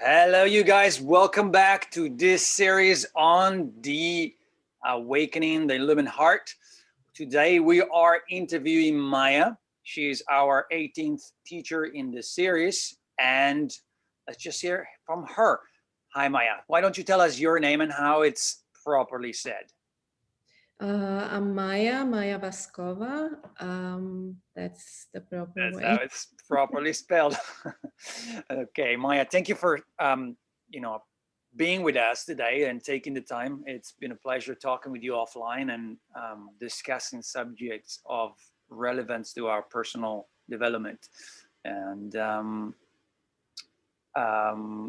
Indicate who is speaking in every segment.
Speaker 1: Hello, you guys. Welcome back to this series on the awakening the illumined heart. Today we are interviewing Maja. She's our 18th teacher in this series, and let's just hear from her. Hi, Maja. Why don't you tell us your name and how it's properly said?
Speaker 2: I'm Maja Vaskova. That's the proper
Speaker 1: That's
Speaker 2: way.
Speaker 1: how it's properly spelled. Okay, Maja, thank you for being with us today and taking the time. It's been a pleasure talking with you offline and discussing subjects of relevance to our personal development. And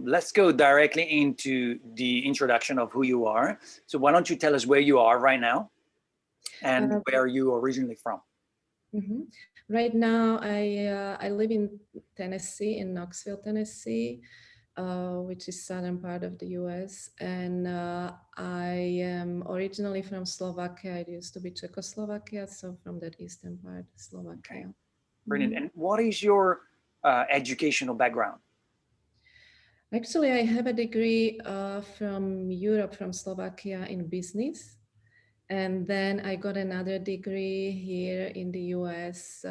Speaker 1: let's go directly into the introduction of who you are. So why don't you tell us where you are right now and where you originally from?
Speaker 2: Mhm. Right now, I live in Tennessee, in Knoxville, Tennessee, which is southern part of the U.S. And I am originally from Slovakia. It used to be Czechoslovakia, so from that eastern part,
Speaker 1: Okay,
Speaker 2: Slovakia.
Speaker 1: brilliant. And what is your educational background?
Speaker 2: Actually, I have a degree from Europe, from Slovakia, in business. And then I got another degree here in the US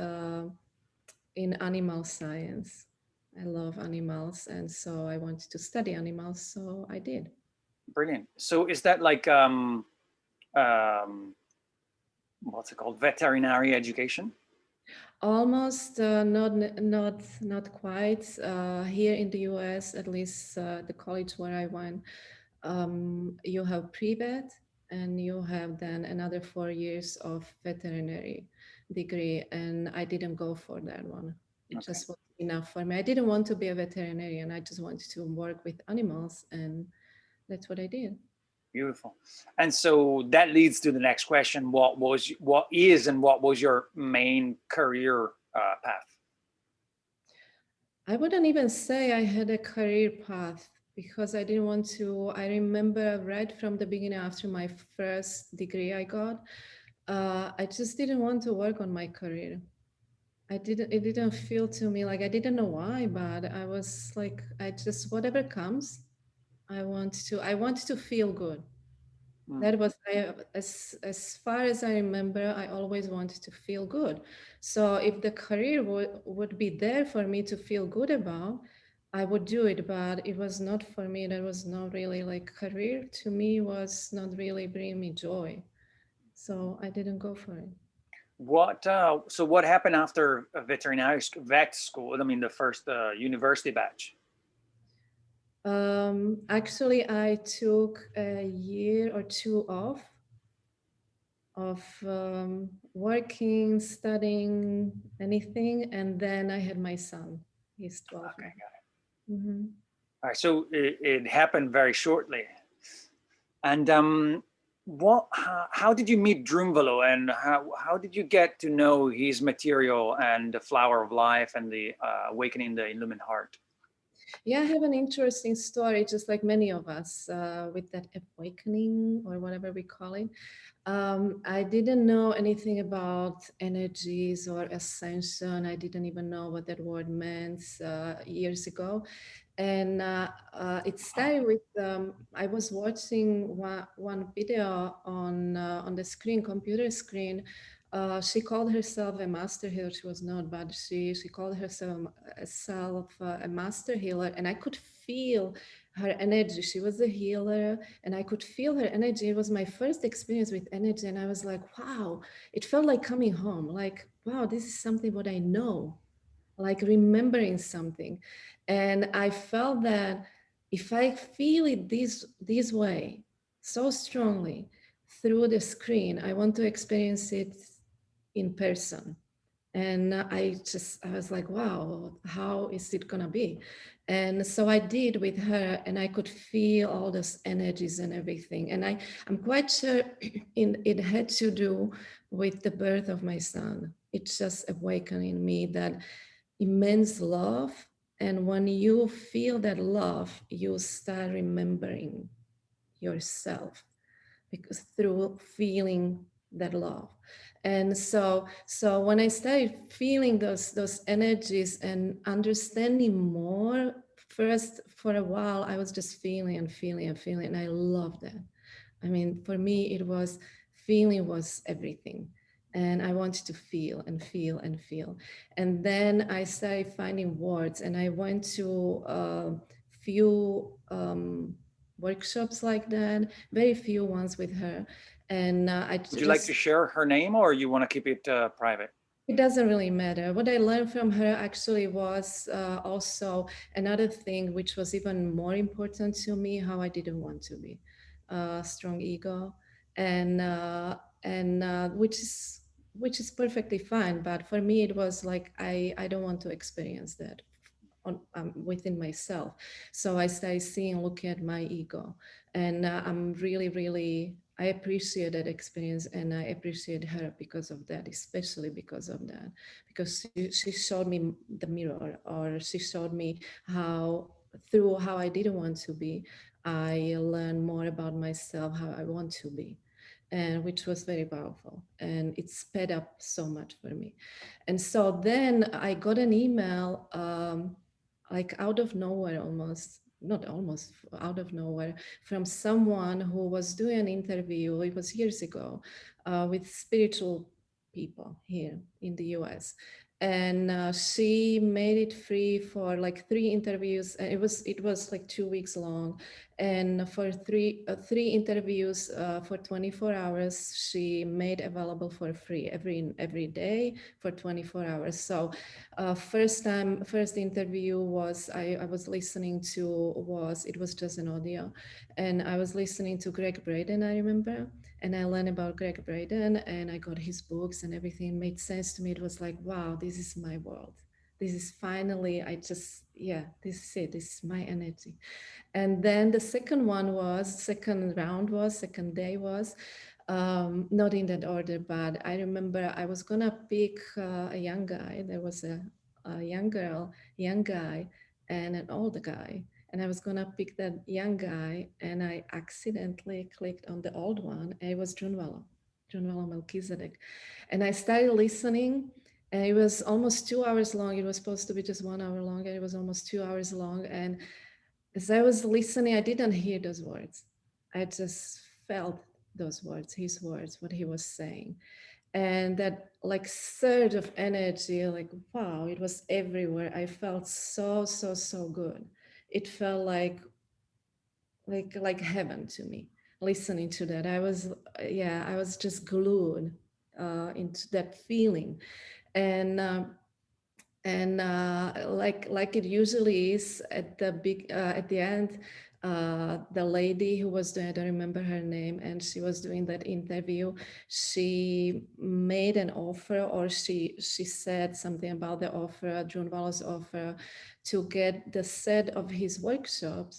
Speaker 2: in animal science. I love animals, and so I wanted to study animals, so I did.
Speaker 1: Brilliant. So is that like what's it called? Veterinary education?
Speaker 2: Almost not quite. Here in the US, at least the college where I went, you have pre-vet, and you have then another 4 years of veterinary degree, and I didn't go for that one. It
Speaker 1: Okay.
Speaker 2: just wasn't enough for me. I didn't want to be a veterinarian. I just wanted to work with animals, and that's what I did.
Speaker 1: Beautiful. And so that leads to the next question. What is and what was your main career path?
Speaker 2: I wouldn't even say I had a career path because I didn't want to. I remember right from the beginning, after my first degree I got, I just didn't want to work on my career. It didn't feel to me like, I didn't know why, but I was like, I just, whatever comes, I want to feel good.
Speaker 1: Mm.
Speaker 2: That was, as far as I remember, I always wanted to feel good. So if the career would be there for me to feel good about, I would do it, but it was not for me. That was not really like career to me, was not really bringing me joy. So I didn't go for it.
Speaker 1: So what happened after a vet school? I mean, the first university batch.
Speaker 2: Actually, I took a year or two off of working, studying, anything, and then I had my son. He's 12
Speaker 1: Okay,
Speaker 2: now.
Speaker 1: got it.
Speaker 2: Hmm.
Speaker 1: All right. So it happened very shortly. And how did you meet Drunvalo, and how did you get to know his material and the flower of life and the awakening the illumined heart?
Speaker 2: Yeah, I have an interesting story, just like many of us, with that awakening or whatever we call it. I didn't know anything about energies or ascension. I didn't even know what that word meant years ago. And it started with, I was watching one video on the screen, computer screen. She called herself a master healer. She was not, but she called herself a master healer. And I could feel her energy. She was a healer, and I could feel her energy. It was my first experience with energy, and I was like, wow, it felt like coming home. Like, wow, this is something what I know, like remembering something. And I felt that if I feel it this way so strongly through the screen, I want to experience it in person. And I was like, wow, how is it gonna be? And so I did with her, and I could feel all those energies and everything. And I'm quite sure it had to do with the birth of my son. It just awakened in me that immense love. And when you feel that love, you start remembering yourself, because through feeling that love. And so when I started feeling those energies and understanding more first, for a while, I was just feeling and feeling and feeling, and I loved that. I mean, for me, it was feeling was everything. And I wanted to feel and feel and feel. And then I started finding words, and I went to a few workshops like that, very few ones with her. And
Speaker 1: Would you like to share her name, or you want to keep it private?
Speaker 2: it doesn't really matter. What I learned from her actually was also another thing, which was even more important to me, how I didn't want to be. Strong ego, and which is perfectly fine. But for me, it was like I don't want to experience that within myself. So I started seeing, looking at my ego, and I'm really I appreciate that experience, and I appreciate her because of that, especially because of that, because she showed me the mirror, or she showed me how, through how I didn't want to be, I learned more about myself, how I want to be, and which was very powerful, and it sped up so much for me. And so then I got an email, like out of nowhere, almost not almost out of nowhere, from someone who was doing an interview, it was years ago, with spiritual people here in the US. And she made it free for like 3 interviews, and it was like 2 weeks long, and for three interviews for 24 hours, she made available for free every day for 24 hours. So first interview was, I was listening to, was, it was just an audio, and I was listening to Greg Braden, I remember, and I learned about Greg Braden, and I got his books, and everything made sense to me. It was like, wow, this is my world. This is finally, I just, yeah, this is it. This is my energy. And then the second one was, second round was, second day was, not in that order, but I remember I was gonna pick a young guy. There was a young girl, young guy, and an old guy. And I was gonna pick that young guy, and I accidentally clicked on the old one, and it was Drunvalo Melchizedeck. And I started listening, and it was almost 2 hours long. It was supposed to be just 1 hour long, and it was almost 2 hours long. And as I was listening, I didn't hear those words. I just felt those words, his words, what he was saying. And that like surge of energy, like, wow, it was everywhere. I felt so good. It felt like heaven to me, listening to that. I was, yeah, I was just glued into that feeling. And like it usually is at the at the end, the lady who was doing, I don't remember her name, and she was doing that interview, she made an offer, or she said something about the offer, Drunvalo's offer, to get the set of his workshop.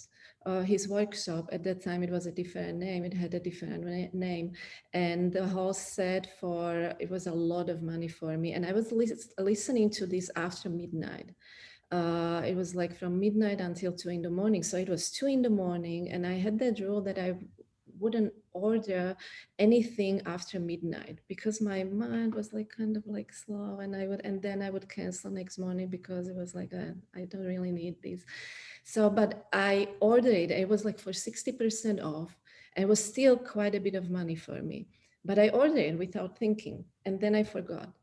Speaker 2: At that time it was a different name, it had a different name, and the host said, for, it was a lot of money for me, and I was listening to this after midnight. It was like from midnight until 2 in the morning, so it was 2 in the morning, and I had that rule that I wouldn't order anything after midnight, because my mind was like kind of like slow, and then I would cancel next morning, because it was like I don't really need this. So, but I ordered it. It was like for 60% off. And it was still quite a bit of money for me. But I ordered it without thinking. And then I forgot.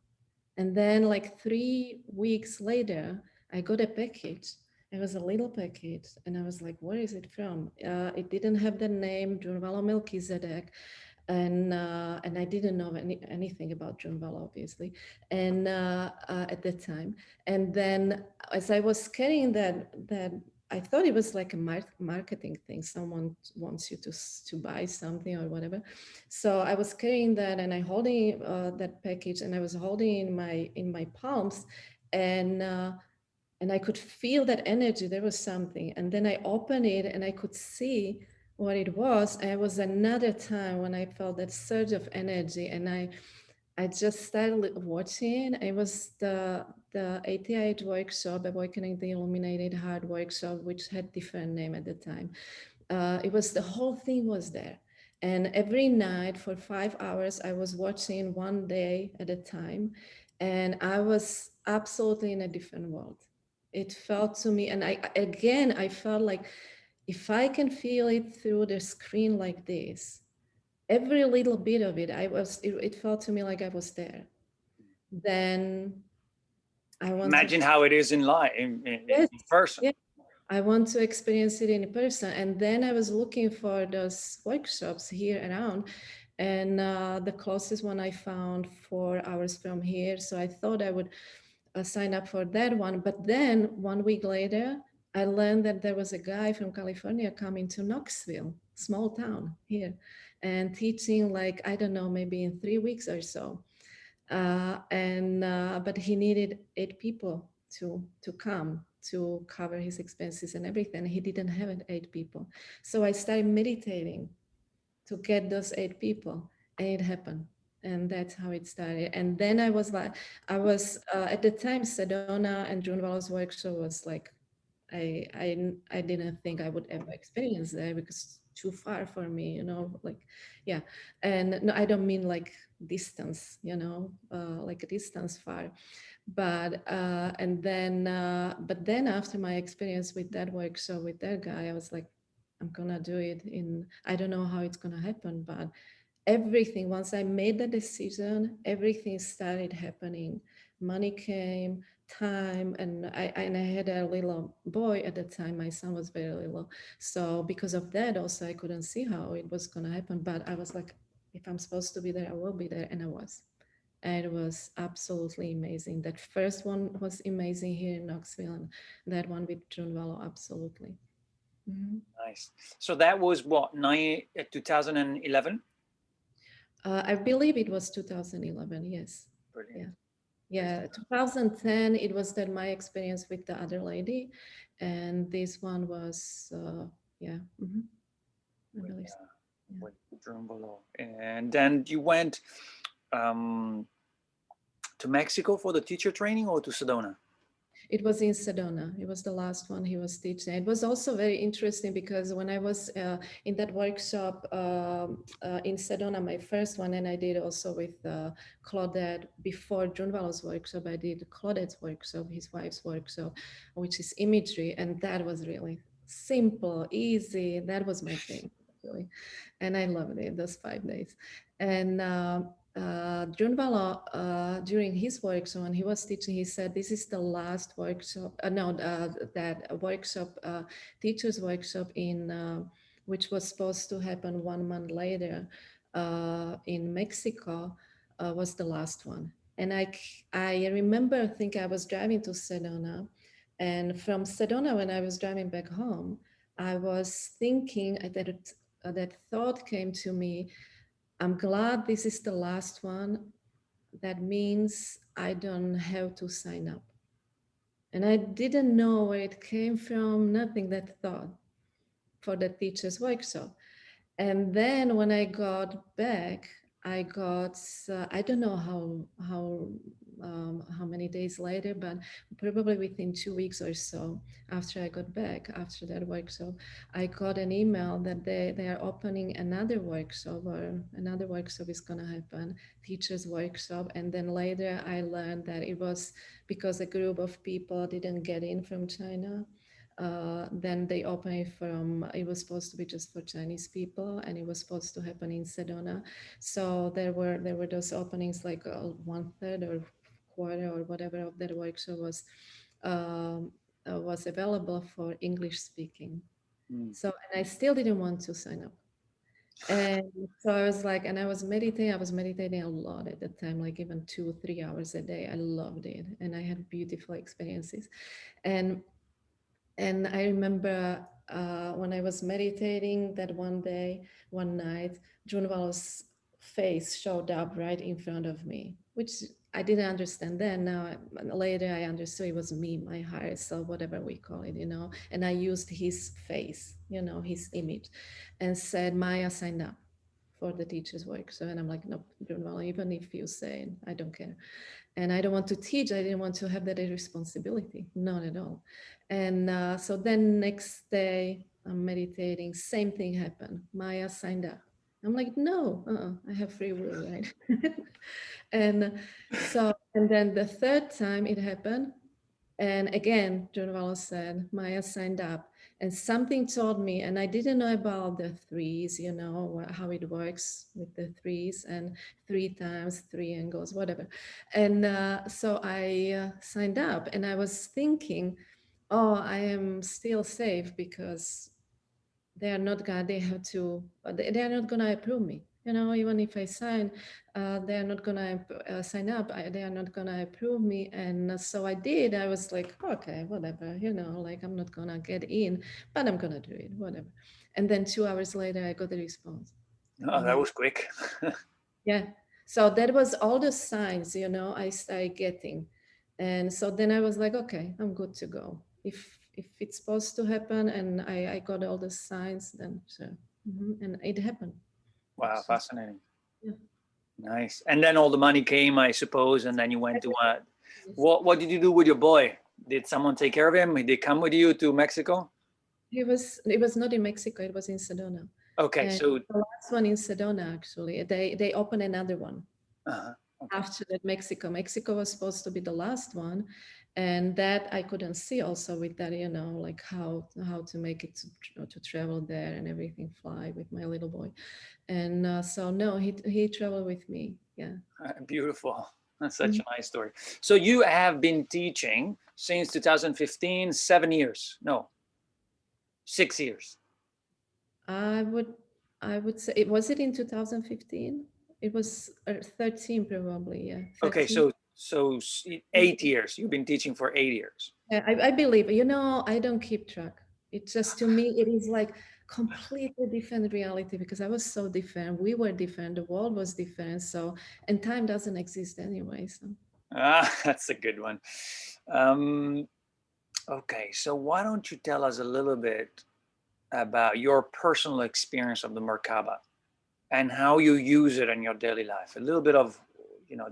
Speaker 2: And then, like 3 weeks later, I got a package. It was a little package. And I was like, where is it from? It didn't have the name, Drunvalo Melchizedeck. And I didn't know anything about Drunvalo, obviously, and at that time. And then as I was carrying that I thought it was like a marketing thing. Someone wants you to buy something or whatever. So I was carrying that, and I holding that package, and I was holding in my palms, and and I could feel that energy. There was something, and then I opened it, and I could see what it was. And it was another time when I felt that surge of energy, and I just started watching. It was the ATIH workshop, Awakening the Illuminated Heart workshop, which had different name at the time. It was, the whole thing was there. And every night for 5 hours, I was watching one day at a time. And I was absolutely in a different world. It felt to me, and I felt like if I can feel it through the screen like this, every little bit of it, it felt to me like I was there. Then I want to,
Speaker 1: Imagine how it is in life,
Speaker 2: yes,
Speaker 1: in person.
Speaker 2: yeah, I want to experience it in person. And then I was looking for those workshops here around, and the closest one I found 4 hours from here. So I thought I would sign up for that one. But then 1 week later, I learned that there was a guy from California coming to Knoxville, small town here, and teaching like, I don't know, maybe in 3 weeks or so. But he needed 8 people to come to cover his expenses and everything. He didn't have 8 people. So I started meditating to get those 8 people, and it happened. And that's how it started. And then I was at the time, Sedona and Drunvalo's workshop was like, I didn't think I would ever experience there because it's too far for me, like, yeah. And no, I don't mean like distance, like a distance far. But then after my experience with that workshop with that guy, I was like, I'm gonna do it I don't know how it's gonna happen, but everything, once I made the decision, everything started happening. Money came, time, and I had a little boy at the time. My son was very little. So because of that also I couldn't see how it was gonna happen. But I was like, if I'm supposed to be there, I will be there. And I was. And it was absolutely amazing. That first one was amazing here in Knoxville, and that one with Drunvalo, absolutely. Mhm.
Speaker 1: Nice. So that was what, 2011?
Speaker 2: I believe it was 2011. Yes.
Speaker 1: Brilliant.
Speaker 2: Yeah. Yeah. 2010, it was that my experience with the other lady. And this one was, yeah. I
Speaker 1: With,
Speaker 2: believe so. Yeah.
Speaker 1: with Drunvalo. And then you went to Mexico for the teacher training or to Sedona?
Speaker 2: It was in Sedona. It was the last one he was teaching. It was also very interesting because when I was in that workshop in Sedona, my first one, and I did also with Claudette before Drunvalo's workshop, I did Claudette's workshop, his wife's workshop, which is imagery. And that was really simple, easy. That was my thing, really. And I loved it, those 5 days. And Drunvalo, during his workshop, when he was teaching, he said, this is the last workshop, that workshop, teacher's workshop which was supposed to happen 1 month later in Mexico, was the last one. And I remember, I think I was driving to Sedona, and from Sedona, when I was driving back home, I was thinking that thought came to me, I'm glad this is the last one. That means I don't have to sign up. And I didn't know where it came from, nothing, that thought for the teacher's workshop. And then when I got back, I got I don't know how many days later, but probably within 2 weeks or so after I got back after that workshop, I got an email that they are opening another workshop, or another workshop is gonna happen, teachers workshop. And then later I learned that it was because a group of people didn't get in from China. Then they opened it it was supposed to be just for Chinese people, and it was supposed to happen in Sedona. So there were those openings, like 1/3 or quarter or whatever of that workshop was available for English speaking.
Speaker 1: Mm.
Speaker 2: So, and I still didn't want to sign up. And so I was like, and I was meditating a lot at the time, like even 2 or 3 hours a day. I loved it. And I had beautiful experiences. And I remember when I was meditating that one day, one night, Drunvalo's face showed up right in front of me, which I didn't understand then. Now, later I understood it was me, my higher self, whatever we call it, And I used his face, his image, and said, Maja, sign up for the teacher's work. So, and I'm like, no, Drunvalo, even if you say, I don't care. And I don't want to teach. I didn't want to have that responsibility, not at all. And so then next day, I'm meditating. Same thing happened. Maja signed up. I'm like, no, I have free will, right? And then the third time it happened, And again, Drunvalo said, Maja signed up. And something told me, and I didn't know about the threes, you know, how it works with the threes and 3 times, 3 angles, whatever. And so I signed up and I was thinking, oh, I am still safe because they are not gonna, they have to, they are not gonna approve me. You know, even if I sign, they are not gonna sign up. They are not gonna approve me. And so I did. I was like, okay, whatever. You know, like I'm not gonna get in, but I'm gonna do it, whatever. And then 2 hours later, I got the response.
Speaker 1: Oh, that was quick.
Speaker 2: Yeah. So that was all the signs, you know, I started getting. And so then I was like, okay, I'm good to go. If it's supposed to happen and I got all the signs, then sure. And it happened.
Speaker 1: Wow,
Speaker 2: It's just,
Speaker 1: fascinating.
Speaker 2: yeah.
Speaker 1: Nice. And then all the money came, I suppose, and then you went to
Speaker 2: Yes.
Speaker 1: what did you do with your boy? Did someone take care of him? Did they come with you to Mexico?
Speaker 2: It was not in Mexico, it was in Sedona.
Speaker 1: Okay,
Speaker 2: And
Speaker 1: so
Speaker 2: the last one in Sedona, actually, they opened another one.
Speaker 1: uh okay.
Speaker 2: After that, Mexico was supposed to be the last one, and that I couldn't see also with that, you know, like how to make it to travel there and everything, fly with my little boy. And so no, he traveled with me. Yeah.
Speaker 1: Beautiful. That's such
Speaker 2: Mhm.
Speaker 1: a nice story. So you have been teaching since 2015, 7 years. No, 6 years.
Speaker 2: I would I would say it was it in 2015. It was 13 probably. Yeah,
Speaker 1: Okay,
Speaker 2: 13.
Speaker 1: 8 years. You've been teaching for 8 years.
Speaker 2: Yeah, I believe, you know, I don't keep track. It's just, to me, it is like completely different reality because I was so different. We were different. The world was different. So, and time doesn't exist anyway. So,
Speaker 1: Ah, that's a good one. Um, okay, so why don't you tell us a little bit about your personal experience of the Merkaba and how you use it in your daily life? A little bit of,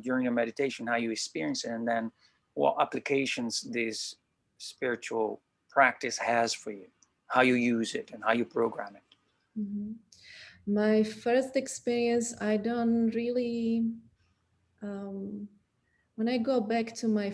Speaker 1: during your meditation, how you experience it, and then what applications this spiritual practice has for you, how you use it, and how you program it.
Speaker 2: mhm. My first experience, I don't really, um, when I go back to my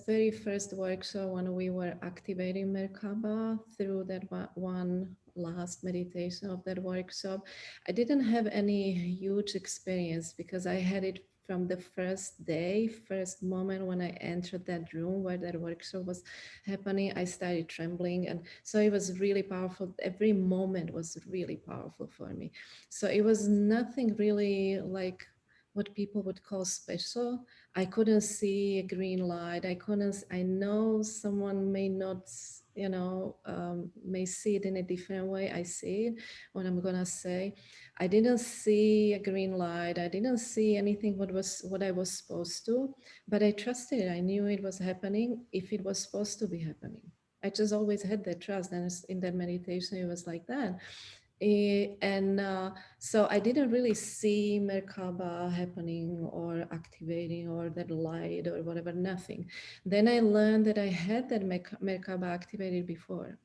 Speaker 2: very first workshop when we were activating Merkaba through that one last meditation of that workshop, I didn't have any huge experience because I had it from the first day, first moment when I entered that room where that workshop was happening. I started trembling. And so it was really powerful. Every moment was really powerful for me. So it was nothing really like what people would call special. I couldn't see a green light. I know someone may not, you know, may see it in a different way. I see it, what I'm gonna say. I didn't see a green light. I didn't see anything what I was supposed to, but I trusted it. I knew it was happening if it was supposed to be happening. I just always had that trust. And in that meditation, it was like that. And so I didn't really see Merkaba happening or activating or that light or whatever, nothing. Then I learned that I had that Merkaba activated before.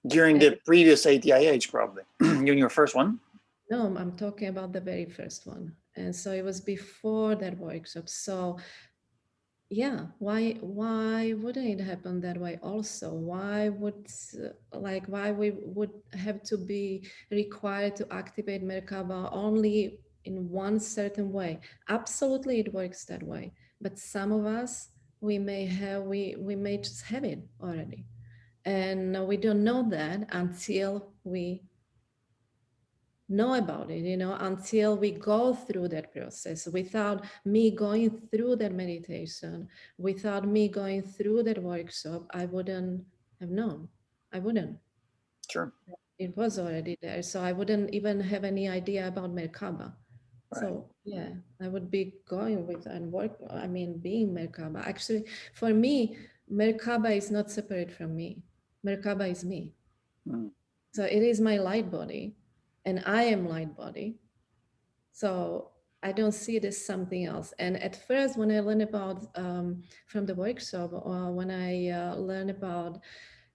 Speaker 1: During
Speaker 2: And
Speaker 1: the previous ATIH, probably, during your first one.
Speaker 2: no, I'm talking about the very first one. And so it was before that workshop. So yeah, why wouldn't it happen that way also? Why would why we would have to be required to activate Merkaba only in one certain way? Absolutely, it works that way. But some of us, we may just have it already, and we don't know that until we know about it, you know, until we go through that process. Without me going through that meditation, without me going through that workshop, I wouldn't have known. I wouldn't.
Speaker 1: Sure.
Speaker 2: It was already there. So I wouldn't even have any idea about Merkaba.
Speaker 1: Right.
Speaker 2: So yeah, I would be going with and work, I mean, being Merkaba. Actually, for me, Merkaba is not separate from me. Merkaba is me.
Speaker 1: Mm.
Speaker 2: So it is my light body, and I am light body. So I don't see it as something else. And at first, when I learned about from the workshop, or when I learned about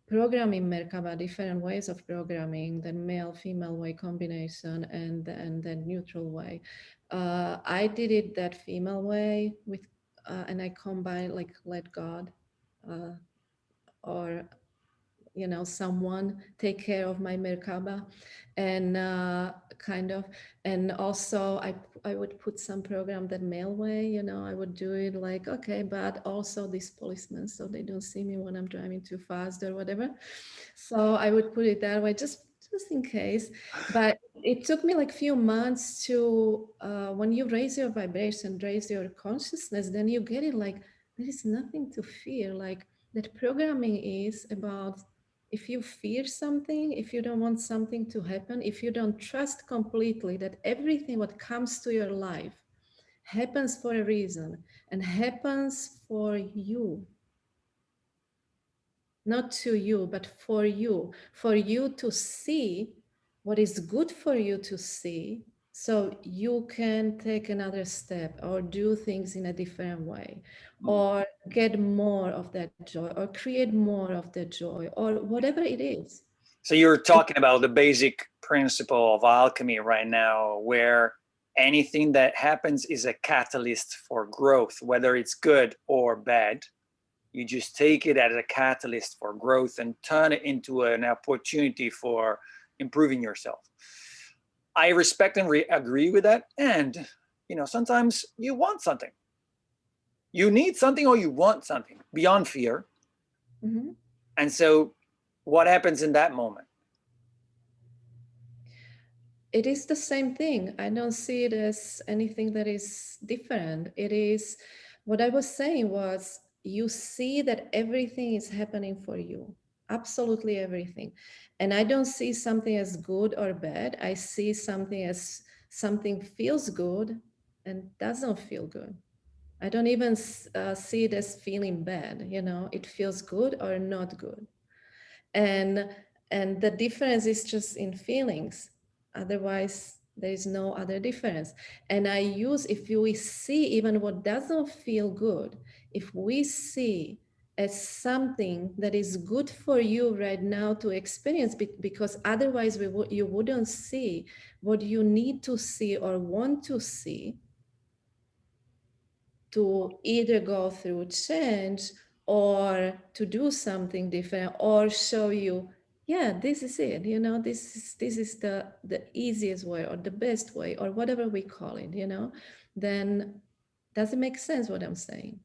Speaker 2: programming Merkaba, different ways of programming, the male-female way combination and the neutral way, I did it that female way with, and I combined like let God or someone take care of my Merkaba, and kind of, and also I would put some program that mail way, I would do it like, okay, but also these policemen, so they don't see me when I'm driving too fast or whatever. So I would put it that way, just in case. But it took me like few months to, when you raise your vibration, raise your consciousness, then you get it like, there is nothing to fear. Like, that programming is about, if you fear something, if you don't want something to happen, if you don't trust completely that everything what comes to your life happens for a reason and happens for you, not to you, but for you to see what is good for you to see, so you can take another step or do things in a different way, or get more of that joy, or create more of that joy, or whatever it is.
Speaker 1: So you're talking about the basic principle of alchemy right now, where anything that happens is a catalyst for growth, whether it's good or bad. You just take it as a catalyst for growth and turn it into an opportunity for improving yourself. I respect and agree with that. And, sometimes you want something. You need something or you want something beyond fear.
Speaker 2: Mm-hmm.
Speaker 1: And so what happens in that moment?
Speaker 2: It is the same thing. I don't see it as anything that is different. It is, what I was saying was, you see that everything is happening for you, absolutely everything. And I don't see something as good or bad. I see something as something feels good and doesn't feel good. I don't even see it as feeling bad. It feels good or not good. and and the difference is just in feelings. Otherwise there is no other difference. And I use, if we see even what doesn't feel good, if we see as something that is good for you right now to experience, because otherwise you wouldn't see what you need to see or want to see, to either go through change or to do something different, or show you, yeah, this is it, this is the easiest way or the best way or whatever we call it, then does it make sense what I'm saying?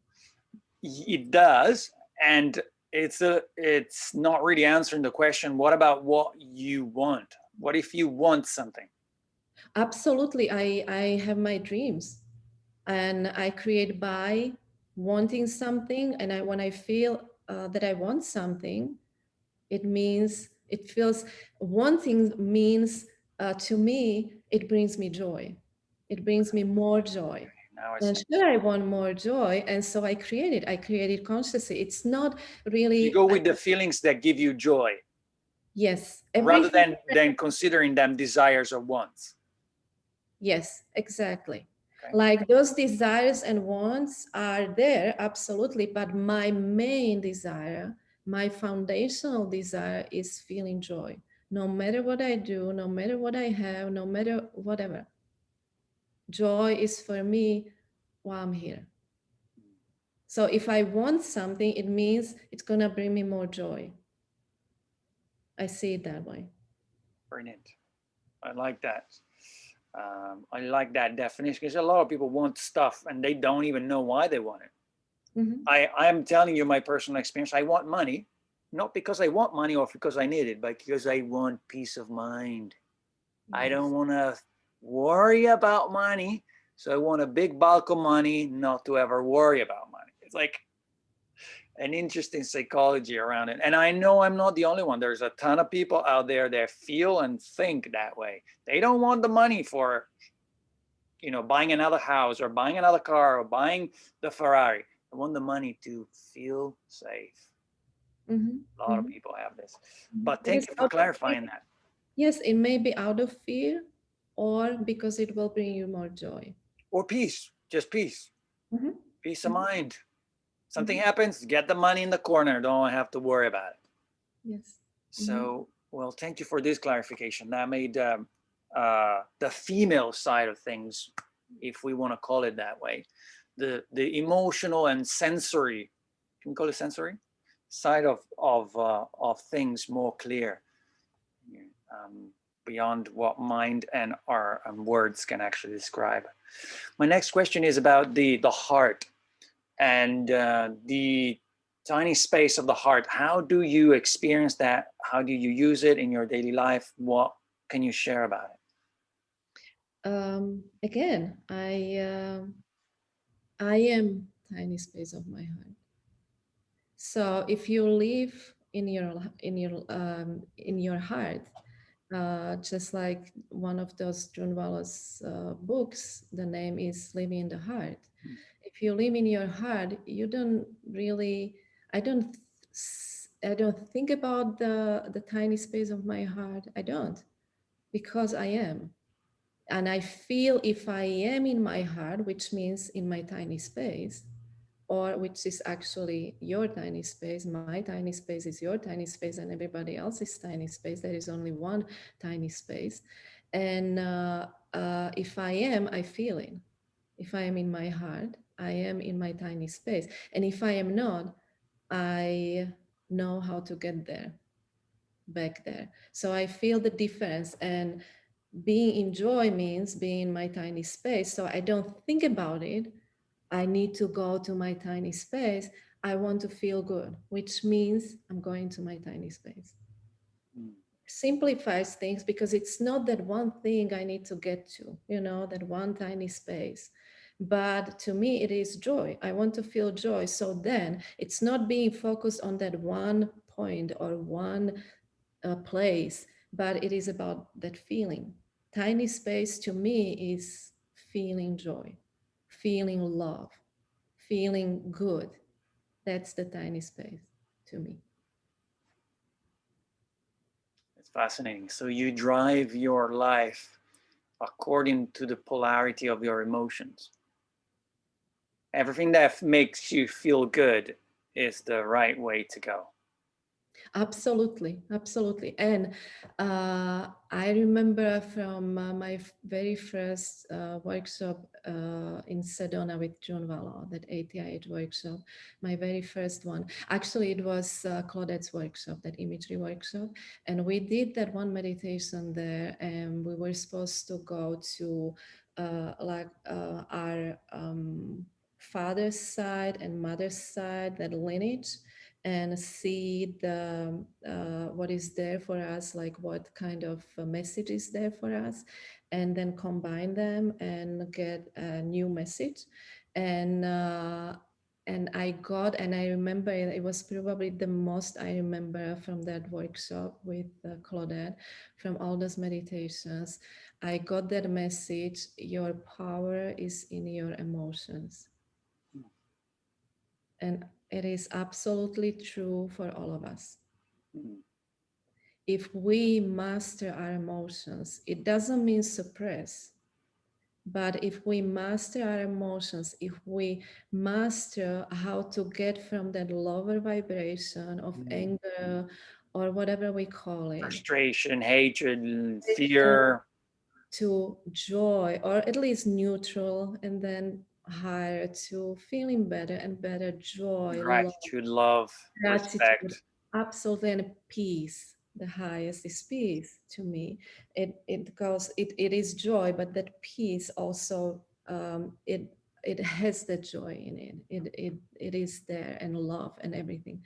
Speaker 1: It does. And it's not really answering the question, what about what you want? What if you want something?
Speaker 2: Absolutely. I have my dreams, and I create by wanting something. And when I feel that I want something, it means, it feels, wanting means, to me, it brings me joy. It brings me more joy.
Speaker 1: Now I
Speaker 2: And
Speaker 1: see.
Speaker 2: sure, I want more joy. And so I created consciously. It's not
Speaker 1: You
Speaker 2: really,
Speaker 1: go with the feelings that give you joy,
Speaker 2: yes,
Speaker 1: rather
Speaker 2: everything.
Speaker 1: than considering them desires or wants.
Speaker 2: Yes, exactly.
Speaker 1: Okay.
Speaker 2: Like, those desires and wants are there, absolutely. But my main desire, my foundational desire, is feeling joy. No matter what I do, no matter what I have, no matter whatever. Joy is for me while I'm here. So if I want something, it means it's going to bring me more joy. I see it that way.
Speaker 1: Brilliant. I like that. I like that definition, because a lot of people want stuff and they don't even know why they want it.
Speaker 2: Mm-hmm.
Speaker 1: I'm telling you my personal experience. I want money, not because I want money or because I need it, but because I want peace of mind. I don't want to worry about money. So I want a big bulk of money, not to ever worry about money. It's like an interesting psychology around it. And I know I'm not the only one. There's a ton of people out there that feel and think that way. They don't want the money for, buying another house or buying another car or buying the Ferrari. They want the money to feel safe.
Speaker 2: Mm-hmm.
Speaker 1: A lot of people have this. But
Speaker 2: It
Speaker 1: thank
Speaker 2: is
Speaker 1: you for
Speaker 2: out of fear.
Speaker 1: clarifying that.
Speaker 2: Yes, it may be out of fear, or because it will bring you more joy.
Speaker 1: Or peace, just peace,
Speaker 2: Mm-hmm.
Speaker 1: peace of mind. Something
Speaker 2: Mm-hmm.
Speaker 1: happens, get the money in the corner. Don't have to worry about it.
Speaker 2: Yes. Mm-hmm.
Speaker 1: So, well, thank you for this clarification. That made the female side of things, if we want to call it that way, the emotional and sensory. Can we call it sensory? side of things more clear, beyond what mind and our words can actually describe. My next question is about the heart and the tiny space of the heart. How do you experience that? How do you use it in your daily life? What can you share about it?
Speaker 2: Again, I am tiny space of my heart. So if you live in your heart, just like one of those Drunvalo's books, the name is Living in the Heart. If you live in your heart, you don't really. I don't. I don't think about the tiny space of my heart. I don't, because I am. And I feel if I am in my heart, which means in my tiny space, or which is actually your tiny space, my tiny space is your tiny space, and everybody else's tiny space. There is only one tiny space. And if I am, I feel it. If I am in my heart, I am in my tiny space. And if I am not, I know how to get there, back there. So I feel the difference. And being in joy means being in my tiny space. So I don't think about it. I need to go to my tiny space. I want to feel good, which means I'm going to my tiny space. Simplifies things because it's not that one thing I need to get to, that one tiny space. But to me, it is joy. I want to feel joy. So then it's not being focused on that one point or one place, but it is about that feeling. Tiny space to me is feeling joy, feeling love, feeling good. That's the tiny space to me.
Speaker 1: It's fascinating. So you drive your life according to the polarity of your emotions. Everything that makes you feel good is the right way to go.
Speaker 2: Absolutely, absolutely. And I remember from my very first workshop in Sedona with Drunvalo, that ATIH workshop, my very first one. Actually, it was Claudette's workshop, that imagery workshop. And we did that one meditation there, and we were supposed to go to our father's side and mother's side, that lineage, and see the what is there for us, like what kind of message is there for us, and then combine them and get a new message. And I remember it was probably the most I remember from that workshop with Claudette, from all those meditations. I got that message: your power is in your emotions. And it is absolutely true for all of us. If we master our emotions, it doesn't mean suppress, but if we master our emotions, if we master how to get from that lower vibration of anger or whatever we call it,
Speaker 1: Frustration, hatred, fear,
Speaker 2: to joy, or at least neutral, and then higher to feeling better and better, joy, love,
Speaker 1: gratitude, love,
Speaker 2: gratitude,
Speaker 1: respect.
Speaker 2: absolutely, and peace. The highest is peace to me. It is joy, but that peace also, it has the joy in it. It is there, and love and everything.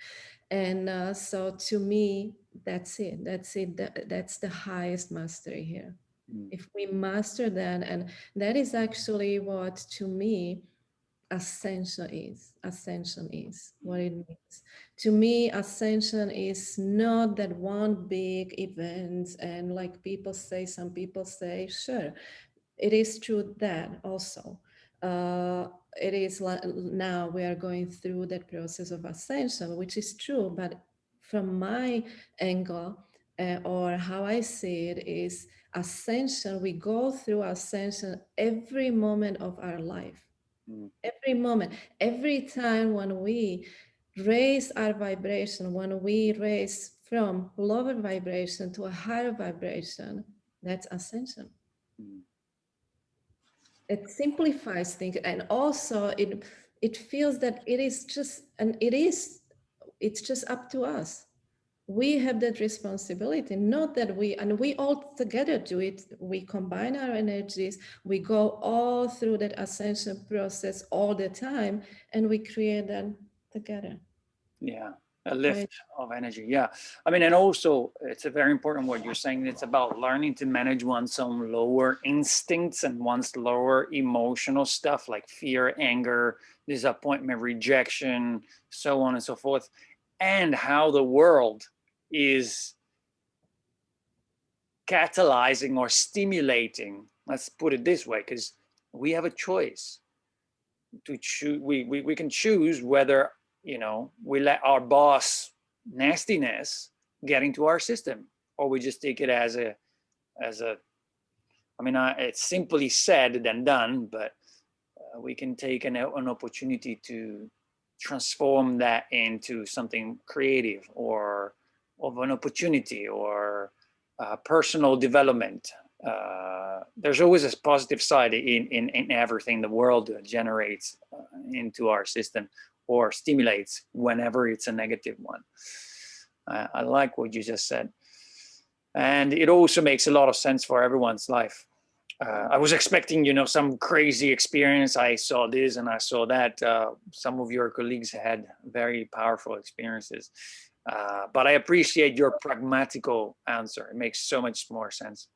Speaker 2: And so to me, that's it. That's the highest mastery here. If we master that, and that is actually what to me ascension is what it means to me. Ascension is not that one big event, and like some people say, sure, it is true that also it is like now we are going through that process of ascension, which is true, but from my angle, or how I see it, is ascension, we go through ascension every moment of our life. Every moment, every time when we raise our vibration, when we raise from lower vibration to a higher vibration, that's ascension. It simplifies things, and also it feels that it is just, and it is it's just up to us. We have that responsibility, not that we all together do it. We combine our energies, we go all through that ascension process all the time, and we create that together.
Speaker 1: Yeah, a lift
Speaker 2: Right.
Speaker 1: of energy. Yeah, I mean, and also it's a very important what you're saying. It's about learning to manage one's own lower instincts and one's lower emotional stuff like fear, anger, disappointment, rejection, so on and so forth, and how the world is catalyzing or stimulating. Let's put it this way, because we have a choice to choose. We can choose whether, you know, we let our boss nastiness get into our system, or we just take it as a I mean, it's simply said than done, but we can take an opportunity to transform that into something creative or of an opportunity or personal development. There's always a positive side in everything the world generates into our system or stimulates whenever it's a negative one. I like what you just said. And it also makes a lot of sense for everyone's life. I was expecting, you know, some crazy experience. I saw this and I saw that. Some of your colleagues had very powerful experiences. But I appreciate your pragmatical answer. It makes so much more sense.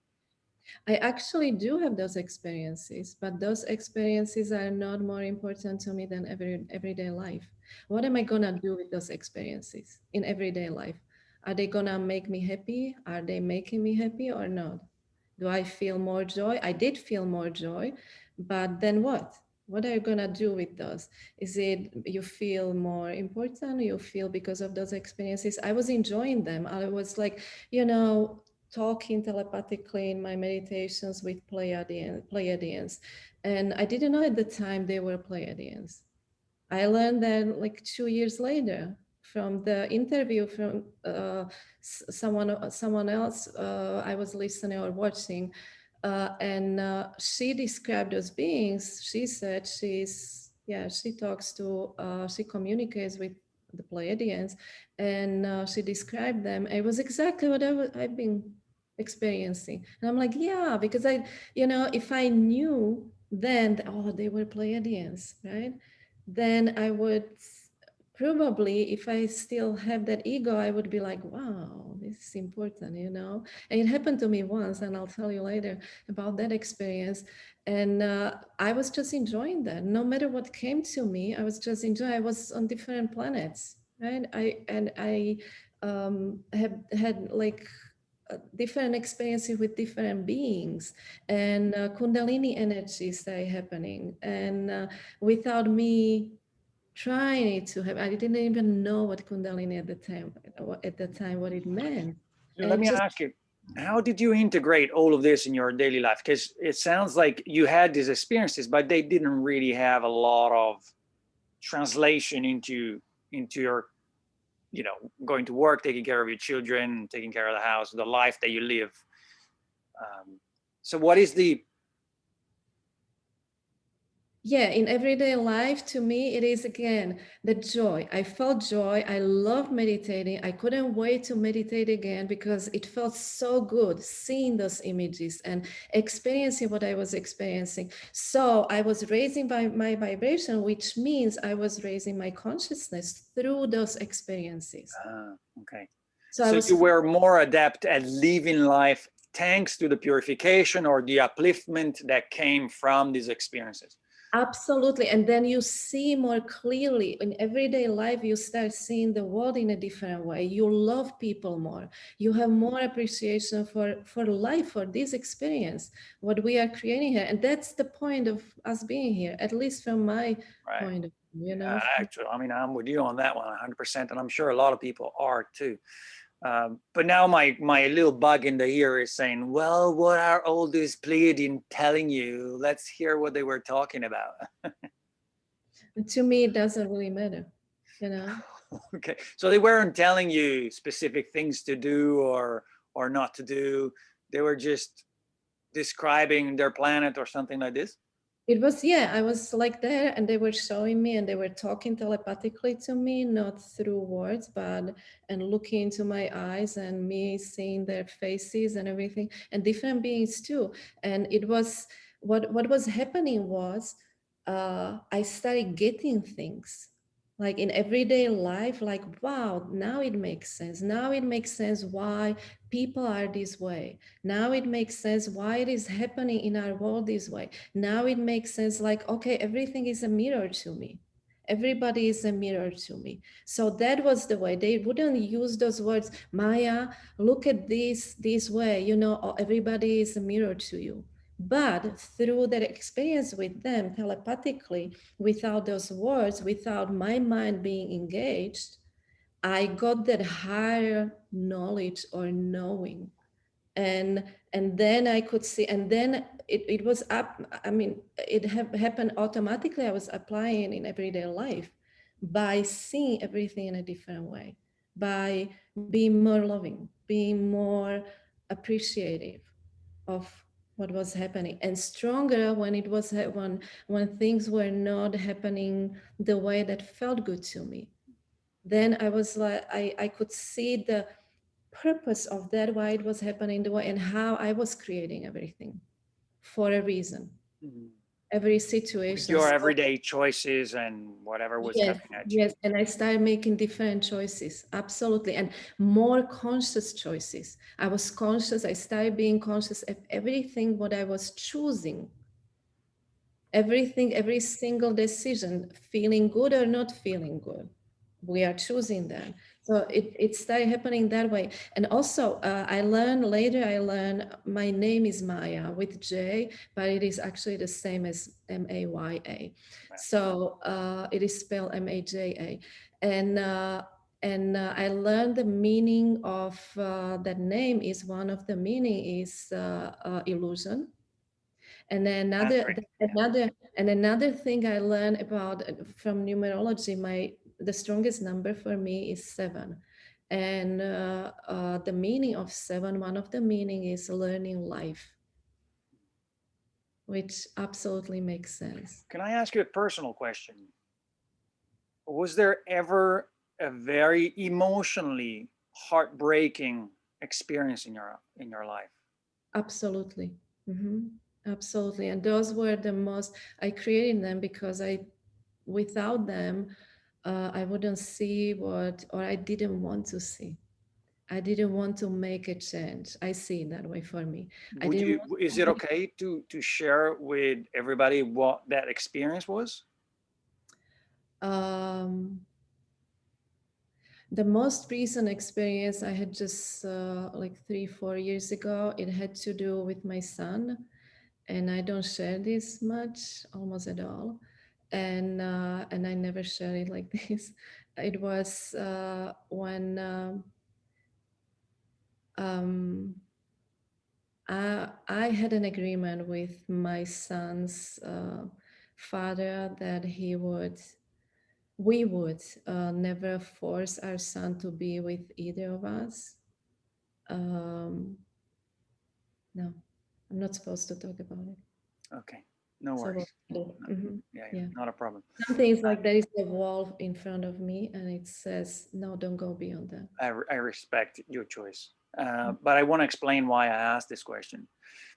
Speaker 2: I actually do have those experiences, but those experiences are not more important to me than everyday life. What am I gonna do with those experiences in everyday life? Are they gonna make me happy? Are they making me happy or not? Do I feel more joy? I did feel more joy, but then what? What are you gonna do with those? Is it you feel more important? You feel because of those experiences? I was enjoying them. I was like, you know, talking telepathically in my meditations with Pleiadians. And I didn't know at the time they were Pleiadians. I learned that like 2 years later from the interview from someone else I was listening or watching, and she described those beings. She said she talks to she communicates with the Pleiadians, and she described them. It was exactly what I've been experiencing, and I'm like, yeah, because if I knew then oh they were Pleiadians, right? Then I would probably, if I still have that ego, I would be like, wow, this is important, you know? And it happened to me once, and I'll tell you later about that experience. And I was just enjoying that. No matter what came to me, I was just enjoying. I was on different planets, right? I have had like different experiences with different beings, and kundalini energies that are happening, and without me trying it to have, I didn't even know what kundalini at the time what it meant. And
Speaker 1: Let
Speaker 2: it
Speaker 1: me
Speaker 2: just
Speaker 1: ask you, how did you integrate all of this in your daily life? Because it sounds like you had these experiences, but they didn't really have a lot of translation into your, you know, going to work, taking care of your children, taking care of the house, the life that you live. So what is the
Speaker 2: yeah, in everyday life, to me, it is again the joy. I felt joy. I love meditating. I couldn't wait to meditate again because it felt so good seeing those images and experiencing what I was experiencing. So I was raising my vibration, which means I was raising my consciousness through those experiences.
Speaker 1: okay.
Speaker 2: So I
Speaker 1: So
Speaker 2: was
Speaker 1: you were more adept at living life thanks to the purification or the upliftment that came from these experiences.
Speaker 2: absolutely. And then you see more clearly in everyday life, you start seeing the world in a different way. You love people more. You have more appreciation for life, for this experience, what we are creating here. And that's the point of us being here, at least from my
Speaker 1: Right.
Speaker 2: point of view,
Speaker 1: Actually, I mean, I'm with you on that one 100%. And I'm sure a lot of people are too. But now my little bug in the ear is saying, well, what are all these Pleiadian telling you? Let's hear what they were talking about.
Speaker 2: To me, it doesn't really matter,
Speaker 1: Okay, so they weren't telling you specific things to do or not to do. They were just describing their planet or something like this.
Speaker 2: It was, yeah, I was like there and they were showing me and they were talking telepathically to me, not through words, but and looking into my eyes and me seeing their faces and everything, and different beings too. And it was what was happening was I started getting things like in everyday life, like, wow, now it makes sense. Now it makes sense why people are this way. Now it makes sense why it is happening in our world this way. Now it makes sense, like, okay, everything is a mirror to me. Everybody is a mirror to me. So that was the way. They wouldn't use those words, Maya, look at this way, you know, or everybody is a mirror to you. But through that experience with them telepathically, without those words, without my mind being engaged, I got that higher knowledge or knowing. And then I could see, and then it was up. I mean, it happened automatically. I was applying in everyday life by seeing everything in a different way, by being more loving, being more appreciative of what was happening, and stronger when it was when things were not happening the way that felt good to me. Then I was like, I could see the purpose of that, why it was happening the way, and how I was creating everything for a reason,
Speaker 1: Mhm.
Speaker 2: every
Speaker 1: With
Speaker 2: situation.
Speaker 1: your
Speaker 2: So
Speaker 1: everyday choices and whatever was
Speaker 2: yes,
Speaker 1: coming at you.
Speaker 2: yes, and I started making different choices, absolutely, and more conscious choices. I was conscious. I started being conscious of everything what I was choosing, everything, every single decision, feeling good or not feeling good, we are choosing that. So it started happening that way. And also I learned later, I learned my name is Maya with J, but it is actually the same as Maya. So it is spelled Maja. And I learned the meaning of that name. Is one of the meaning is illusion. And then
Speaker 1: Patrick. Yeah.
Speaker 2: another thing I learned about from numerology, the strongest number for me is 7. And the meaning of 7, one of the meaning is learning life, which absolutely makes sense.
Speaker 1: Can I ask you a personal question? Was there ever a very emotionally heartbreaking experience in your life?
Speaker 2: Absolutely. Hmm. Absolutely. And those were the most, I created them because without them, I wouldn't see what, or I didn't want to see. I didn't want to make a change. I see it that way for me. I
Speaker 1: Would
Speaker 2: didn't
Speaker 1: you,
Speaker 2: want
Speaker 1: is
Speaker 2: to
Speaker 1: it
Speaker 2: make,
Speaker 1: okay to share with everybody what that experience was?
Speaker 2: um, the most recent experience I had just like 3, 4 years ago. It had to do with my son, and I don't share this much, almost at all. And I never share it like this. It was when um, I had an agreement with my son's father that we would never force our son to be with either of us. Um, no, I'm not supposed to talk about it.
Speaker 1: Okay, no
Speaker 2: So
Speaker 1: worries. Yeah, yeah,
Speaker 2: yeah,
Speaker 1: not a problem.
Speaker 2: some things like there is a wall in front of me, and it says no, don't go beyond that.
Speaker 1: I respect your choice, but I want to explain why I asked this question,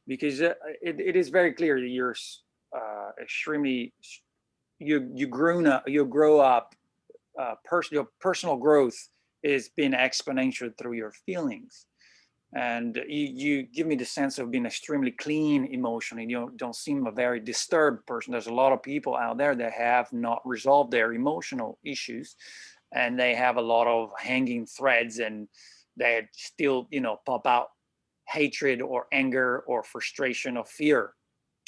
Speaker 1: because it is very clear that you're extremely you grow up, your personal growth is being exponential through your feelings, and you give me the sense of being extremely clean emotionally. You don't seem a very disturbed person. There's a lot of people out there that have not resolved their emotional issues, and they have a lot of hanging threads, and they still pop out hatred or anger or frustration or fear.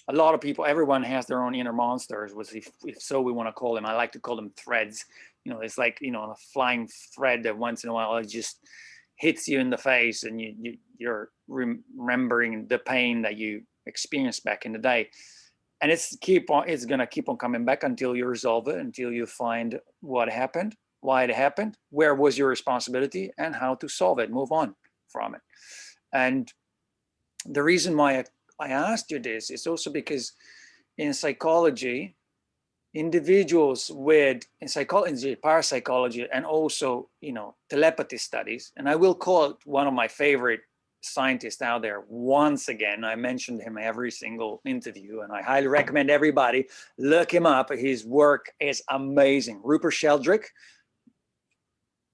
Speaker 1: A lot of people, everyone has their own inner monsters, which if so we want to call them. I like to call them threads. It's like a flying thread that once in a while it just hits you in the face, and you're remembering the pain that you experienced back in the day, and it's gonna keep on coming back until you resolve it, until you find what happened, why it happened, where was your responsibility, and how to solve it, move on from it. And the reason why I asked you this is also because in psychology, individuals with in psychology, parapsychology, and also, telepathy studies. And I will quote one of my favorite scientists out there once again. I mentioned him every single interview, and I highly recommend everybody look him up. His work is amazing. Rupert Sheldrake,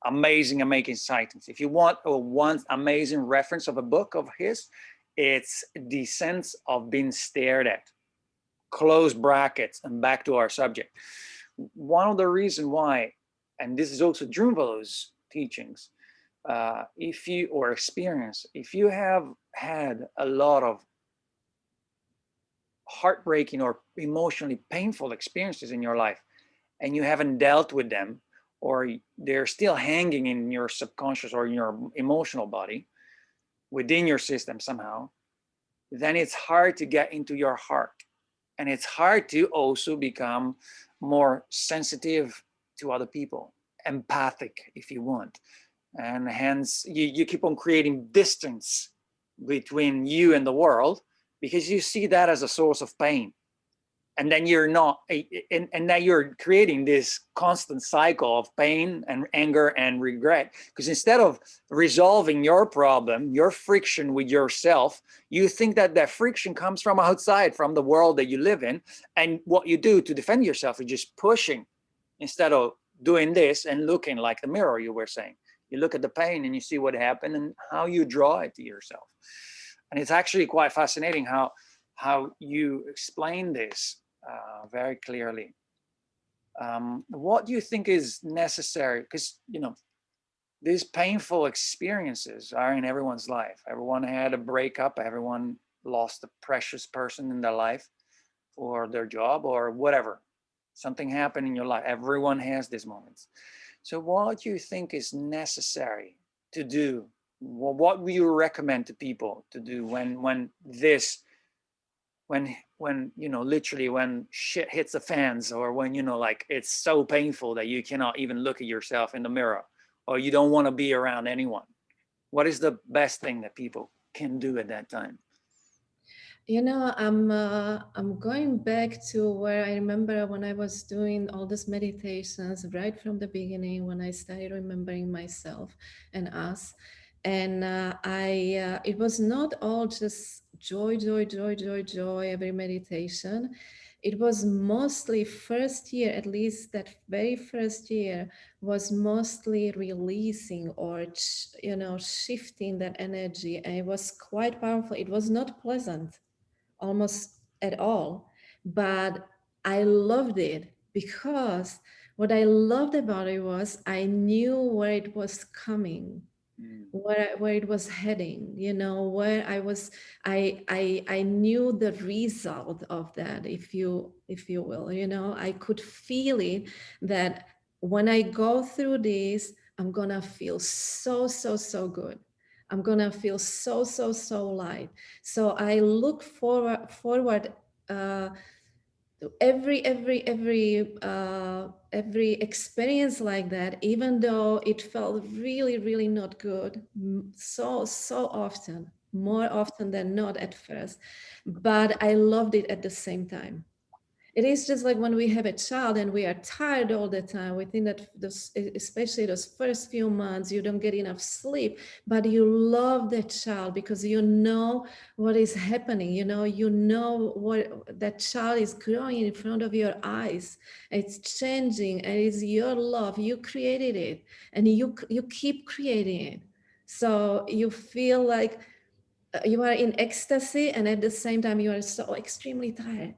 Speaker 1: amazing scientist. If you want one amazing reference of a book of his, it's The Sense of Being Stared At. Close brackets, and back to our subject. One of the reasons why, and this is also Drunvalo's teachings, if you have had a lot of heartbreaking or emotionally painful experiences in your life, and you haven't dealt with them, or they're still hanging in your subconscious or in your emotional body, within your system somehow, then it's hard to get into your heart. And it's hard to also become more sensitive to other people, empathic, if you want. And hence, you keep on creating distance between you and the world, because you see that as a source of pain. And then you're not, and now you're creating this constant cycle of pain and anger and regret. Because instead of resolving your problem, your friction with yourself, you think that that friction comes from outside, from the world that you live in. And what you do to defend yourself is just pushing, instead of doing this and looking like the mirror you were saying. You look at the pain and you see what happened and how you draw it to yourself. And it's actually quite fascinating how you explain this very clearly. What do you think is necessary? Because, these painful experiences are in everyone's life. Everyone had a breakup. Everyone lost a precious person in their life, or their job, or whatever. Something happened in your life. Everyone has these moments. So what do you think is necessary to do? What would you recommend to people to do when literally when shit hits the fans, or when, like, it's so painful that you cannot even look at yourself in the mirror, or you don't want to be around anyone? What is the best thing that people can do at that time?
Speaker 2: I'm going back to where I remember when I was doing all these meditations right from the beginning, when I started remembering myself and us. And it was not all just joy, joy, joy, joy, joy, every meditation. It was mostly first year, at least that very first year, was mostly releasing or, shifting that energy. And it was quite powerful. It was not pleasant almost at all, but I loved it because what I loved about it was I knew where it was coming, where it was heading, where I was. I knew the result of that, if you will. I could feel it, that when I go through this, I'm gonna feel so, so, so good. I'm gonna feel so, so, so light. So I look forward to every experience like that, even though it felt really, really not good, so often, more often than not at first, but I loved it at the same time. It is just like when we have a child and we are tired all the time. We think that especially those first few months, you don't get enough sleep, but you love that child because you know what is happening. You know what that child is growing in front of your eyes. It's changing, and it's your love. You created it, and you keep creating it. So you feel like you are in ecstasy, and at the same time, you are so extremely tired,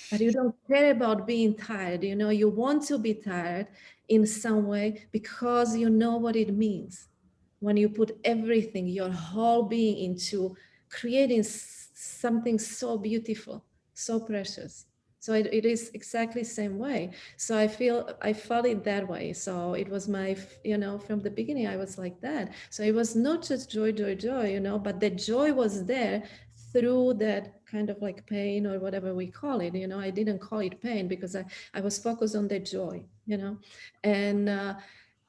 Speaker 2: but you don't care about being tired. You want to be tired in some way because you know what it means when you put everything, your whole being, into creating something so beautiful, so precious. So it is exactly the same way. So I felt it that way. So it was from the beginning, I was like that. So it was not just joy, joy, joy, but the joy was there through that kind of like pain, or whatever we call it. I didn't call it pain because I was focused on the joy, and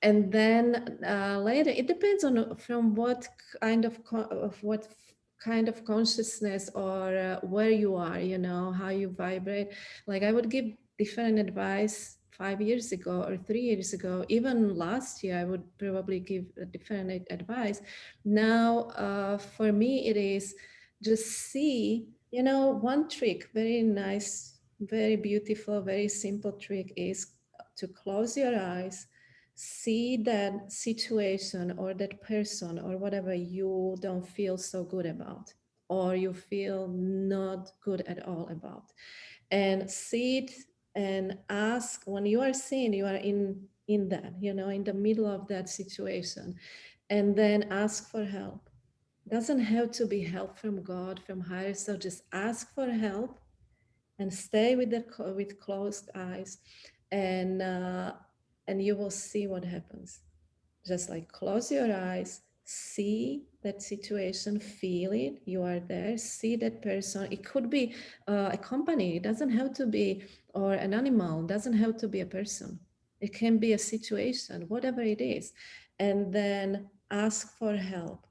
Speaker 2: then later, it depends on from what kind of what kind of consciousness or where you are, you know, how you vibrate. Like I would give different advice 5 years ago or 3 years ago, even last year, I would probably give a different advice. Now, for me, it is just see, you know, one trick, very nice, very beautiful, very simple trick is to close your eyes, see that situation or that person or whatever you don't feel so good about, or you feel not good at all about, and see it and ask. When you are seeing, you are in that, you know, in the middle of that situation, and then ask for help. Doesn't have to be help from God, from higher, so just ask for help and stay with with closed eyes, and you will see what happens. Just like close your eyes, see that situation, feel it, you are there, see that person. It could be a company, it doesn't have to be, or an animal, it doesn't have to be a person. It can be a situation, whatever it is. And then ask for help.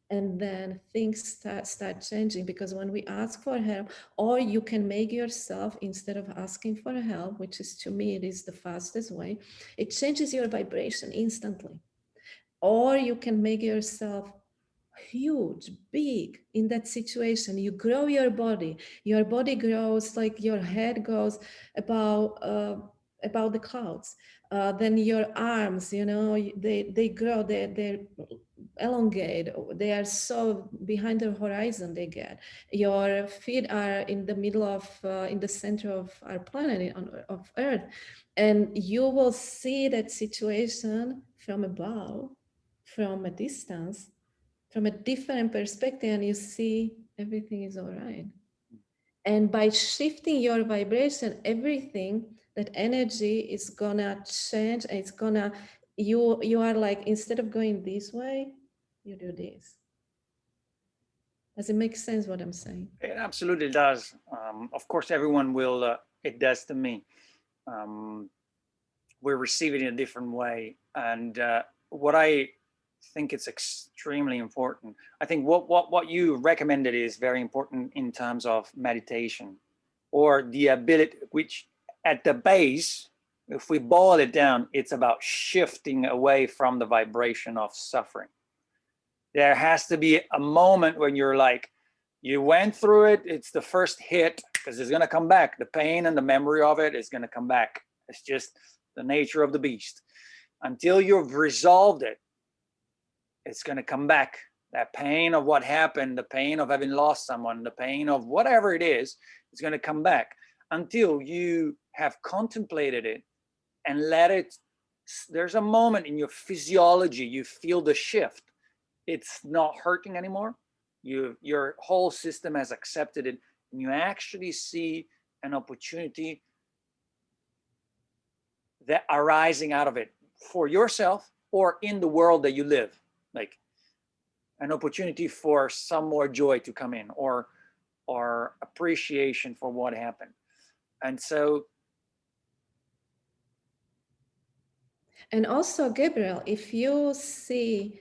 Speaker 2: And then things start changing, because when we ask for help, or you can make yourself, instead of asking for help, which is, to me, it is the fastest way, it changes your vibration instantly. Or you can make yourself huge, big in that situation. You grow your body grows, like your head goes about the clouds. Then your arms, you know, they grow, they elongate, they are so behind the horizon they get. Your feet are in the middle of in the center of our planet, of Earth, and you will see that situation from above, from a distance, from a different perspective, and you see everything is all right. And by shifting your vibration, everything, that energy is gonna change, and it's gonna, you are like, instead of going this way, you do this. Does it make sense what I'm saying?
Speaker 1: It absolutely does. Of course, everyone will, it does to me. We receive it in a different way. And what I think it's extremely important. I think what you recommended is very important in terms of meditation, or the ability, which at the base, if we boil it down, it's about shifting away from the vibration of suffering. There has to be a moment when you're like, you went through it, it's the first hit, because it's going to come back. The pain and the memory of it is going to come back. It's just the nature of the beast. Until you've resolved it, it's going to come back. That pain of what happened, the pain of having lost someone, the pain of whatever it is going to come back until you have contemplated it and let it. There's a moment in your physiology, you feel the shift. It's not hurting anymore. Your whole system has accepted it, and you actually see an opportunity that arising out of it for yourself or in the world that you live, like an opportunity for some more joy to come in, or appreciation for what happened. And so,
Speaker 2: and also, Gabriel, if you see,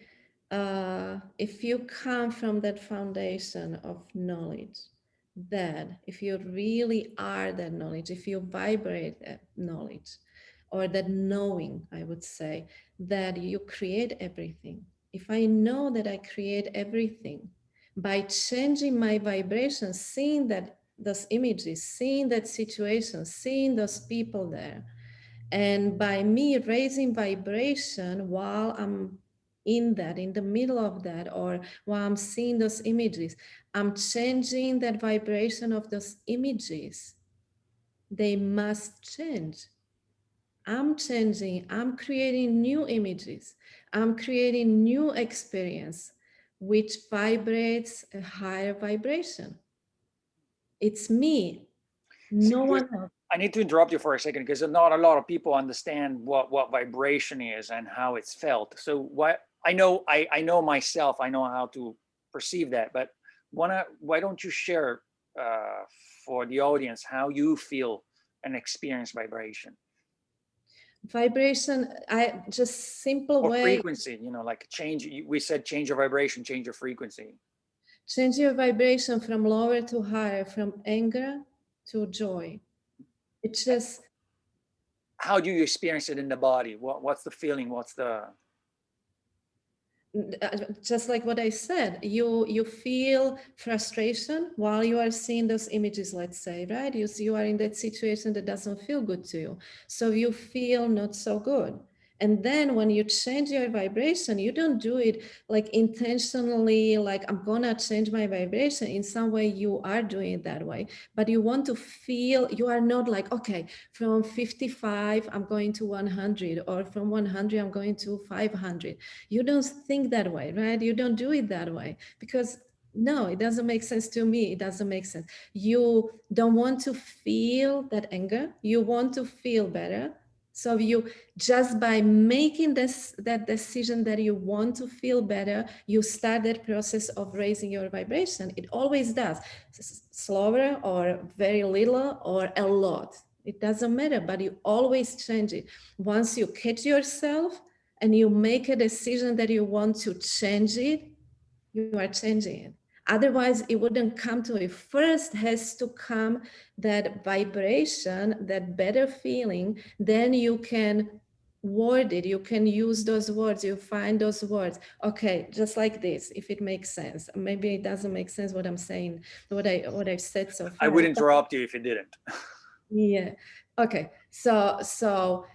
Speaker 2: if you come from that foundation of knowledge, that if you really are that knowledge, if you vibrate that knowledge, or that knowing, I would say, that you create everything. If I know that I create everything, by changing my vibration, seeing that those images, seeing that situation, seeing those people there, and by me raising vibration while I'm in that, in the middle of that, or while I'm seeing those images, I'm changing that vibration of those images. They must change. I'm changing, I'm creating new images, I'm creating new experience, which vibrates a higher vibration. It's me, no one else.
Speaker 1: I need to interrupt you for a second, because not a lot of people understand what vibration is and how it's felt. So what I know myself, I know how to perceive that, but why don't you share for the audience how you feel and experience vibration?
Speaker 2: Vibration, I just simple
Speaker 1: Or
Speaker 2: way.
Speaker 1: frequency, like change. We said change your vibration, change your frequency.
Speaker 2: Change your vibration from lower to higher, from anger to joy. It's just,
Speaker 1: how do you experience it in the body? What's the feeling? What's the
Speaker 2: just like what I said, you feel frustration while you are seeing those images, let's say, right? You are in that situation that doesn't feel good to you. So you feel not so good. And then when you change your vibration, you don't do it like intentionally, like I'm gonna change my vibration. In some way, you are doing it that way, but you want to feel, you are not like, okay, from 55, I'm going to 100, or from 100, I'm going to 500. You don't think that way, right? You don't do it that way because no, it doesn't make sense to me. It doesn't make sense. You don't want to feel that anger. You want to feel better. So you just by making that decision that you want to feel better, you start that process of raising your vibration. It always does, slower or very little or a lot. It doesn't matter, but you always change it. Once you catch yourself and you make a decision that you want to change it, you are changing it. Otherwise, it wouldn't come to it. First has to come that vibration, that better feeling, then you can word it. You can use those words, you find those words. Okay, just like this, if it makes sense. Maybe it doesn't make sense what I'm saying, what I've said so far.
Speaker 1: I would interrupt you if it didn't.
Speaker 2: Yeah. Okay. So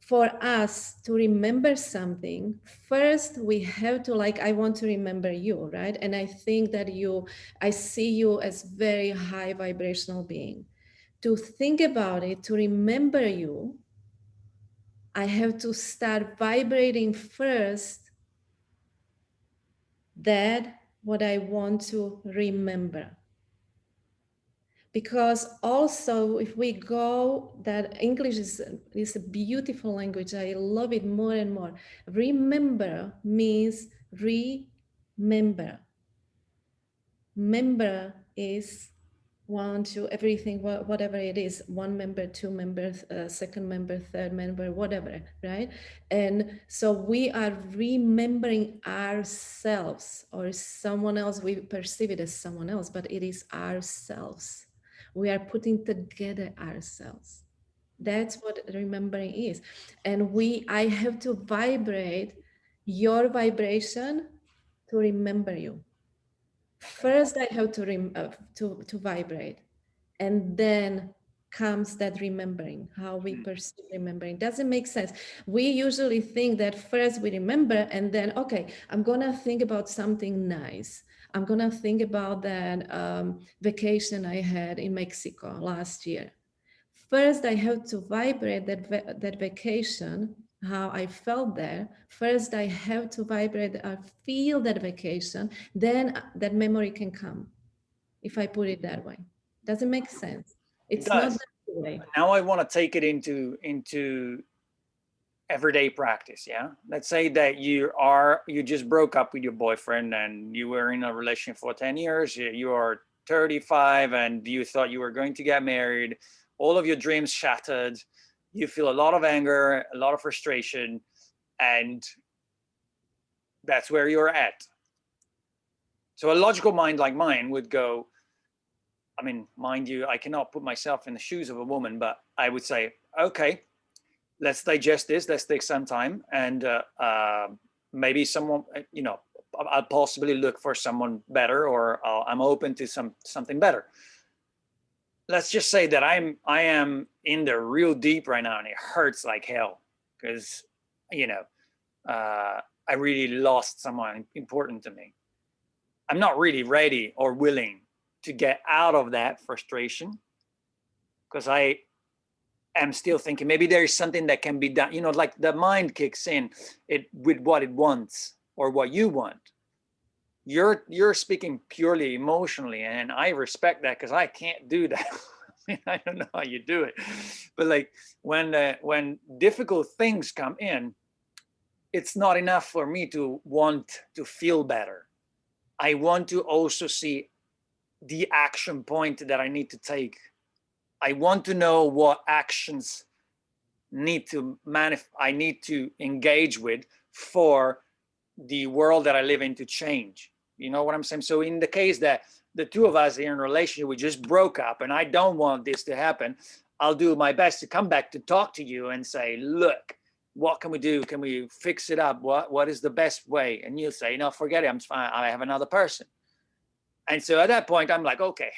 Speaker 2: for us to remember something, first we have to, like, I want to remember you, right? And I think that I see you as very high vibrational being. To think about it, to remember you, I have to start vibrating first that what I want to remember. Because also if we go, that English is a beautiful language. I love it more and more. Remember means remember. Member is one, two, everything, whatever it is, one member, two members, second member, third member, whatever, right? And so we are remembering ourselves, or someone else. We perceive it as someone else, but it is ourselves. We are putting together ourselves. That's what remembering is. And I have to vibrate your vibration to remember you. First, I have to vibrate, and then comes that remembering, how we perceive remembering. Doesn't make sense. We usually think that first we remember, and then, okay, I'm gonna think about something nice. I'm gonna think about that vacation I had in Mexico last year. First, I have to vibrate that vacation, how I felt there. First, I have to vibrate, feel that vacation, then that memory can come, if I put it that way. Does it make sense?
Speaker 1: It
Speaker 2: It's not
Speaker 1: does.
Speaker 2: that way.
Speaker 1: Now I want to take it into everyday practice. Yeah, let's say that you just broke up with your boyfriend and you were in a relationship for 10 years. You are 35 and you thought you were going to get married. All of your dreams shattered. You feel a lot of anger, a lot of frustration, and that's where you're at. So a logical mind like mine would go, I mean, mind you, I cannot put myself in the shoes of a woman, but I would say, okay, let's digest this. Let's take some time, and maybe someone, I'll possibly look for someone better, or I'm open to something better. Let's just say that I am in there real deep right now, and it hurts like hell because, I really lost someone important to me. I'm not really ready or willing to get out of that frustration because I am still thinking maybe there is something that can be done. Like the mind kicks in with what it wants or what you want. You're speaking purely emotionally, and I respect that because I can't do that. I don't know how you do it, but like when difficult things come in, it's not enough for me to want to feel better. I want to also see the action point that I need to take. I want to know what actions I need to engage with for the world that I live in to change. You know what I'm saying? So in the case that the two of us are in a relationship, we just broke up and I don't want this to happen, I'll do my best to come back to talk to you and say, look, what can we do? Can we fix it up? What is the best way? And you'll say, no, forget it. I'm fine. I have another person. And so at that point, I'm like, okay,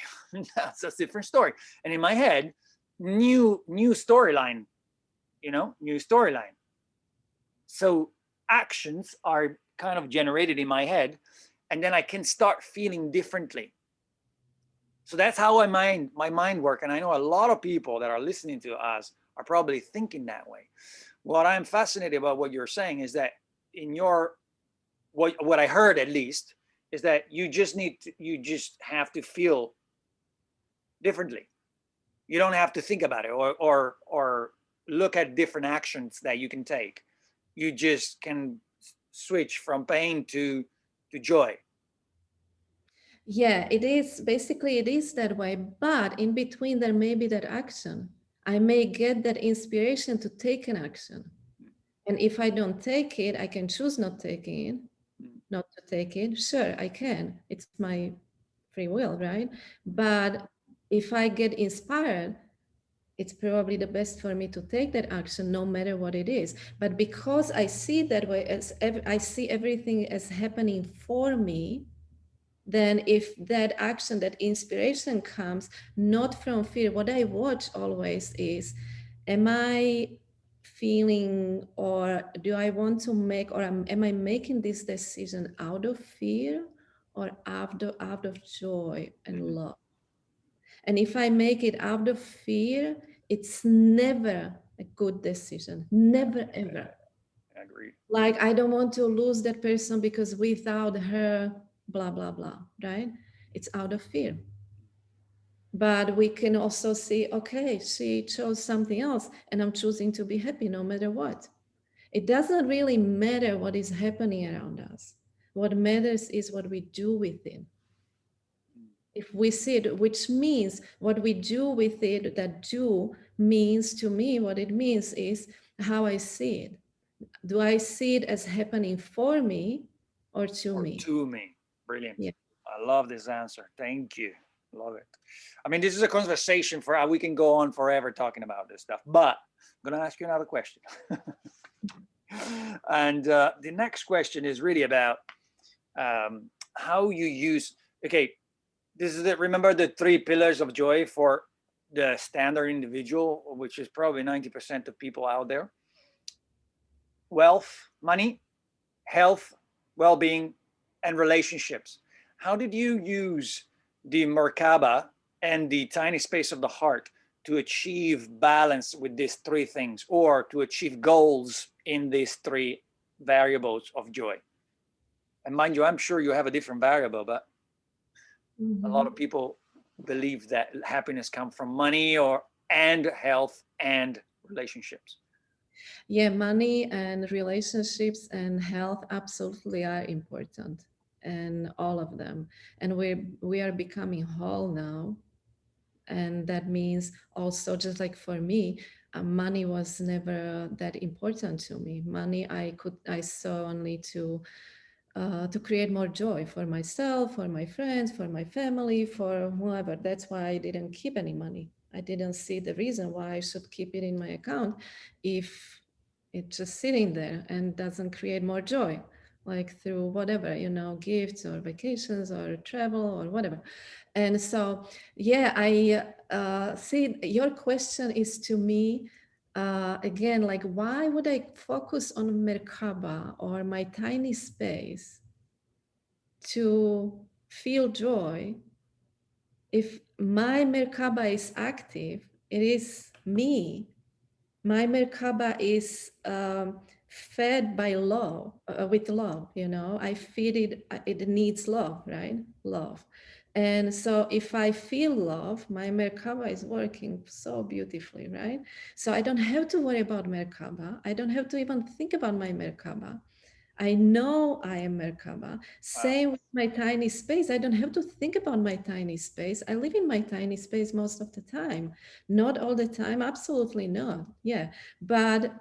Speaker 1: that's a different story. And in my head, new storyline, new storyline. So actions are kind of generated in my head, and then I can start feeling differently. So that's how my mind works. And I know a lot of people that are listening to us are probably thinking that way. What I'm fascinated about what you're saying is that in your, what I heard at least, is that you just have to feel differently. You don't have to think about it or look at different actions that you can take. You just can switch from pain to joy.
Speaker 2: Yeah, it is. Basically, it is that way. But in between, there may be that action. I may get that inspiration to take an action. And if I don't take it, I can choose not taking it, not to take it. Sure, I can. It's my free will, right? But if I get inspired, it's probably the best for me to take that action no matter what it is. But because I see that way, as I see everything as happening for me, then if that action, that inspiration comes not from fear, what I watch always is, am I feeling, or do I want to make, or am I making this decision out of fear or out of joy and love? And if I make it out of fear, it's never a good decision. Never, ever.
Speaker 1: Agreed.
Speaker 2: Like, I don't want to lose that person because without her, blah, blah, blah, right? It's out of fear. But we can also see, okay, she chose something else and I'm choosing to be happy no matter what. It doesn't really matter what is happening around us. What matters is what we do with it. If we see it, which means what we do with it, that do means to me, what it means is how I see it. Do I see it as happening for me or to me?
Speaker 1: To me. Brilliant.
Speaker 2: Yeah.
Speaker 1: I love this answer. Thank you. Love it. I mean, this is a conversation for, we can go on forever talking about this stuff, but I'm going to ask you another question. And the next question is really about how you use, okay, this is remember the 3 pillars of joy for the standard individual, which is probably 90% of people out there: wealth, money, health, well-being, and relationships. How did you use the Merkaba and the tiny space of the heart to achieve balance with these 3 things, or to achieve goals in these 3 variables of joy? And mind you, I'm sure you have a different variable, but a lot of people believe that happiness comes from money and health and relationships.
Speaker 2: Yeah, money and relationships and health absolutely are important, and all of them. And we are becoming whole now. And that means also, just like for me, money was never that important to me. Money I saw only to create more joy for myself, for my friends, for my family, for whoever. That's why I didn't keep any money. I didn't see the reason why I should keep it in my account if it's just sitting there and doesn't create more joy, like through whatever, gifts or vacations or travel or whatever. And so, yeah, I see your question is to me, again, like, why would I focus on Merkaba or my tiny space to feel joy if my Merkaba is active? It is me. My Merkaba is fed by love, with love, I feed it, it needs love, right? Love. And so if I feel love, my Merkaba is working so beautifully, right? So I don't have to worry about Merkaba. I don't have to even think about my Merkaba. I know I am Merkaba. Same with my tiny space. I don't have to think about my tiny space. I live in my tiny space most of the time. Not all the time, absolutely not. Yeah. But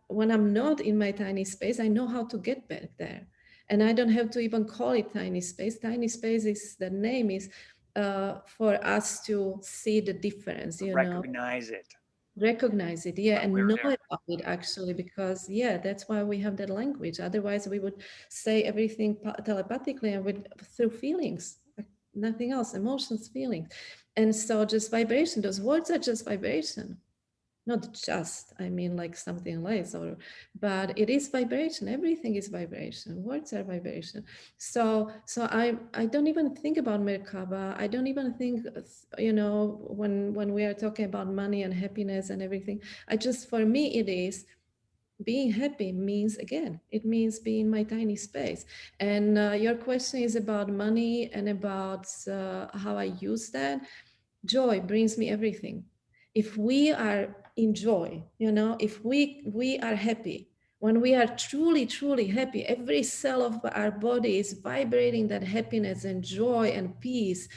Speaker 2: when I'm not in my tiny space, I know how to get back there. And I don't have to even call it tiny space. Tiny space is, the name is for us to see the difference, you know,
Speaker 1: Recognize it
Speaker 2: recognize it, yeah,
Speaker 1: that
Speaker 2: and
Speaker 1: we're
Speaker 2: know
Speaker 1: there.
Speaker 2: about it actually, because yeah, that's why we have that language. Otherwise we would say everything telepathically and with through feelings, nothing else, emotions, feelings. And so just vibration, those words are just vibration, not just, I mean, like something less, or but it is vibration. Everything is vibration. Words are vibration. So I don't even think about Merkaba. I don't even think, you know, when we are talking about money and happiness and everything. I just, for me it is, being happy means, again, it means being my tiny space. And your question is about money and about how I use that. Joy brings me everything. If we are in joy, you know, if we are happy, when we are truly truly happy, every cell of our body is vibrating that happiness and joy and peace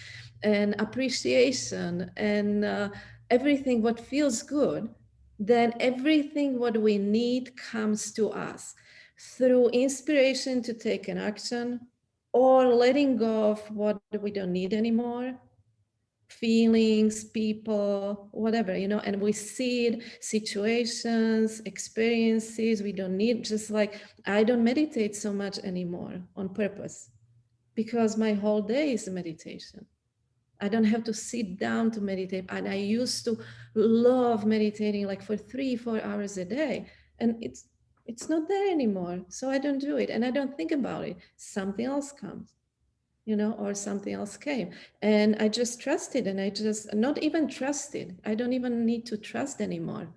Speaker 2: and appreciation and everything what feels good, then everything what we need comes to us through inspiration to take an action, or letting go of what we don't need anymore, feelings, people, whatever, you know, and we see it, situations, experiences we don't need. Just like I don't meditate so much anymore on purpose, because my whole day is a meditation. I don't have to sit down to meditate. And I used to love meditating like for 3 4 hours a day. And it's not there anymore. So I don't do it and I don't think about it. Something else comes, you know, or something else came. And I just trusted, and I just, not even trusted. I don't even need to trust anymore.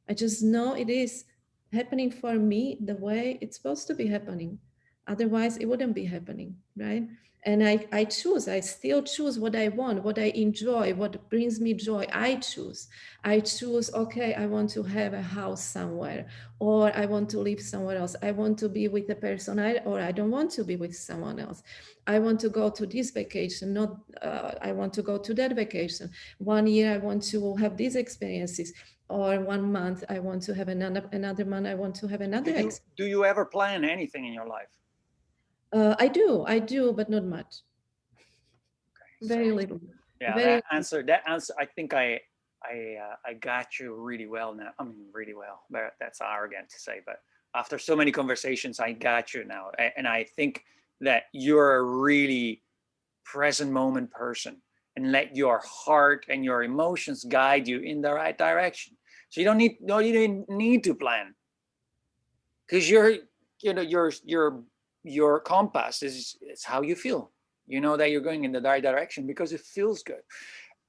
Speaker 2: I just know it is happening for me the way it's supposed to be happening. Otherwise, it wouldn't be happening, right? And I choose, I still choose what I want, what I enjoy, what brings me joy. I choose. I choose, okay, I want to have a house somewhere, or I want to live somewhere else. I want to be with a person, or I don't want to be with someone else. I want to go to this vacation, not I want to go to that vacation. 1 year I want to have these experiences, or 1 month I want to have another month I want to have another experience.
Speaker 1: Do you ever plan anything in your life?
Speaker 2: I do, but not much.
Speaker 1: So
Speaker 2: Very little.
Speaker 1: yeah,
Speaker 2: Very
Speaker 1: that answer, I think I got you really well now. I mean, really well, but that's arrogant to say, but after so many conversations, I got you now. And I think that you're a really present moment person, and let your heart and your emotions guide you in the right direction. So you don't need to plan, because you know, your compass is, it's how you feel. You know that you're going in the right direction because it feels good.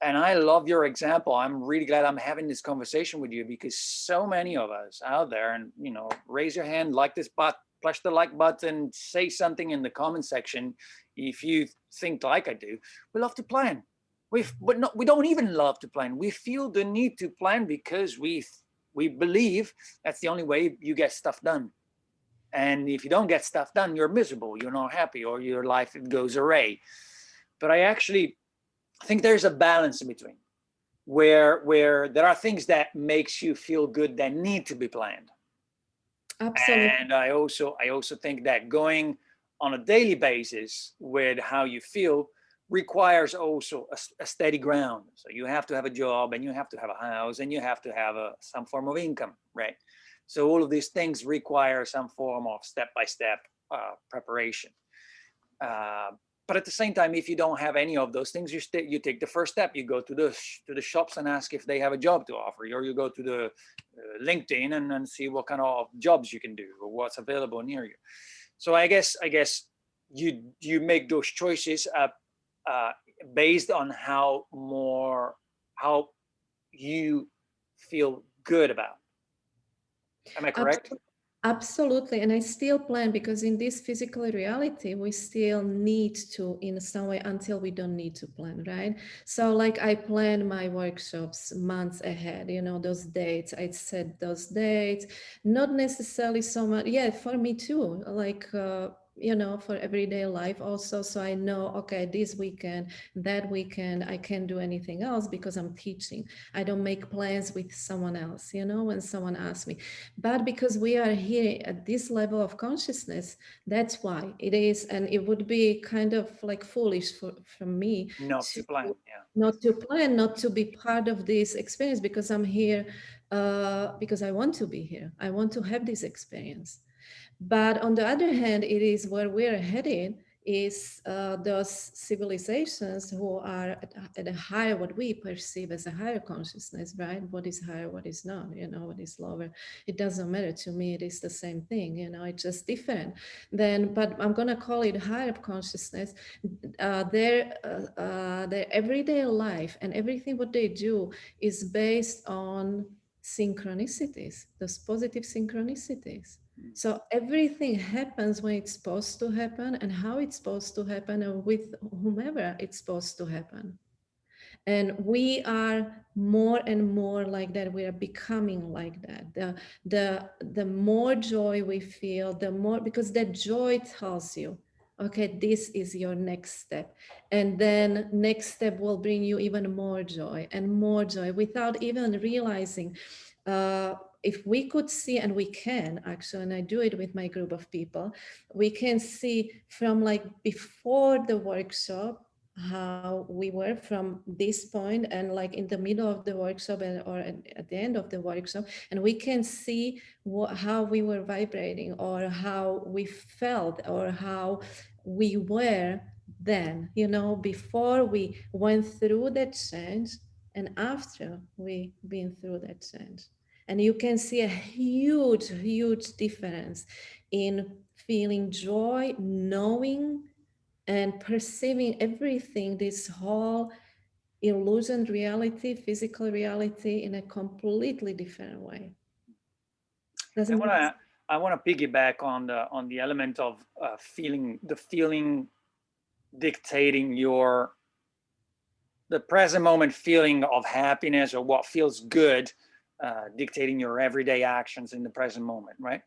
Speaker 1: And I love your example. I'm really glad I'm having this conversation with you, because so many of us out there, and you know, raise your hand, like this push the like button, say something in the comment section if you think like I do. We love to plan. We don't even love to plan. We feel the need to plan because we believe that's the only way you get stuff done. And if you don't get stuff done, you're miserable, you're not happy, or your life goes awry. But I actually think there's a balance in between, where there are things that makes you feel good that need to be planned.
Speaker 2: absolutely.
Speaker 1: And I also think that going on a daily basis with how you feel requires also a steady ground. So you have to have a job, and you have to have a house, and you have to have some form of income, right? So all of these things require some form of step-by-step preparation. Uh, but at the same time, if you don't have any of those things, you take the first step. You go to the shops and ask if they have a job to offer you, or you go to the LinkedIn and see what kind of jobs you can do or what's available near you. So I guess you make those choices uh, based on how you feel good about. Am I correct?
Speaker 2: Absolutely. And I still plan, because in this physical reality, we still need to, in some way, until we don't need to plan, right? So, like, I plan my workshops months ahead, you know, those dates. I set those dates, not necessarily so much. Yeah, for me too. Like, for everyday life also. So I know, okay, this weekend, that weekend, I can't do anything else because I'm teaching. I don't make plans with someone else, when someone asks me. But because we are here at this level of consciousness, that's why it is. And it would be kind of like foolish from me
Speaker 1: Not
Speaker 2: to
Speaker 1: to plan. Yeah.
Speaker 2: not to plan, not to be part of this experience, because I'm here because I want to be here. I want to have this experience. But on the other hand, it is where we're headed is those civilizations who are at a higher, what we perceive as a higher consciousness, right? What is higher, what is not, what is lower. It doesn't matter to me. It is the same thing, it's just different. But I'm going to call it higher consciousness. Their everyday life and everything what they do is based on synchronicities, those positive synchronicities. So everything happens when it's supposed to happen and how it's supposed to happen and with whomever it's supposed to happen. And we are more and more like that. We are becoming like that. The more joy we feel, the more, because that joy tells you, okay, this is your next step. And then next step will bring you even more joy without even realizing. If we could see, and we can actually, and I do it with my group of people, we can see from like before the workshop how we were from this point and like in the middle of the workshop or at the end of the workshop, and we can see how we were vibrating or how we felt or how we were then, before we went through that change and after we been through that change. And you can see a huge difference in feeling joy, knowing and perceiving everything, this whole illusion reality, physical reality, in a completely different way.
Speaker 1: I
Speaker 2: Doesn't
Speaker 1: want
Speaker 2: make sense?
Speaker 1: to I want to piggyback on the element of feeling dictating the present moment feeling of happiness or what feels good, dictating your everyday actions in the present moment, right?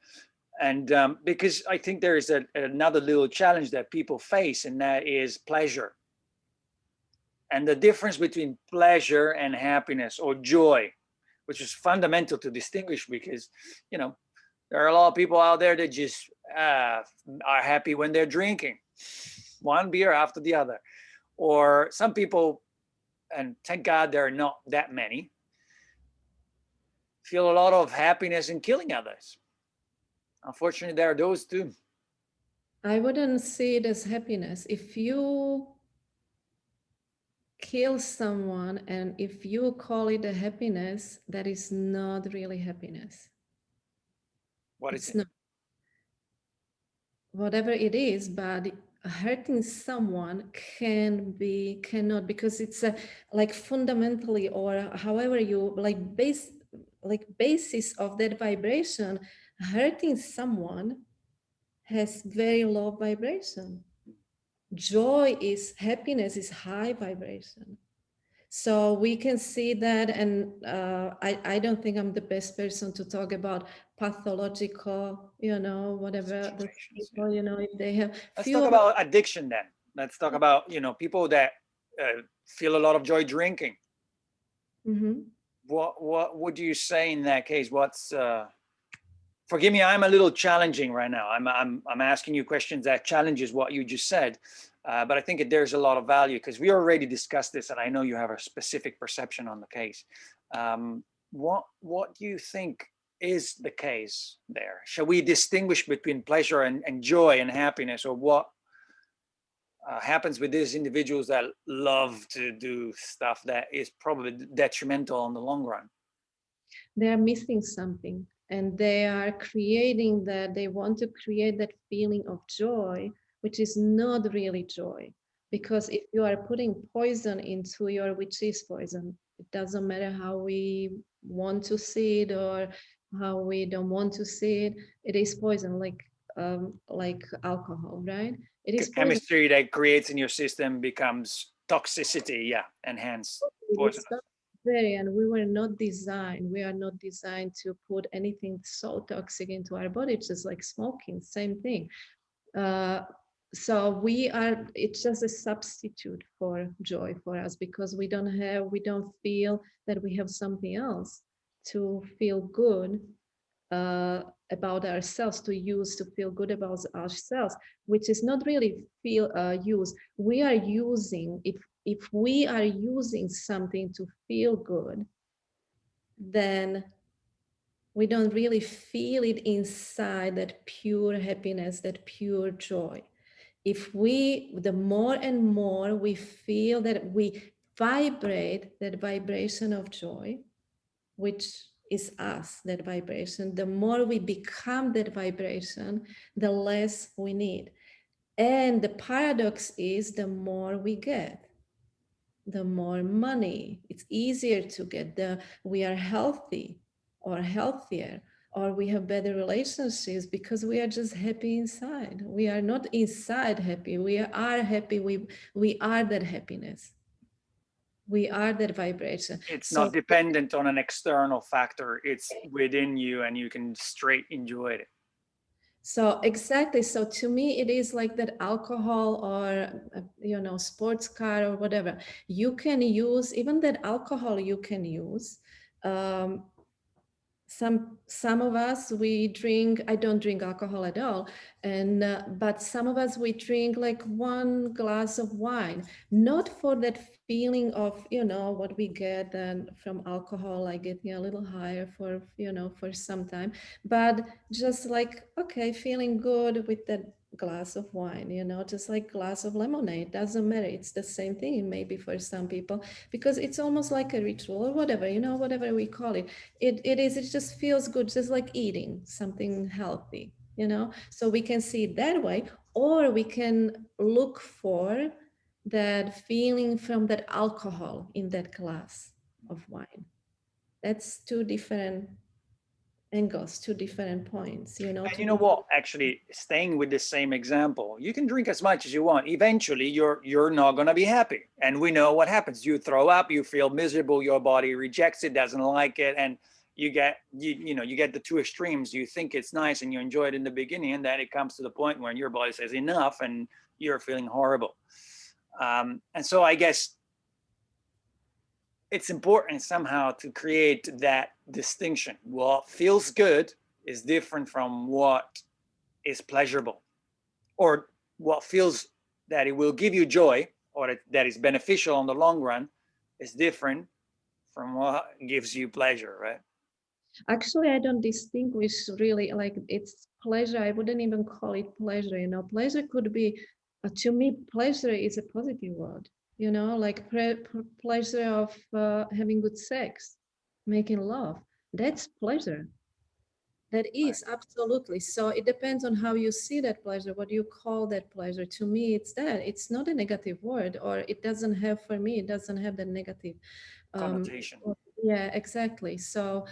Speaker 1: And because I think there is another little challenge that people face, and that is pleasure. And the difference between pleasure and happiness or joy, which is fundamental to distinguish, because, there are a lot of people out there that just are happy when they're drinking one beer after the other. Or some people, and thank God there are not that many, feel a lot of happiness in killing others. Unfortunately, there are those too.
Speaker 2: I wouldn't see it as happiness. If you kill someone and if you call it a happiness, that is not really happiness.
Speaker 1: What is
Speaker 2: It's
Speaker 1: it?
Speaker 2: not, whatever it is, but hurting someone cannot, because it's like fundamentally, or however you like basis of that vibration. Hurting someone has very low vibration. Joy is, happiness is high vibration. So we can see that, and I don't think I'm the best person to talk about pathological, whatever those
Speaker 1: Situations. Yeah.
Speaker 2: people, if they have
Speaker 1: Let's talk
Speaker 2: few.
Speaker 1: about addiction then. Let's talk about people that feel a lot of joy drinking.
Speaker 2: Mhm.
Speaker 1: What would you say in that case? What's forgive me, I'm a little challenging right now. I'm asking you questions that challenges what you just said, but I think there's a lot of value because we already discussed this, and I know you have a specific perception on the case. What do you think is the case there? Shall we distinguish between pleasure and joy and happiness, or what happens with these individuals that love to do stuff that is probably detrimental on the long run?
Speaker 2: They are missing something, and they are creating that, they want to create that feeling of joy, which is not really joy. Because if you are putting poison into your, which is poison, it doesn't matter how we want to see it or how we don't want to see it, it is poison, like alcohol, right? It is poison.
Speaker 1: Chemistry that creates in your system becomes toxicity, yeah, and hence
Speaker 2: It's
Speaker 1: poisonous.
Speaker 2: not very, and we are not designed to put anything so toxic into our body, just like smoking, same thing. Uh, so we are, it's just a substitute for joy for us, because we don't feel that we have something else to feel good uh, about ourselves, to feel good about ourselves, which is not really feel use. We are using, if we are using something to feel good, then we don't really feel it inside, that pure happiness, that pure joy. If we, the more and more we feel that we vibrate that vibration of joy, which is us, that vibration, the more we become that vibration, the less we need. And the paradox is, the more we get, the more money it's easier to get, the we are healthy or healthier, or we have better relationships, because we are just happy inside. We are not inside happy, we are happy, we are that happiness, we are that vibration.
Speaker 1: It's
Speaker 2: So
Speaker 1: not dependent on an external factor. It's within you, and you can straight enjoy it.
Speaker 2: so exactly, so to me it is like that alcohol, or sports car or whatever you can use, even that alcohol you can use. um, some of us, we drink, I don't drink alcohol at all, and but some of us, we drink like one glass of wine, not for that feeling of what we get and from alcohol, like getting a little higher for for some time, but just like, okay, feeling good with that glass of wine, just like glass of lemonade, doesn't matter, it's the same thing maybe for some people, because it's almost like a ritual or whatever, whatever we call it. It just feels good, just like eating something healthy, so we can see it that way, or we can look for that feeling from that alcohol in that glass of wine. That's two different angles, two different points,
Speaker 1: And
Speaker 2: to
Speaker 1: you know
Speaker 2: be.
Speaker 1: what? Actually, staying with the same example, you can drink as much as you want. Eventually, you're not gonna be happy, and we know what happens. You throw up, you feel miserable, your body rejects it, doesn't like it, and you get the two extremes. You think it's nice and you enjoy it in the beginning, and then it comes to the point when your body says enough, and you're feeling horrible. And so, I guess it's important somehow to create that distinction. What feels good is different from what is pleasurable, or what feels that it will give you joy, or that is beneficial on the long run, is different from what gives you pleasure, right?
Speaker 2: Actually, I don't distinguish really, like it's pleasure. I wouldn't even call it pleasure. Pleasure could be, to me, pleasure is a positive word. Like pleasure of having good sex, making love. That's pleasure. That
Speaker 1: Right.
Speaker 2: is absolutely. So it depends on how you see that pleasure, what you call that pleasure. To me, it's that. It's not a negative word, or it doesn't have, for me, it doesn't have the negative. Um,
Speaker 1: Connotation.
Speaker 2: yeah, exactly. So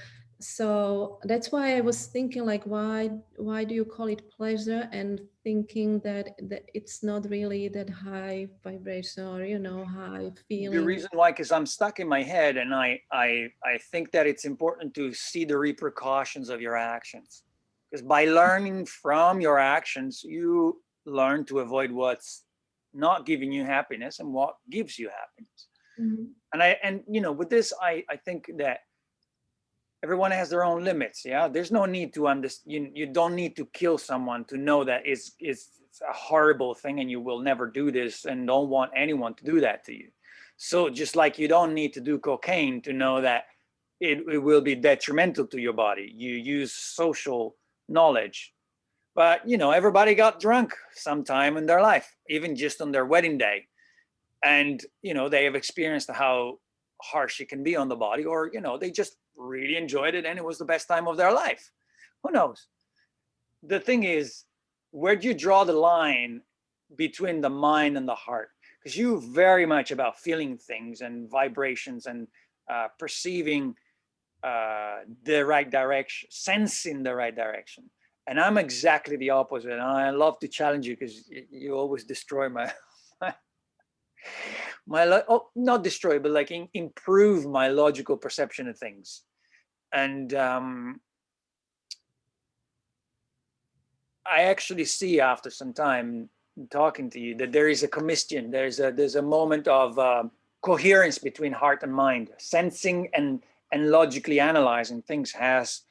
Speaker 2: that's why I was thinking, like, why do you call it pleasure? And thinking that it's not really that high vibration, or high
Speaker 1: The
Speaker 2: feeling.
Speaker 1: reason why, because I'm stuck in my head, and I think that it's important to see the repercussions of your actions, because by learning from your actions, you learn to avoid what's not giving you happiness and what gives you happiness.
Speaker 2: Mhm.
Speaker 1: And with this, I think that everyone has their own limits. Yeah, there's no need to understand. You don't need to kill someone to know that it's a horrible thing, and you will never do this, and don't want anyone to do that to you. So just like you don't need to do cocaine to know that it will be detrimental to your body, you use social knowledge. But everybody got drunk sometime in their life, even just on their wedding day, and they have experienced how harsh it can be on the body, or they just really enjoyed it and it was the best time of their life. Who knows? The thing is, where do you draw the line between the mind and the heart? Because you very much about feeling things and vibrations, and perceiving the right direction, sensing the right direction. And I'm exactly the opposite, and I love to challenge you, because you always destroy my not destroy, but like improve my logical perception of things. And I actually see after some time talking to you that there is a commission. There's a moment of coherence between heart and mind. Sensing and logically analyzing things has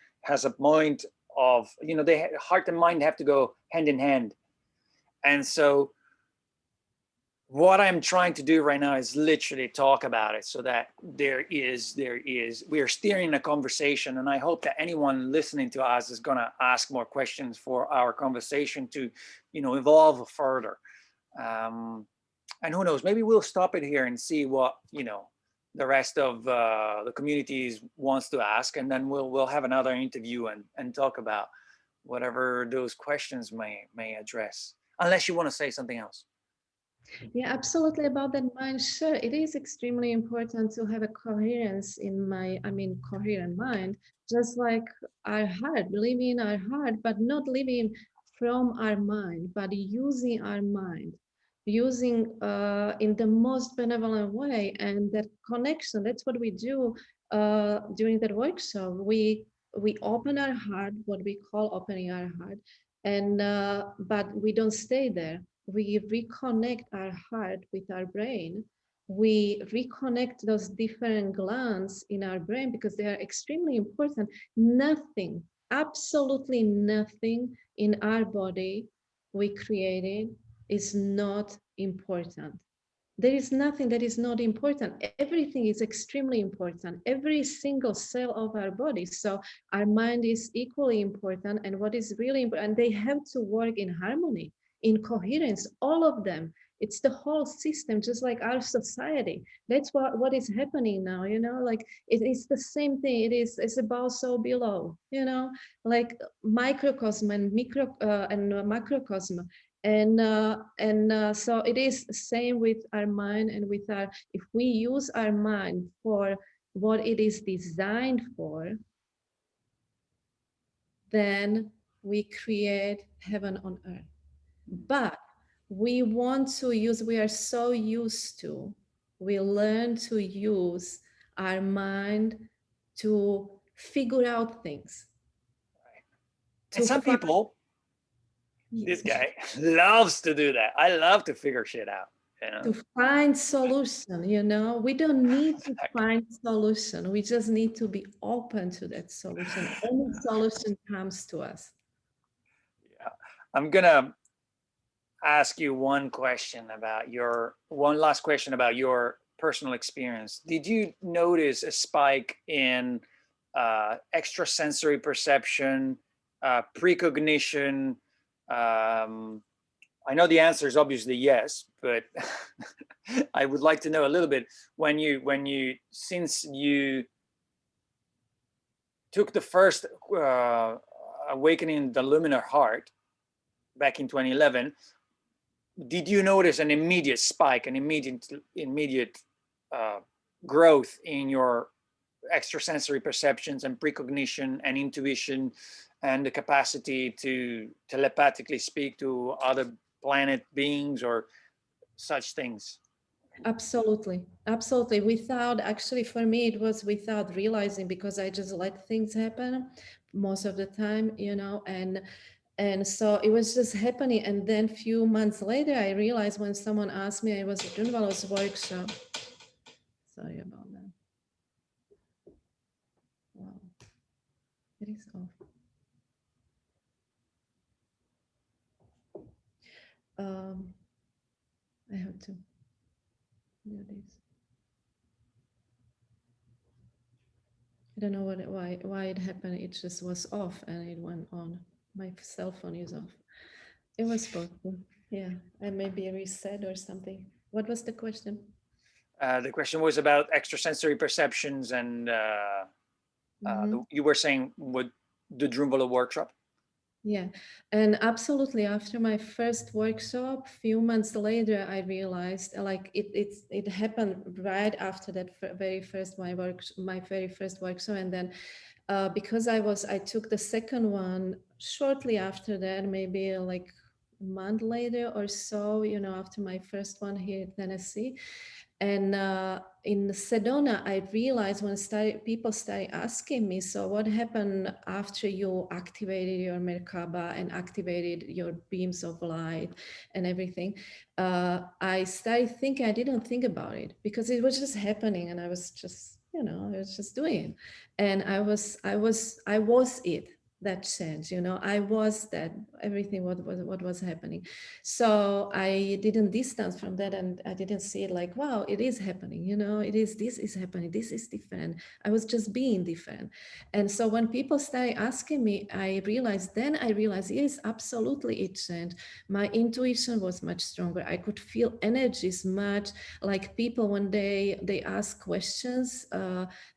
Speaker 1: a point of, you know, they heart and mind have to go hand in hand. And so what I'm trying to do right now is literally talk about it, so that we are steering a conversation, and I hope that anyone listening to us is going to ask more questions for our conversation to, you know, evolve further. And who knows, maybe we'll stop it here and see what, you know, the rest of the community wants to ask, and then we'll have another interview and talk about whatever those questions may address, unless you want to say something else.
Speaker 2: Yeah, absolutely. About that mind, sure, it is extremely important to have a coherence in coherent mind, just like our heart, living in our heart, but not living from our mind, but using our mind, using in the most benevolent way. And that connection, that's what we do during that workshop. We open our heart, what we call opening our heart, and but we don't stay there. We reconnect our heart with our brain. We reconnect those different glands in our brain because they are extremely important. Nothing, absolutely nothing in our body we created is not important. There is nothing that is not important. Everything is extremely important. Every single cell of our body. So our mind is equally important. And what is really important, they have to work in harmony, in coherence, all of them. It's the whole system, just like our society. That's what is happening now, you know, like it is the same thing. It's above, so below, you know, like microcosm and macrocosm. And so it is the same with our mind and with our, if we use our mind for what it is designed for, then we create heaven on earth. But we are so used to, we learn to use our mind to figure out things.
Speaker 1: And some people, this guy loves to do that. I love to figure shit out. You know?
Speaker 2: To find solution, you know, we don't need to find solution. We just need to be open to that solution. Any solution comes to us.
Speaker 1: Yeah, I'm gonna ask you one last question about your personal experience. Did you notice a spike in extrasensory perception, precognition? I know the answer is obviously yes, but I would like to know a little bit since you took the first awakening the luminar heart back in 2011, did you notice an immediate spike, an immediate growth in your extrasensory perceptions and precognition and intuition and the capacity to telepathically speak to other planet beings or such things?
Speaker 2: Absolutely. Absolutely. For me, it was without realizing, because I just let things happen most of the time, you know, and so it was just happening. And then a few months later, I realized when someone asked me, I was at Drunvalo's workshop. Sorry about that. Wow. It is off. I have to do this. I don't know why it happened. It just was off and it went on. My cell phone is off. It was supposed to. Yeah, and maybe reset or something. What was the question?
Speaker 1: The question was about extrasensory perceptions, and you were saying what the Drunvalo workshop.
Speaker 2: Yeah, and absolutely. After my first workshop, few months later, I realized like it happened right after that very first my very first workshop, and then because I took the second one shortly after that, maybe like a month later or so, you know, after my first one here in Tennessee. And in Sedona, I realized when people started asking me, so what happened after you activated your Merkaba and activated your beams of light and everything? I started thinking, I didn't think about it because it was just happening, and I was just, I was just doing it, and I was it. That change, I was that everything what was happening. So I didn't distance from that, and I didn't see it like, wow, it is happening, this is happening, this is different. I was just being different. And so when people started asking me, I realized, yes, absolutely, it changed. My intuition was much stronger. I could feel energies much, like people when they ask questions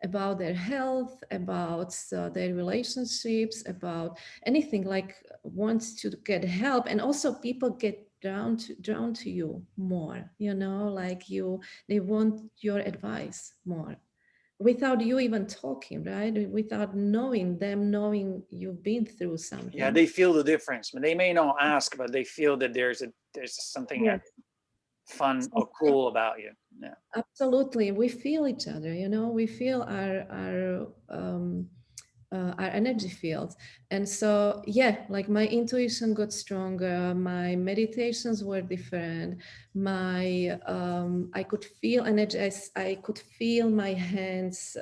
Speaker 2: about their health, about their relationships, about anything, like wants to get help. And also people get drawn to you more, like they want your advice more without you even talking, right? Without knowing you've been through
Speaker 1: Yeah,
Speaker 2: something.
Speaker 1: they feel the difference. But they may not ask, but they feel that there's something
Speaker 2: Yes.
Speaker 1: fun or cool about you. Yeah.
Speaker 2: Absolutely, we feel each other. We feel our energy fields. And so, yeah, like my intuition got stronger, my meditations were different, I could feel energy. I could feel my hands,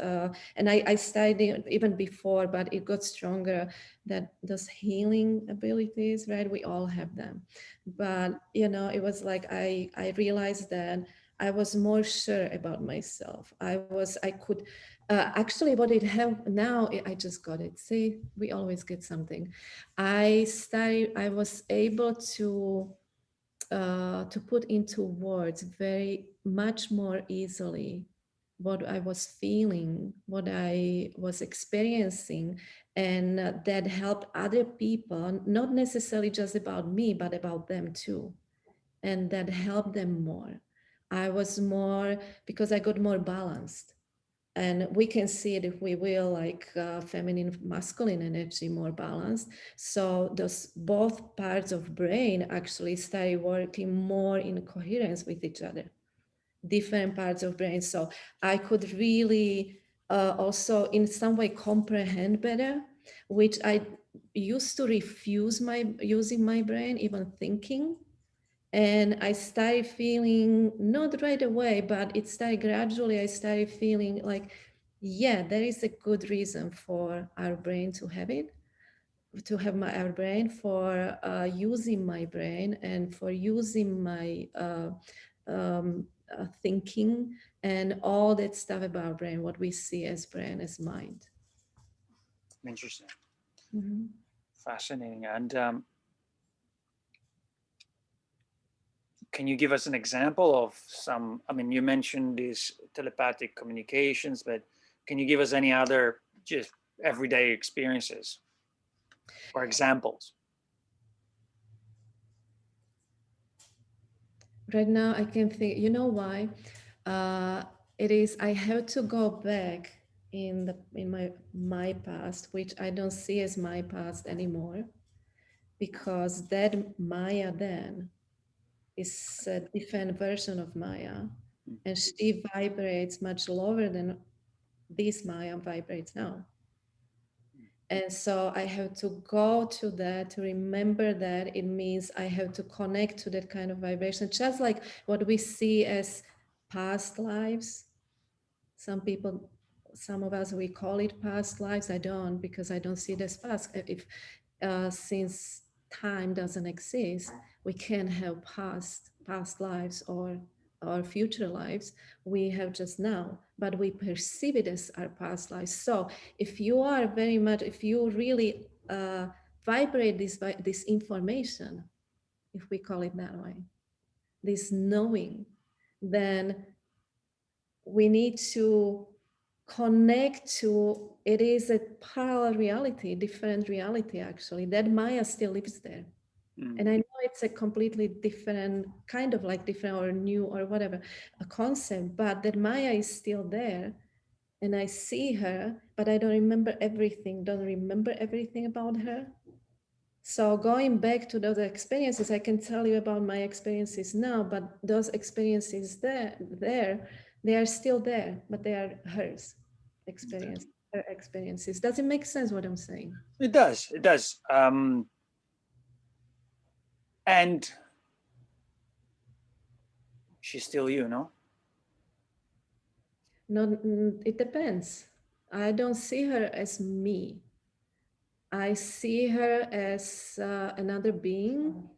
Speaker 2: and I studied even before, but it got stronger. That those healing abilities, right? We all have them, but it was like I realized that I was more sure about myself. I could actually what it have now, I just got it. See, we always get something. I was able to put into words very much more easily what I was feeling, what I was experiencing, and that helped other people, not necessarily just about me, but about them too, and that helped them more. I was more, because I got more balanced. And we can see it if we will, like feminine, masculine energy more balanced. So those both parts of brain actually started working more in coherence with each other, different parts of brain. So I could really also in some way comprehend better, which I used to refuse my using my brain, even thinking. And I started feeling, not right away, but it started gradually. I started feeling like, yeah, there is a good reason for our brain to have it, to have our brain, for using my brain, and for using my thinking, and all that stuff about brain, what we see as brain, as mind.
Speaker 1: Interesting.
Speaker 2: Mhm.
Speaker 1: Fascinating. And can you give us an example of some? I mean, you mentioned these telepathic communications, but can you give us any other just everyday experiences or examples?
Speaker 2: Right now, I can think, you know why? Uh, it is, I have to go back in my past, which I don't see as my past anymore, because that Maya then is a different version of Maya, and she vibrates much lower than this Maya vibrates now. And so I have to go to that, to remember that. It means I have to connect to that kind of vibration, just like what we see as past lives. Some people, some of us, we call it past lives. I don't, because I don't see it as past. If since time doesn't exist, we can't have past lives or future lives. We have just now, but we perceive it as our past lives. So if you are very much, if you really vibrate this information, if we call it that way, this knowing, then we need to connect to, it is a parallel reality, different reality actually, that Maya still lives there. And I know it's a completely different kind of, like different or new or whatever a concept, but that Maya is still there, and I see her, but I don't remember everything about her. So going back to those experiences, I can tell you about my experiences now, but those experiences there, they are still there, but they are hers experience, her experiences. Does it make sense what I'm saying?
Speaker 1: It does. It does. And she's still you, no?
Speaker 2: No, it depends. I don't see her as me. I see her as another being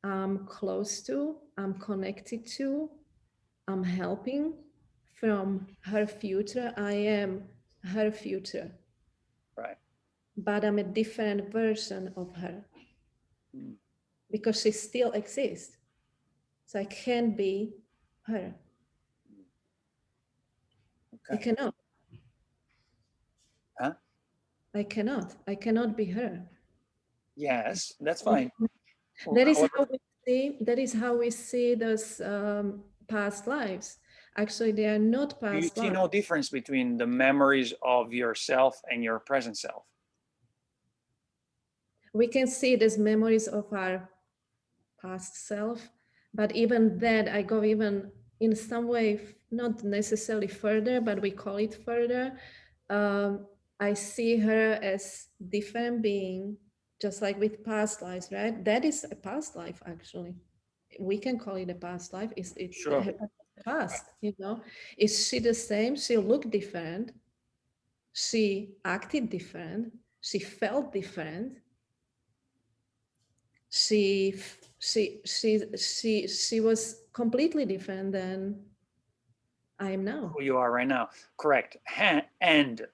Speaker 2: I'm close to, I'm connected to, I'm helping from her future. I am her future,
Speaker 1: Right.
Speaker 2: but I'm a different version of her
Speaker 1: Mm.
Speaker 2: because she still exists. So I can't be her. I
Speaker 1: Okay.
Speaker 2: cannot.
Speaker 1: Huh?
Speaker 2: I cannot. I cannot be her.
Speaker 1: Yes, that's fine.
Speaker 2: That is
Speaker 1: However,
Speaker 2: how we see. That is how we see those past lives. Actually, they are not
Speaker 1: do you
Speaker 2: past
Speaker 1: see
Speaker 2: lives.
Speaker 1: no difference between the memories of yourself and your present self?
Speaker 2: We can see it as memories of our past self, but even that, I go even in some way, not necessarily further, but we call it further. I see her as different being, just like with past lives, right? That is a past life, actually. We can call it a past life. It
Speaker 1: Sure.
Speaker 2: happened in the past, Is she the same? She looked different. She acted different. She felt different. She she was completely different than I am now.
Speaker 1: Who you are right now. Correct. And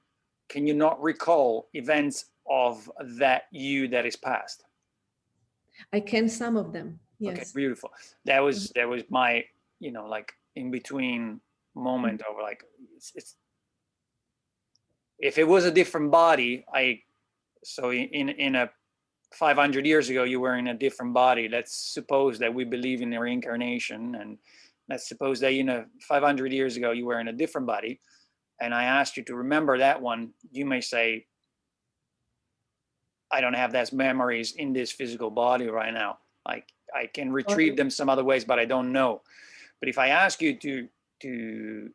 Speaker 1: can you not recall events of that you that is past?
Speaker 2: I can some of them,
Speaker 1: Okay,
Speaker 2: yes.
Speaker 1: beautiful. That was my, like in between moment of like it's if it was a different body, so in a 500 years ago you were in a different body. Let's suppose that we believe in reincarnation, and let's suppose that 500 years ago you were in a different body, and I asked you to remember that one. You may say, I don't have those memories in this physical body right now. Like I can retrieve them some other ways, but I don't know. But if I ask you to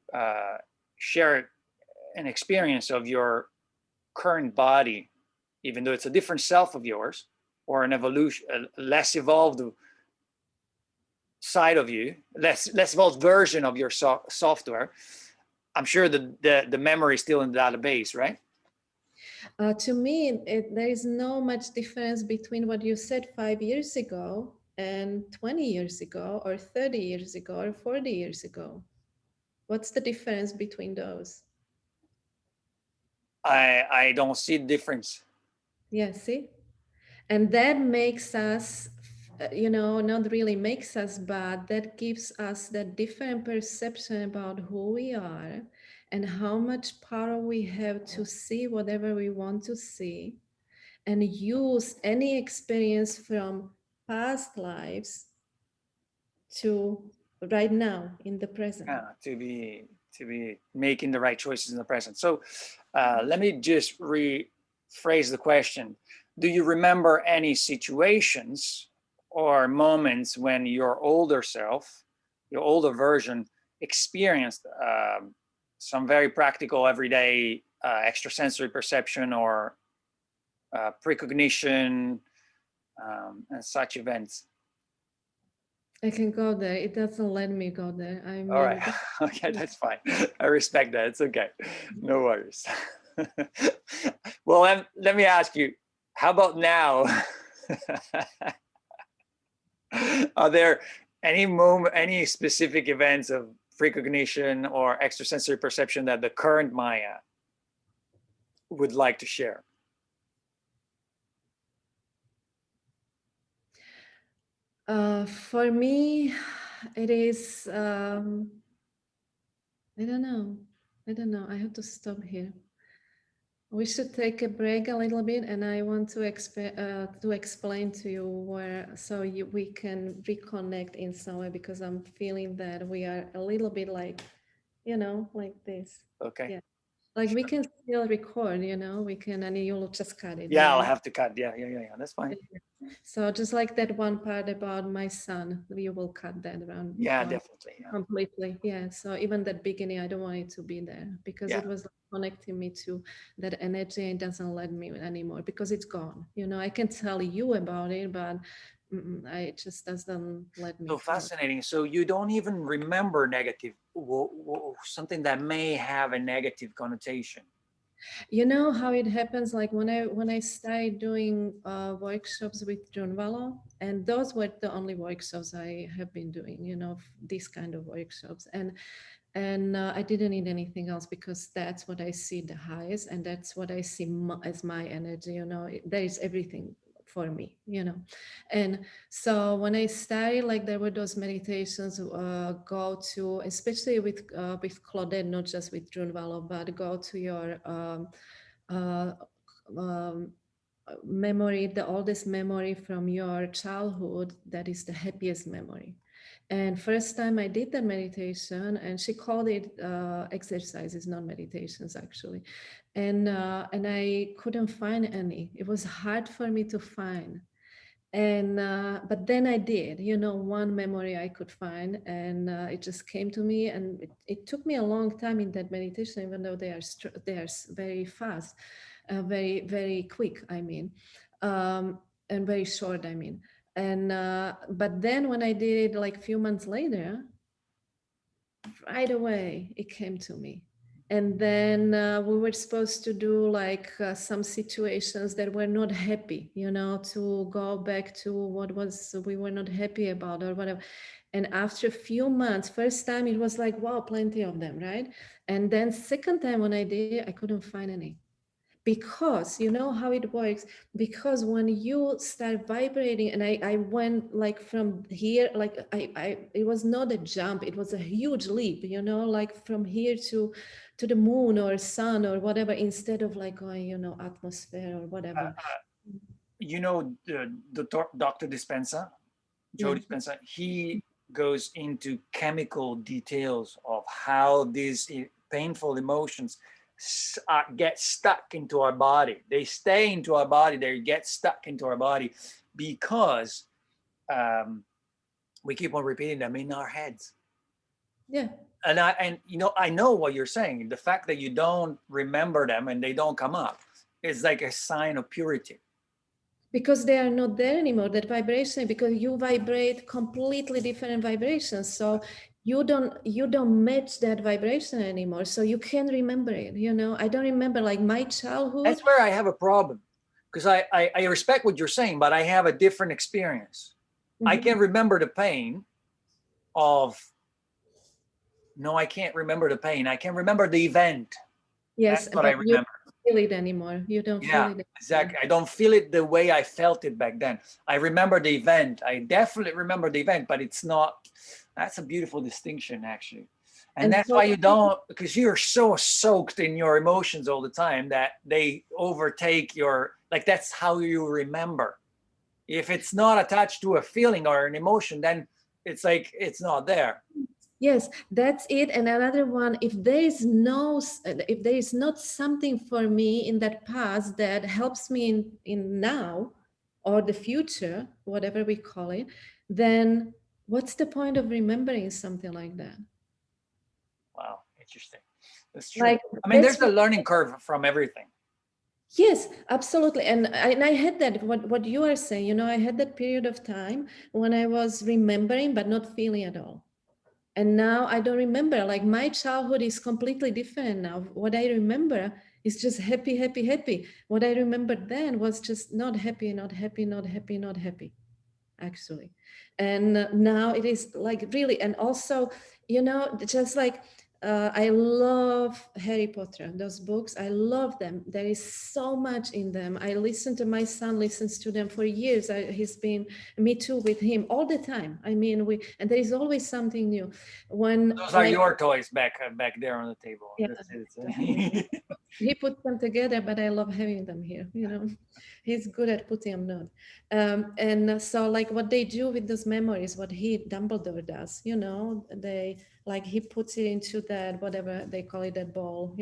Speaker 1: share an experience of your current body, even though it's a different self of yours, or an evolution, a less evolved side of you, less evolved version of your software, I'm sure the memory is still in the database, right?
Speaker 2: To me, there is no much difference between what you said 5 years ago and 20 years ago, or 30 years ago, or 40 years ago. What's the difference between those?
Speaker 1: I don't see the difference.
Speaker 2: Yeah, see? And that makes us, not really makes us, but that gives us that different perception about who we are and how much power we have to see whatever we want to see and use any experience from past lives to right now in the present.
Speaker 1: To be making the right choices in the present. So let me just rephrase the question. Do you remember any situations or moments when your older self, your older version, experienced some very practical, everyday extrasensory perception or precognition and such events?
Speaker 2: I can go there. It doesn't let me go there. I
Speaker 1: All
Speaker 2: mean,
Speaker 1: right. Okay, that's fine. I respect that. It's okay. No worries. Well, let me ask you, how about now? Are there any specific events of precognition or extrasensory perception that the current Maya would like to share?
Speaker 2: for me, it is, I don't know. I don't know. I have to stop here. We should take a break a little bit, and I want to explain to you where, so we can reconnect in some way, because I'm feeling that we are a little bit like, like this.
Speaker 1: Okay.
Speaker 2: Yeah, like we
Speaker 1: Sure.
Speaker 2: can still record. We can, and you'll just cut it.
Speaker 1: Yeah,
Speaker 2: Yeah,
Speaker 1: I'll
Speaker 2: yeah.
Speaker 1: have to cut. Yeah. That's fine.
Speaker 2: So just like that one part about my son, you will cut that around
Speaker 1: Yeah,
Speaker 2: one
Speaker 1: definitely. Yeah.
Speaker 2: completely. Yeah. So even that beginning, I don't want it to be there because
Speaker 1: Yeah.
Speaker 2: it was connecting me to that energy and doesn't let me anymore because it's gone. You know, I can tell you about it, but it just doesn't let me
Speaker 1: So
Speaker 2: feel.
Speaker 1: fascinating. So you don't even remember negative, something that may have a negative connotation.
Speaker 2: You know how it happens, like when I started doing workshops with Drunvalo, and those were the only workshops I have been doing, you know, these kind of workshops, and I didn't need anything else because that's what I see the highest, and that's what I see as my energy. You know, there is everything for me, you know. And so when I started, like there were those meditations, go to, especially with Claudette, not just with Drunvalo, but go to your uh, um, memory, the oldest memory from your childhood, that is the happiest memory. And first time I did that meditation, and she called it exercises, not meditations actually, and I couldn't find any. It was hard for me to find, and but then I did, you know, one memory I could find, and it just came to me, and it took me a long time in that meditation, even though they are very fast, very quick. I mean, and very short. I mean, and but then when I did it like a few months later, right away it came to me. And then we were supposed to do like some situations that were not happy, you know, to go back to what was we were not happy about or whatever. And after a few months, first time it was like, wow, plenty of them, right? And then second time when I did, I couldn't find any, because you know how it works, because when you start vibrating, and I went like from here, like I it was not a jump, it was a huge leap, you know, like from here to the moon or sun or whatever, instead of like going, you know, atmosphere or whatever.
Speaker 1: You know, the Dr. Dispenza, Joe
Speaker 2: Yeah.
Speaker 1: Dispenza, he goes into chemical details of how these painful emotions get stuck into our body. They stay into our body. They get stuck into our body because we keep on repeating them in our heads.
Speaker 2: Yeah,
Speaker 1: And you know, I know what you're saying. The fact that you don't remember them and they don't come up is like a sign of purity.
Speaker 2: because they are not there anymore, that vibration, because you vibrate completely different vibrations, so you don't match that vibration anymore, so you can't remember it, you know. I don't remember like my childhood.
Speaker 1: That's where I have a problem, because I respect what you're saying, but I have a different experience. I
Speaker 2: Mhm.
Speaker 1: can remember the pain of, no, I can't remember the pain. I can remember the event.
Speaker 2: Yes,
Speaker 1: That's what I
Speaker 2: but you
Speaker 1: remember.
Speaker 2: don't feel it anymore, you don't feel
Speaker 1: Yeah,
Speaker 2: it anymore.
Speaker 1: exactly. I don't feel it the way I felt it back then. I remember the event. I definitely remember the event, but it's not. That's a beautiful distinction, actually. And
Speaker 2: And
Speaker 1: that's
Speaker 2: for
Speaker 1: why you don't, because you're so soaked in your emotions all the time that they overtake your, like, that's how you remember. If it's not attached to a feeling or an emotion, then it's like it's not there.
Speaker 2: yes, that's it. And another one, if there is if there is not something for me in that past that helps me in now or the future, whatever we call it, then what's the point of remembering something like that?
Speaker 1: Wow, interesting. That's true.
Speaker 2: Like
Speaker 1: I mean,
Speaker 2: that's
Speaker 1: there's a learning curve from everything.
Speaker 2: yes, absolutely. And I had that, what you are saying, you know, I had that period of time when I was remembering but not feeling at all. And now I don't remember. Like my childhood is completely different now. What I remember is just happy, happy, happy. What I remembered then was just not happy, not happy, not happy, not happy, actually. And now it is like really, and also, you know, just like I love Harry Potter, those books. I love them. There is so much in them. I listen to, my son listens to them for years. He's been, me too, with him all the time. I mean, and there is always something new. When
Speaker 1: Those are
Speaker 2: like
Speaker 1: your toys back there on the table.
Speaker 2: yeah,
Speaker 1: That's
Speaker 2: definitely.
Speaker 1: it.
Speaker 2: He puts them together, but I love having them here. He's good at putting them not. And so, like, what they do with those memories, what Dumbledore does, they like he puts it into that whatever they call it, that ball,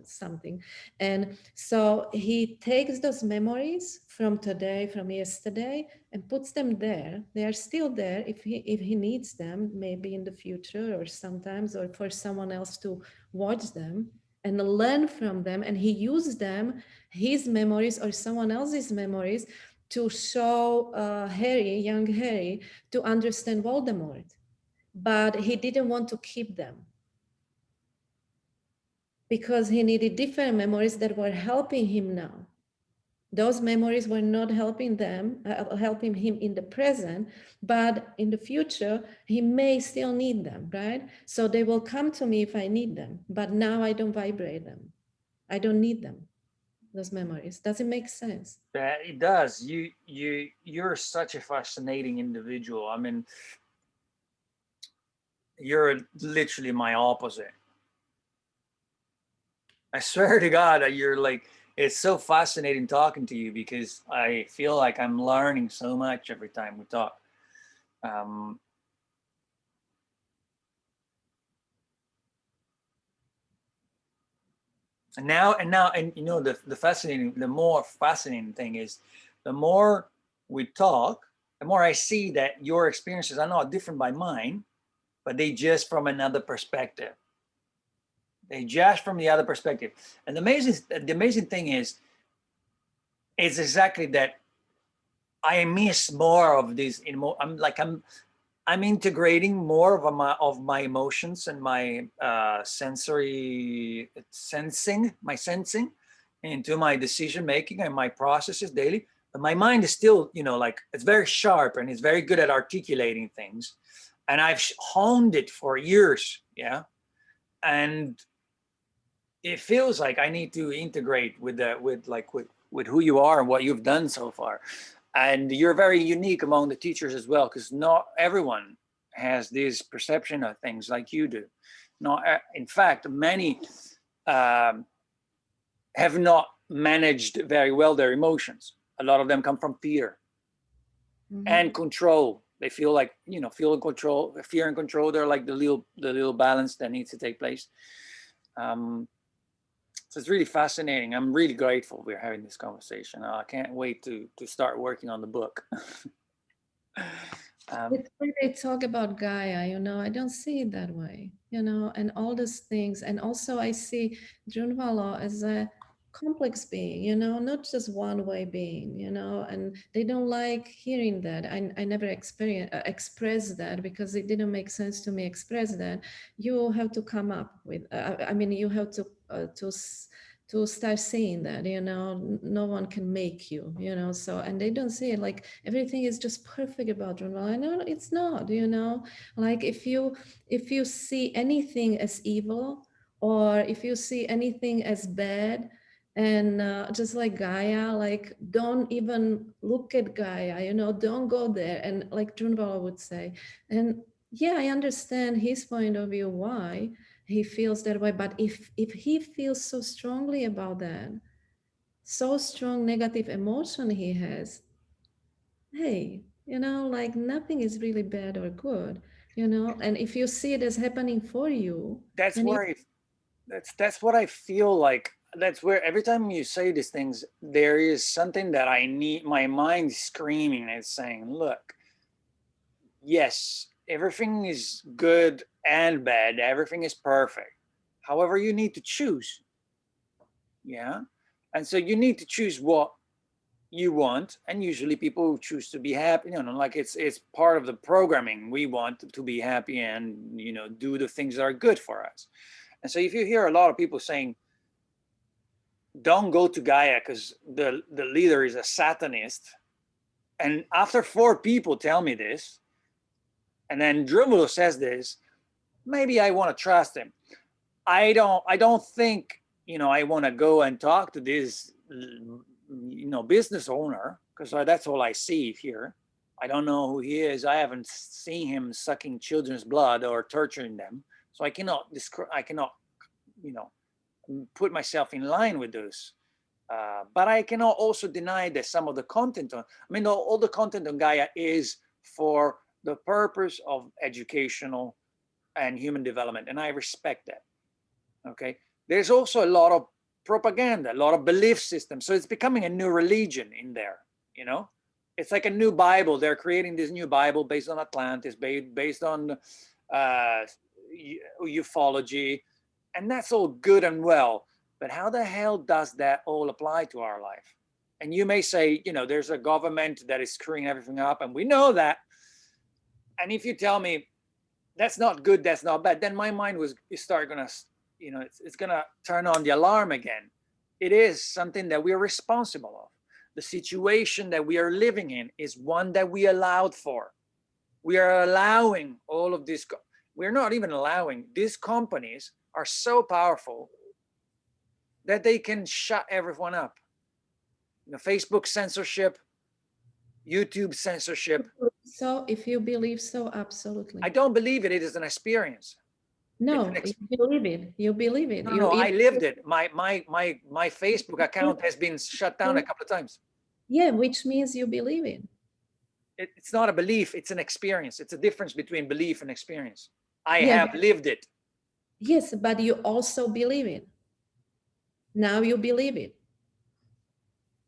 Speaker 2: something. And so he takes those memories from today, from yesterday, and puts them there. They are still there if he needs them, maybe in the future or sometimes, or for someone else to watch them and learn from them, and he used them, his memories or someone else's memories, to show young Harry, to understand Voldemort. But he didn't want to keep them because he needed different memories that were helping him now. Those memories were not helping him in the present, but in the future, he may still need them, right? So they will come to me if I need them, but now I don't vibrate them. I don't need them, those memories. Does it make sense?
Speaker 1: That it does. You're such a fascinating individual. I mean, you're literally my opposite. I swear to God, you're like, it's so fascinating talking to you because I feel like I'm learning so much every time we talk. Um, and the more fascinating thing is, the more we talk, the more I see that your experiences are not different by mine, but they just from another perspective. They just from the other perspective. And the amazing thing is, it's exactly that I miss more of this. I'm integrating more of my emotions and my sensory sensing, my sensing, into my decision making and my processes daily. But my mind is still, like, it's very sharp and it's very good at articulating things. And I've honed it for years, yeah. And it feels like I need to integrate with who you are and what you've done so far. And you're very unique among the teachers as well, because not everyone has this perception of things like you do. Not, in fact, many um, have not managed very well their emotions. A lot of them come from fear and control. They feel like, feel in control, fear and control. They're like the little balance that needs to take place. So it's really fascinating. I'm really grateful we're having this conversation. I can't wait to start working on the book.
Speaker 2: It's when they talk about Gaia, I don't see it that way, and all these things. And also I see Drunvalo as a complex being, not just one way being, and they don't like hearing that. I never express that because it didn't make sense to me express that. You have to come up with, you have to start seeing that, no one can make you, so, and they don't see it like everything is just perfect about Drunvalo. I know it's not, like if you see anything as evil, or if you see anything as bad, and just like Gaia, like don't even look at Gaia, don't go there. And like Drunvalo would say, and yeah, I understand his point of view, why he feels that way. But if he feels so strongly about that, so strong negative emotion he has, hey, like nothing is really bad or good, and if you see it as happening for you,
Speaker 1: that's
Speaker 2: then you.
Speaker 1: where I, that's what I feel like. That's where every time you say these things, there is something that I need. My mind screaming and saying, "Look, yes, everything is good and bad. Everything is perfect. However, you need to choose. Yeah, and so you need to choose what you want, and usually people choose to be happy, like it's part of the programming. We want to be happy and do the things that are good for us. And so if you hear a lot of people saying don't go to Gaia because the leader is a satanist, and after 4 people tell me this, and then Drunvalo says this, maybe I want to trust him. I don't think I want to go and talk to this business owner, because that's all I see here. I don't know who he is. I haven't seen him sucking children's blood or torturing them, so I cannot you know put myself in line with those. But I cannot also deny that some of the content on, I mean, all the content on Gaia is for the purpose of educational and human development, and I respect that. Okay, there's also a lot of propaganda, a lot of belief systems, so it's becoming a new religion in there. You know, it's like a new Bible. They're creating this new Bible based on Atlantis, based on ufology, and that's all good and well. But how the hell does that all apply to our life? And you may say, you know, there's a government that is screwing everything up, and we know that. And if you tell me that's not good, that's not bad, then my mind was start gonna, you know, it's gonna turn on the alarm again. It is something that we are responsible of. The situation that we are living in is one that we allowed for. We are allowing all of this. We're not even allowing. These companies are so powerful that they can shut everyone up. You know, Facebook censorship, YouTube censorship.
Speaker 2: So if you believe so, absolutely.
Speaker 1: I don't believe it. It is an experience.
Speaker 2: No, you believe it. You believe it.
Speaker 1: No, I lived it. My Facebook account has been shut down a couple of times.
Speaker 2: Yeah, which means you believe it.
Speaker 1: It's not a belief. It's an experience. It's a difference between belief and experience. I have lived it.
Speaker 2: Yes, but you also believe it. Now you believe it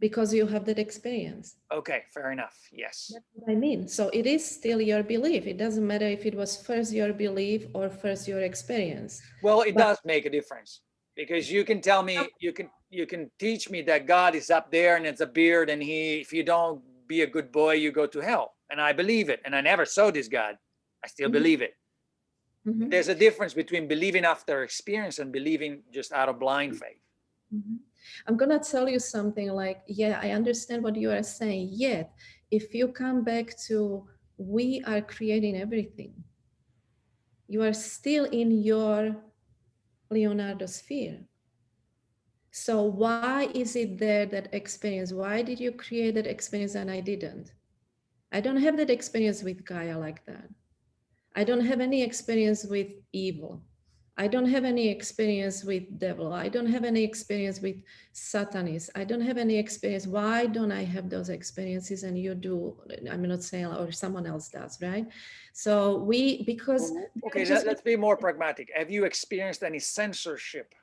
Speaker 2: because you have that experience.
Speaker 1: Okay, fair enough. Yes.
Speaker 2: That's what I mean. So it is still your belief. It doesn't matter if it was first your belief or first your experience.
Speaker 1: Well, it does make a difference, because you can tell me, you can teach me that God is up there and it's a beard, and if you don't be a good boy, you go to hell. And I believe it. And I never saw this God. I still believe it. There's a difference between believing after experience and believing just out of blind faith.
Speaker 2: I'm going to tell you something like, yeah, I understand what you are saying. Yet, if you come back to, we are creating everything, you are still in your Leonardo sphere. So why is it there, that experience? Why did you create that experience and I didn't? I don't have that experience with Gaia like that. I don't have any experience with evil. I don't have any experience with devil. I don't have any experience with Satanists. I don't have any experience. Why don't I have those experiences and you do? I'm not saying, or someone else does, right? So because...
Speaker 1: Okay, let's be more pragmatic. Have you experienced any censorship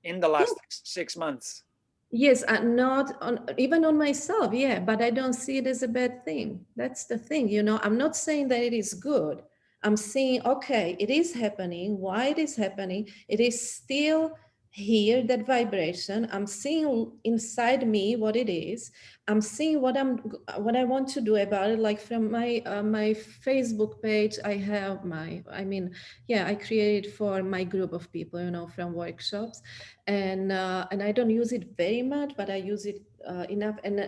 Speaker 1: in the last 6 months?
Speaker 2: Yes, not on, even on myself, yeah, but I don't see it as a bad thing. That's the thing, you know, I'm not saying that it is good. I'm saying, okay, it is happening. Why it is happening? It is still here, that vibration. I'm seeing inside me what it is. I'm seeing what I want to do about it. Like from my my Facebook page, I have I created for my group of people, you know, from workshops, and I don't use it very much, but I use it enough. And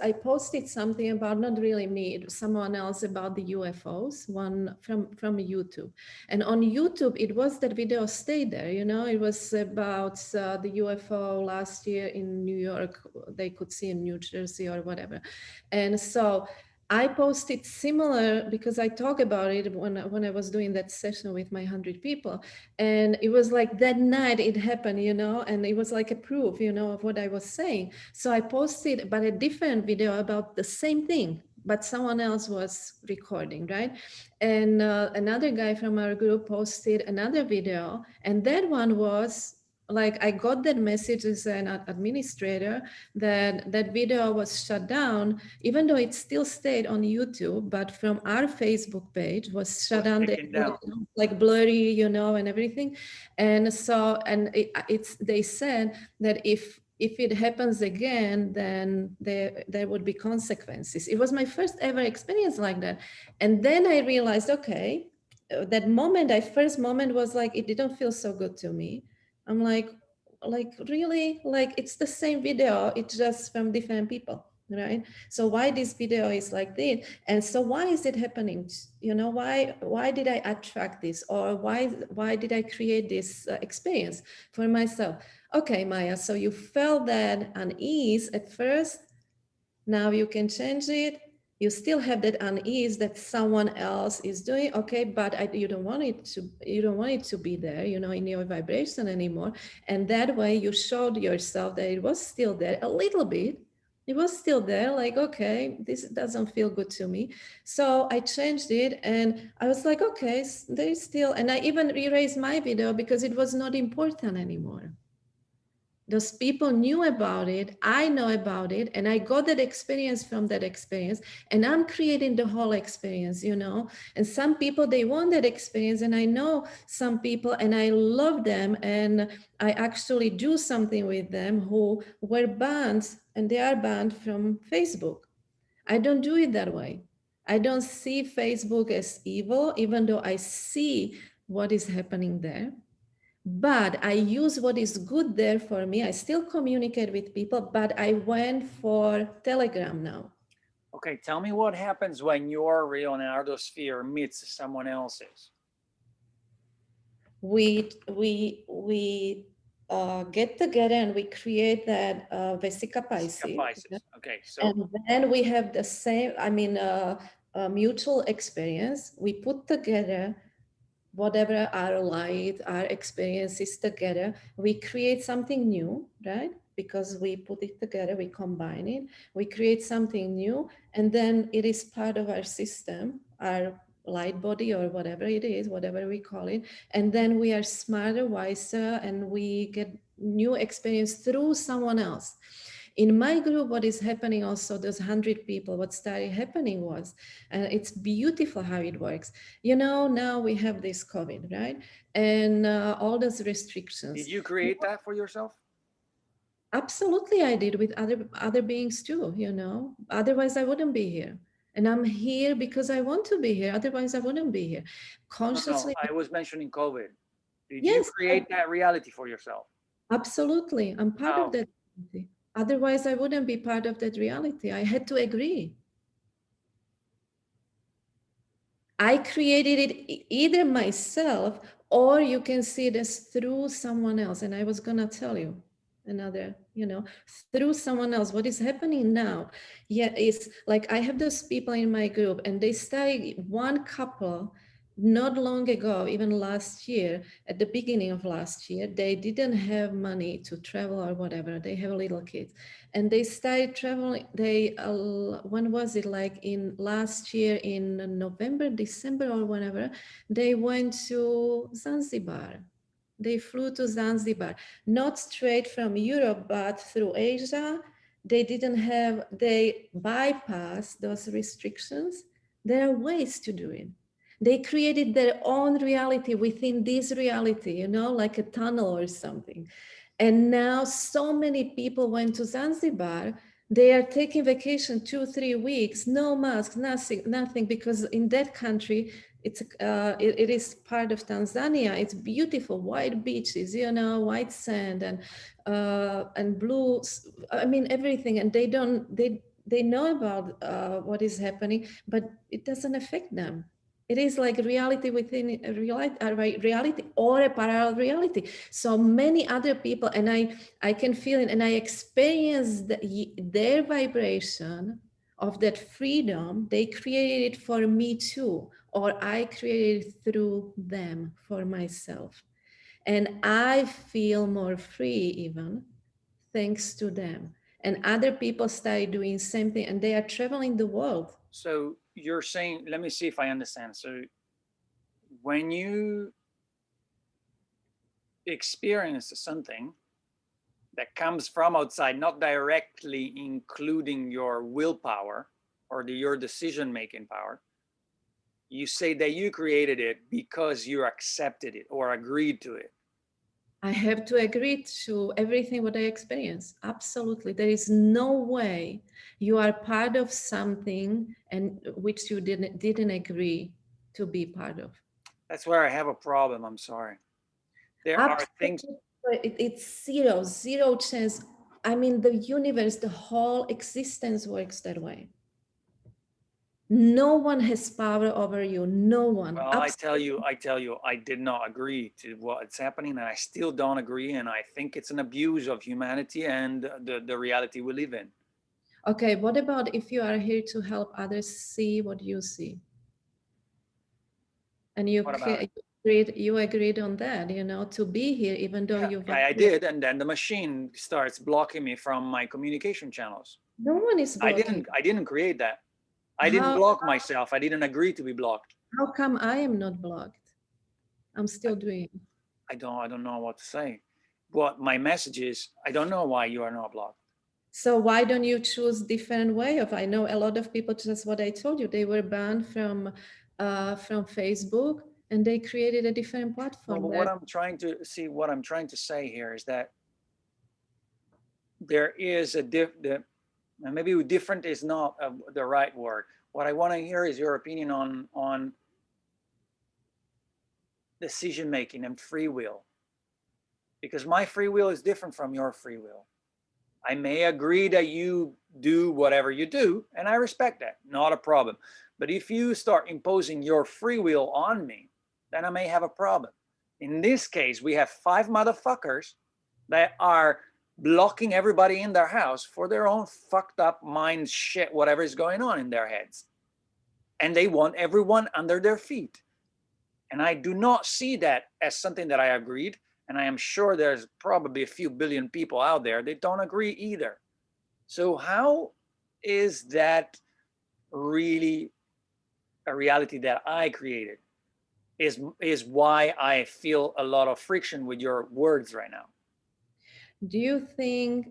Speaker 2: I posted something about, not really me, someone else, about the UFOs, one from YouTube. And on YouTube, it was that video stayed there, you know, it was about the UFO last year in New York, they could see in New Jersey or whatever. And so I posted similar, because I talk about it when I was doing that session with my 100 people. And it was like that night it happened, you know, and it was like a proof, you know, of what I was saying. So I posted, but a different video about the same thing, but someone else was recording, right? And another guy from our group posted another video, and that one was like, I got that message as an administrator that that video was shut down, even though it still stayed on YouTube, but from our Facebook page was shut down, like blurry, you know, and everything. And so, and they said that if it happens again, then there would be consequences. It was my first ever experience like that. And then I realized, okay, that moment, first moment was like, it didn't feel so good to me. I'm like really, like it's the same video, it's just from different people, right? So why this video is like this? And so why is it happening? You know, why did I attract this? Or why did I create this experience for myself? Okay, Maja, so you felt that unease at first, now you can change it. You still have that unease that someone else is doing, okay, but you don't want it to be there, in your vibration anymore. And that way you showed yourself that it was still there a little bit. It was still there, like, okay, this doesn't feel good to me. So I changed it, and I was like, okay, there's still, and I even erased my video because it was not important anymore. Those people knew about it, I know about it, and I got that experience from that experience, and I'm creating the whole experience. And some people, they want that experience, and I know some people, and I love them, and I actually do something with them who were banned, and they are banned from Facebook. I don't do it that way. I don't see Facebook as evil, even though I see what is happening there, but I use what is good there for me. I still communicate with people, but I went for Telegram now.
Speaker 1: Okay, tell me what happens when your real sphere meets someone else's.
Speaker 2: We get together and we create that Vesika Pisces.
Speaker 1: Okay, so
Speaker 2: and then we have the same, mutual experience. We put together whatever our light, our experiences together, we create something new, right? Because we put it together, we combine it, we create something new, and then it is part of our system, our light body or whatever it is, whatever we call it. And then we are smarter, wiser, and we get new experience through someone else. In my group, what is happening also, those 100 people, what started happening was, it's beautiful how it works. Now we have this COVID, right? And all those restrictions.
Speaker 1: Did you create that for yourself?
Speaker 2: Absolutely, I did with other beings too, Otherwise, I wouldn't be here. And I'm here because I want to be here. Otherwise, I wouldn't be here. Consciously.
Speaker 1: No, I was mentioning COVID. Did you
Speaker 2: Yes,
Speaker 1: create that reality for yourself?
Speaker 2: absolutely. I'm part of that reality. Otherwise, I wouldn't be part of that reality. I had to agree. I created it either myself, or you can see this through someone else. And I was going to tell you another, through someone else. What is happening now? Yeah, it's like I have those people in my group, and they started one couple not long ago, even last year, at the beginning of last year. They didn't have money to travel or whatever. They have little kids, and they started traveling. When was it, like in last year in November, December, or whenever, they went to Zanzibar. They flew to Zanzibar, not straight from Europe, but through Asia. They bypassed those restrictions. There are ways to do it. They created their own reality within this reality, like a tunnel or something. And now so many people went to Zanzibar. They are taking vacation 2-3 weeks, no masks, nothing, because in that country, it is part of Tanzania. It's beautiful, white beaches, white sand and blue. I mean, everything. And they know about what is happening, but it doesn't affect them. It is like reality within a reality or a parallel reality. So many other people, and I can feel it, and I experience their vibration of that freedom. They created it for me too, or I created it through them for myself. And I feel more free even thanks to them. And other people started doing same thing, and they are traveling the world.
Speaker 1: So you're saying, let me see if I understand. So when you experience something that comes from outside, not directly including your willpower or your decision-making power, you say that you created it because you accepted it or agreed to it.
Speaker 2: I have to agree to everything what I experience. Absolutely. There is no way you are part of something and which you didn't agree to be part of.
Speaker 1: That's where I have a problem. I'm sorry. There
Speaker 2: Absolutely.
Speaker 1: are things.
Speaker 2: It's zero chance. I mean, the universe, the whole existence works that way. No one has power over you. No one.
Speaker 1: Well, I tell you, I did not agree to what's happening, and I still don't agree. And I think it's an abuse of humanity and the reality we live in.
Speaker 2: Okay, what about if you are here to help others see what you see? And you
Speaker 1: What about it?
Speaker 2: you agreed on that, you know, to be here, even though
Speaker 1: Yeah,
Speaker 2: you've
Speaker 1: I did, and then the machine starts blocking me from my communication channels.
Speaker 2: no one is blocking.
Speaker 1: I didn't create that. I didn't
Speaker 2: How
Speaker 1: block myself. I didn't agree to be blocked.
Speaker 2: how come I am not blocked? I'm
Speaker 1: I,
Speaker 2: still doing it.
Speaker 1: I don't know what to say. What my message is, I don't know why you are not blocked.
Speaker 2: So why don't you choose different way of? I know a lot of people, just what I told you, they were banned from Facebook, and they created a different
Speaker 1: No,
Speaker 2: platform
Speaker 1: but
Speaker 2: where
Speaker 1: what I'm trying to say here is that there is a maybe different is not the right word. What I want to hear is your opinion on decision making and free will, because my free will is different from your free will. I may agree that you do whatever you do, and I respect that, not a problem. But if you start imposing your free will on me, then I may have a problem. In this case, we have 5 motherfuckers that are blocking everybody in their house for their own fucked up mind shit, whatever is going on in their heads. And they want everyone under their feet. And I do not see that as something that I agreed. And I am sure there's probably a few billion people out there that don't agree either. So how is that really a reality that I created? Is why I feel a lot of friction with your words right now.
Speaker 2: do you think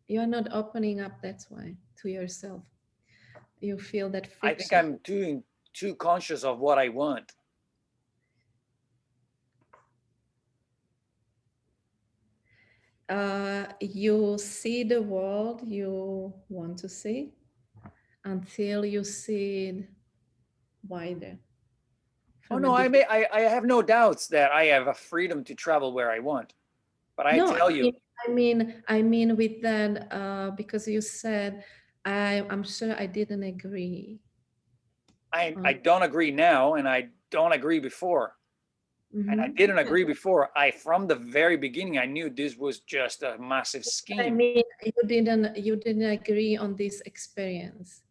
Speaker 2: you're not opening up, that's why, to yourself? You feel that
Speaker 1: I think
Speaker 2: friction.
Speaker 1: I'm too conscious of what I want.
Speaker 2: You see the world you want to see until you see it wider
Speaker 1: Oh
Speaker 2: from a
Speaker 1: no,
Speaker 2: different.
Speaker 1: I have no doubts that I have a freedom to travel where I want. But I
Speaker 2: No,
Speaker 1: tell you,
Speaker 2: I mean with that, because you said, I'm sure I didn't agree.
Speaker 1: I don't agree now, and I don't agree before. And I didn't agree before. From the very beginning, I knew this was just a massive
Speaker 2: I
Speaker 1: scheme.
Speaker 2: mean, you didn't agree on this experience.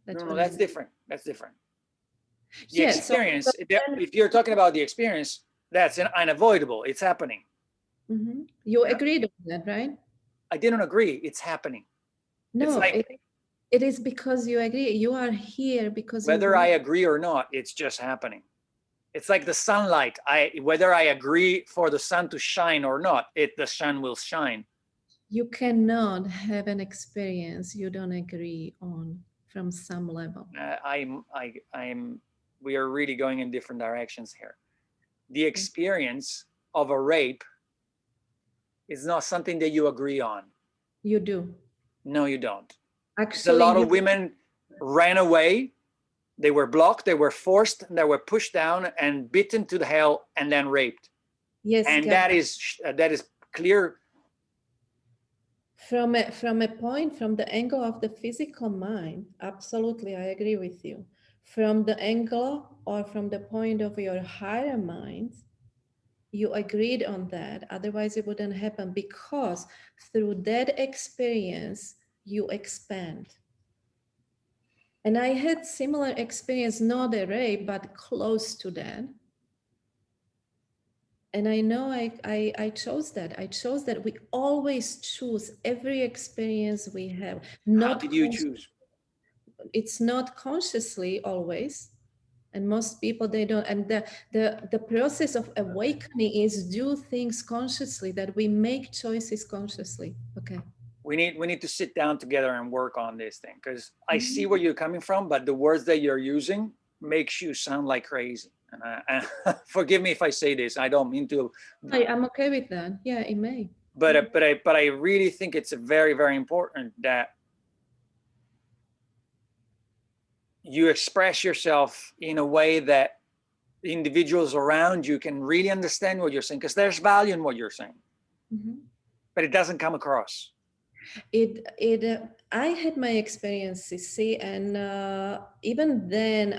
Speaker 2: That's
Speaker 1: No,
Speaker 2: what I
Speaker 1: that's
Speaker 2: mean.
Speaker 1: different. That's different. The
Speaker 2: Yeah. So
Speaker 1: experience, if you're talking about the experience, that's unavoidable. It's happening.
Speaker 2: you
Speaker 1: Yeah.
Speaker 2: agreed on that, right?
Speaker 1: I didn't agree. It's happening. It's
Speaker 2: No,
Speaker 1: like
Speaker 2: it is because you agree. You are here because you
Speaker 1: whether I
Speaker 2: want.
Speaker 1: agree or not, it's just happening. It's like the sunlight. Whether I agree for the sun to shine or not, the sun will shine.
Speaker 2: You cannot have an experience you don't agree on from some level.
Speaker 1: We are really going in different directions here. The experience of a rape is not something that you agree on.
Speaker 2: You do.
Speaker 1: No, you don't. A
Speaker 2: Actually,
Speaker 1: lot of women ran away. They were blocked. They were forced. They were pushed down and beaten to the hell and then raped.
Speaker 2: yes,
Speaker 1: And that is clear.
Speaker 2: from a point, from the angle of the physical mind, absolutely, I agree with you. From the angle or from the point of your higher mind, you agreed on that. Otherwise, it wouldn't happen, because through that experience, you expand. And I had similar experience, not a rape, but close to that. And I know I chose that. I chose that. We always choose every experience we have.
Speaker 1: How did you choose?
Speaker 2: It's not consciously always. And most people, they don't. And the process of awakening is do things consciously, that we make choices consciously. Okay.
Speaker 1: We need to sit down together and work on this thing, because I see where you're coming from, but the words that you're using makes you sound like crazy. And forgive me if I say this. I don't mean to.
Speaker 2: I'm okay with that. Yeah, it may.
Speaker 1: But I really think it's very, very important that you express yourself in a way that the individuals around you can really understand what you're saying, because there's value in what you're saying, but it doesn't come across.
Speaker 2: It I had my experiences, see, and even then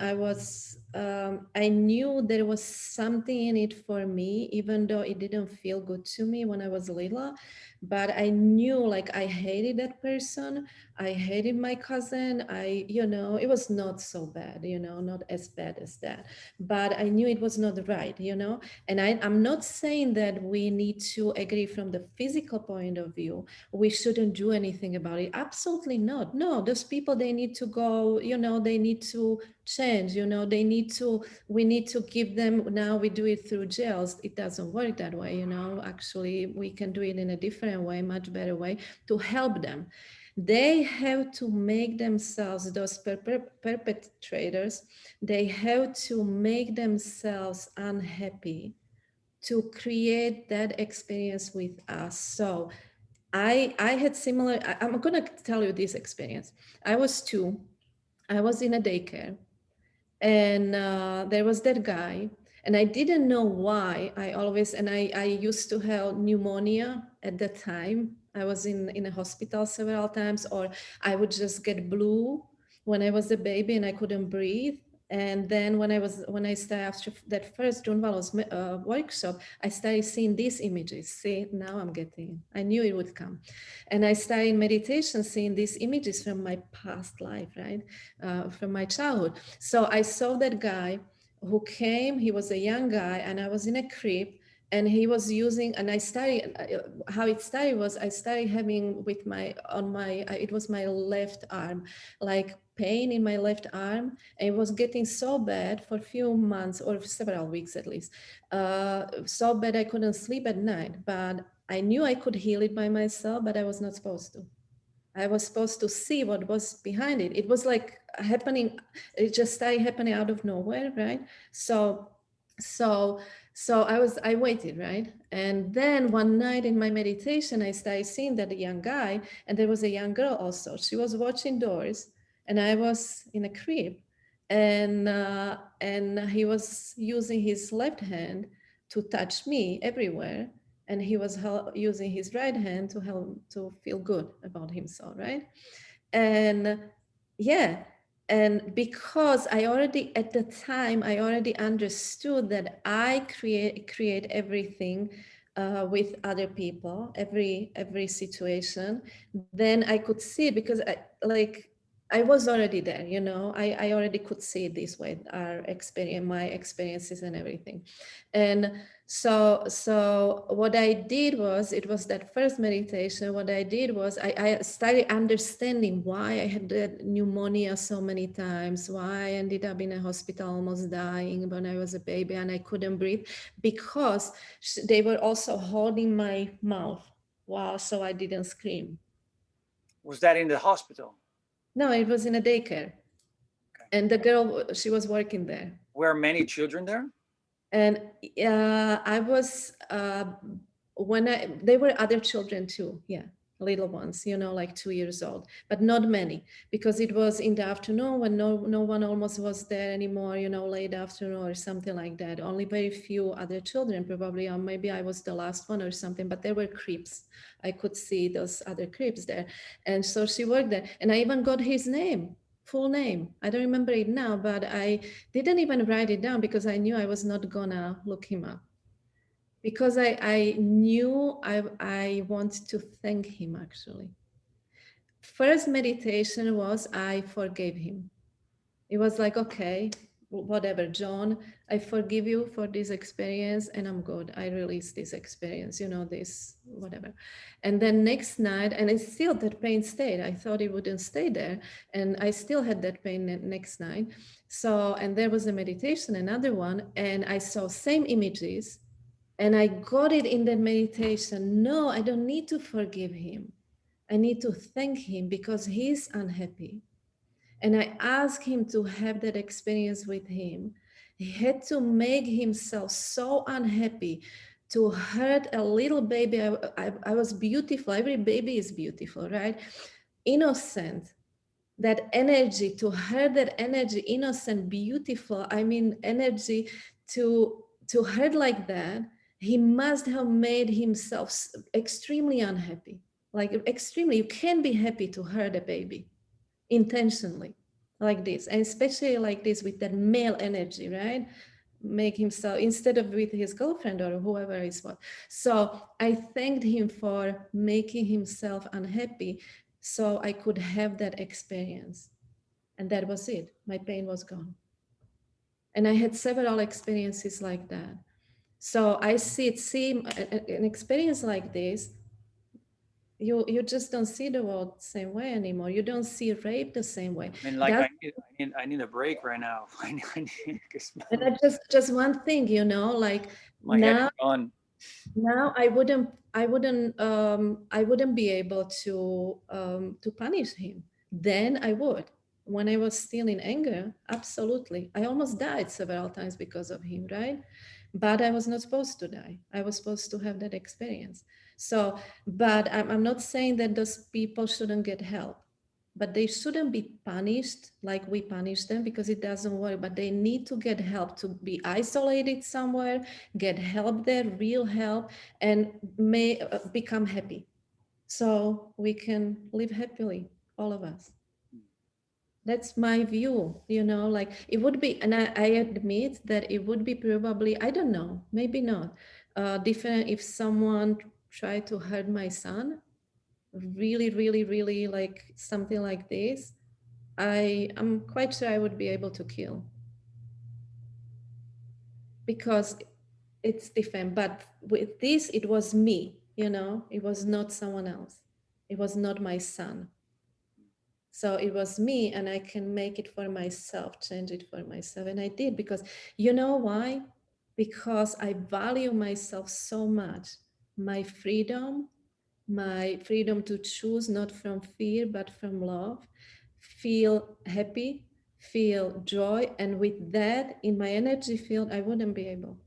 Speaker 2: I knew there was something in it for me, even though it didn't feel good to me when I was little. But I knew, like, I hated that person. I hated my cousin. It was not so bad, not as bad as that. But I knew it was not right. And I'm not saying that we need to agree from the physical point of view. We shouldn't do anything about it. Absolutely not. No, those people, they need to go, they need to change, we need to give them. Now we do it through jails. It doesn't work that way. Actually we can do it in a different way, much better way, to help them. They have to make themselves, those perpetrators, they have to make themselves unhappy to create that experience with us. So I had similar. I'm gonna tell you this experience. I was 2. I was in a daycare, and there was that guy, and I didn't know why. I used to have pneumonia at that time. I was in a hospital several times, or I would just get blue when I was a baby and I couldn't breathe. And then when I started after that first Drunvalo's workshop, I started seeing these images. See, now I knew it would come. And I started meditation, seeing these images from my past life, right? From my childhood. So I saw that guy who came, he was a young guy, and I was in a crib, and he was using, and I started, how it started was, I started having it was my left arm, like pain in my left arm. And it was getting so bad for a few months, or several weeks at least, so bad I couldn't sleep at night. But I knew I could heal it by myself, but I was not supposed to. I was supposed to see what was behind it. It was like happening, it just started happening out of nowhere, right? So so I waited, right? And then one night in my meditation, I started seeing that a young guy, and there was a young girl also. She was watching doors, and I was in a crib, and he was using his left hand to touch me everywhere, and he was using his right hand to help to feel good about himself, right? And yeah, and because I already, at the time, I already understood that I create everything with other people, every situation. Then I could see it, because I was already there, I already could see it this way, our experience, my experiences and everything. And so what I did was, it was that first meditation, what I did was I started understanding why I had that pneumonia so many times, why I ended up in a hospital almost dying when I was a baby and I couldn't breathe, because they were also holding my mouth, so I didn't scream.
Speaker 1: Was that in the hospital?
Speaker 2: No, it was in a daycare.
Speaker 1: Okay.
Speaker 2: And the girl, she was working there.
Speaker 1: Were many children there?
Speaker 2: And I was, there were other children too, yeah, little ones, like 2 years old, but not many, because it was in the afternoon when no one almost was there anymore, late afternoon or something like that. Only very few other children, probably, or maybe I was the last one or something, but there were cribs. I could see those other cribs there. And so she worked there, and I even got his name. Full name. I don't remember it now, but I didn't even write it down because I knew I was not gonna look him up. Because I knew I wanted to thank him, actually. First meditation was I forgave him. It was like, okay, whatever, John, I forgive you for this experience and I'm good. I release this experience, this, whatever. And then next night, and it's still, that pain stayed. I thought it wouldn't stay there. And I still had that pain next night. So, and there was a meditation, another one, and I saw same images, and I got it in that meditation. No, I don't need to forgive him. I need to thank him because he's unhappy. And I asked him to have that experience with him. He had to make himself so unhappy to hurt a little baby. I was beautiful. Every baby is beautiful, right? Innocent. That energy, to hurt that energy, innocent, beautiful. I mean, energy to hurt like that. He must have made himself extremely unhappy. like extremely. You can be happy to hurt a baby intentionally like this, and especially like this with that male energy, right? Make himself, instead of with his girlfriend or whoever is what. So I thanked him for making himself unhappy so I could have that experience. And that was it. My pain was gone. And I had several experiences like that. So I see an experience like this, you just don't see the world the same way anymore. You don't see rape the same way.
Speaker 1: I mean, like
Speaker 2: That,
Speaker 1: I need a break right now. I need, 'cause
Speaker 2: and that's just one thing, you know, like
Speaker 1: my head is
Speaker 2: now
Speaker 1: gone.
Speaker 2: I wouldn't be able to punish him. Then I would. When I was still in anger, absolutely. I almost died several times because of him, right? But I was not supposed to die. I was supposed to have that experience. So, but I'm not saying that those people shouldn't get help, but they shouldn't be punished like we punish them, because it doesn't work. But they need to get help, to be isolated somewhere, get help there, real help, and may become happy, so we can live happily, all of us. That's my view, you know, like it would be, and I admit that it would be probably, I don't know, maybe not different if someone tried to hurt my son, really, really, really, like something like this. I'm quite sure I would be able to kill, because it's different. But with this, it was me, you know, it was not someone else. It was not my son. So it was me, and I can make it for myself, change it for myself. And I did, because you know why? Because I value myself so much. My freedom to choose, not from fear, but from love, feel happy, feel joy. And with that in my energy field, I wouldn't be able.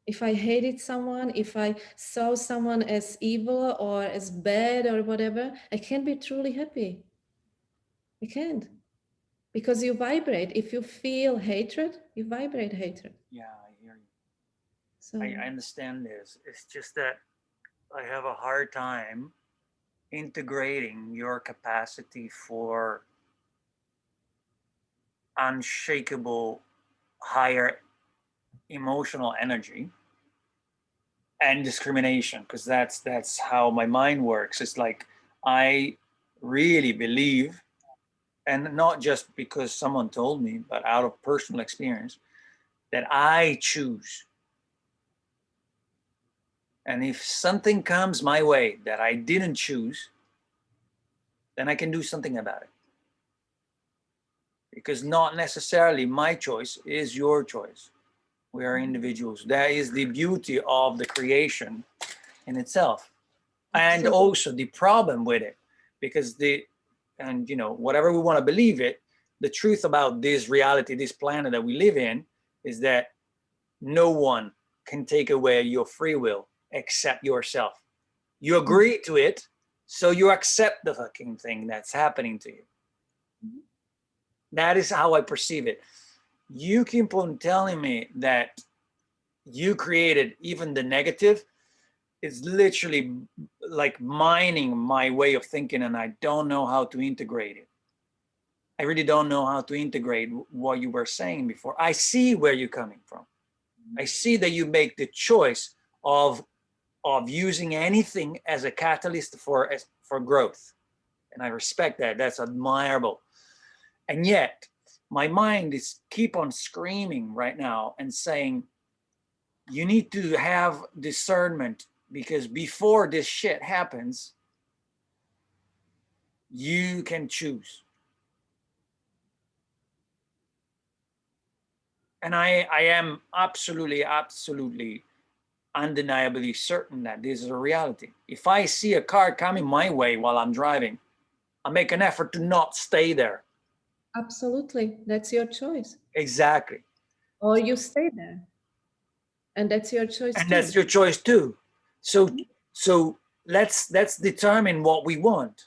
Speaker 2: If I hated someone, if I saw someone as evil or as bad or whatever, I can't be truly happy. I can't, because you vibrate. If you feel hatred, you vibrate hatred.
Speaker 1: Yeah, I hear you.
Speaker 2: So
Speaker 1: I understand this. It's just that I have a hard time integrating your capacity for unshakable higher emotional energy and discrimination, because that's how my mind works. It's like I really believe, and not just because someone told me, but out of personal experience, that I choose. And if something comes my way that I didn't choose, then I can do something about it. Because not necessarily my choice is your choice. We are individuals. That is the beauty of the creation in itself. And
Speaker 2: absolutely.
Speaker 1: also the problem with it, because and you know, whatever we want to believe it, the truth about this reality, this planet that we live in, is that no one can take away your free will except yourself. You agree to it, so you accept the fucking thing that's happening to you. That is how I perceive it. You keep on telling me that you created even the negative. It's literally like mining my way of thinking, and I don't know how to integrate it. I really don't know how to integrate what you were saying before. I see where you're coming from. I see that you make the choice of using anything as a catalyst for growth, and I respect that. That's admirable. And yet, my mind is keep on screaming right now and saying, you need to have discernment, because before this shit happens, you can choose. And I am absolutely, absolutely, undeniably certain that this is a reality. If I see a car coming my way while I'm driving, I make an effort to not stay there.
Speaker 2: Absolutely. That's your choice.
Speaker 1: Exactly.
Speaker 2: Or you stay there. And that's your choice
Speaker 1: And
Speaker 2: too.
Speaker 1: that's your choice too. So let's determine what we want.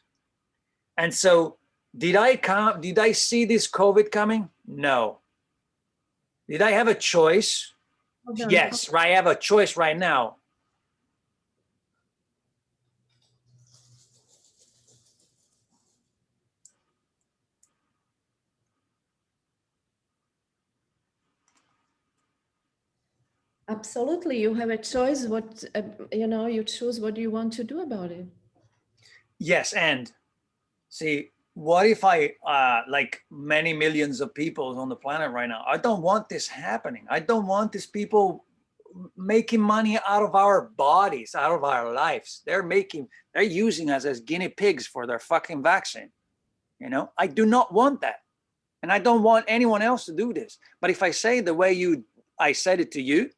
Speaker 1: And so did I see this COVID coming? No. Did I have a choice? Yes, right. I have a choice right now.
Speaker 2: Absolutely. You have a choice what, you choose what you want to do about it.
Speaker 1: Yes, and see, what if I, like many millions of people on the planet right now, I don't want this happening. I don't want these people making money out of our bodies, out of our lives. They're using us as guinea pigs for their fucking vaccine. I do not want that. And I don't want anyone else to do this. But if I say the way I said it to you,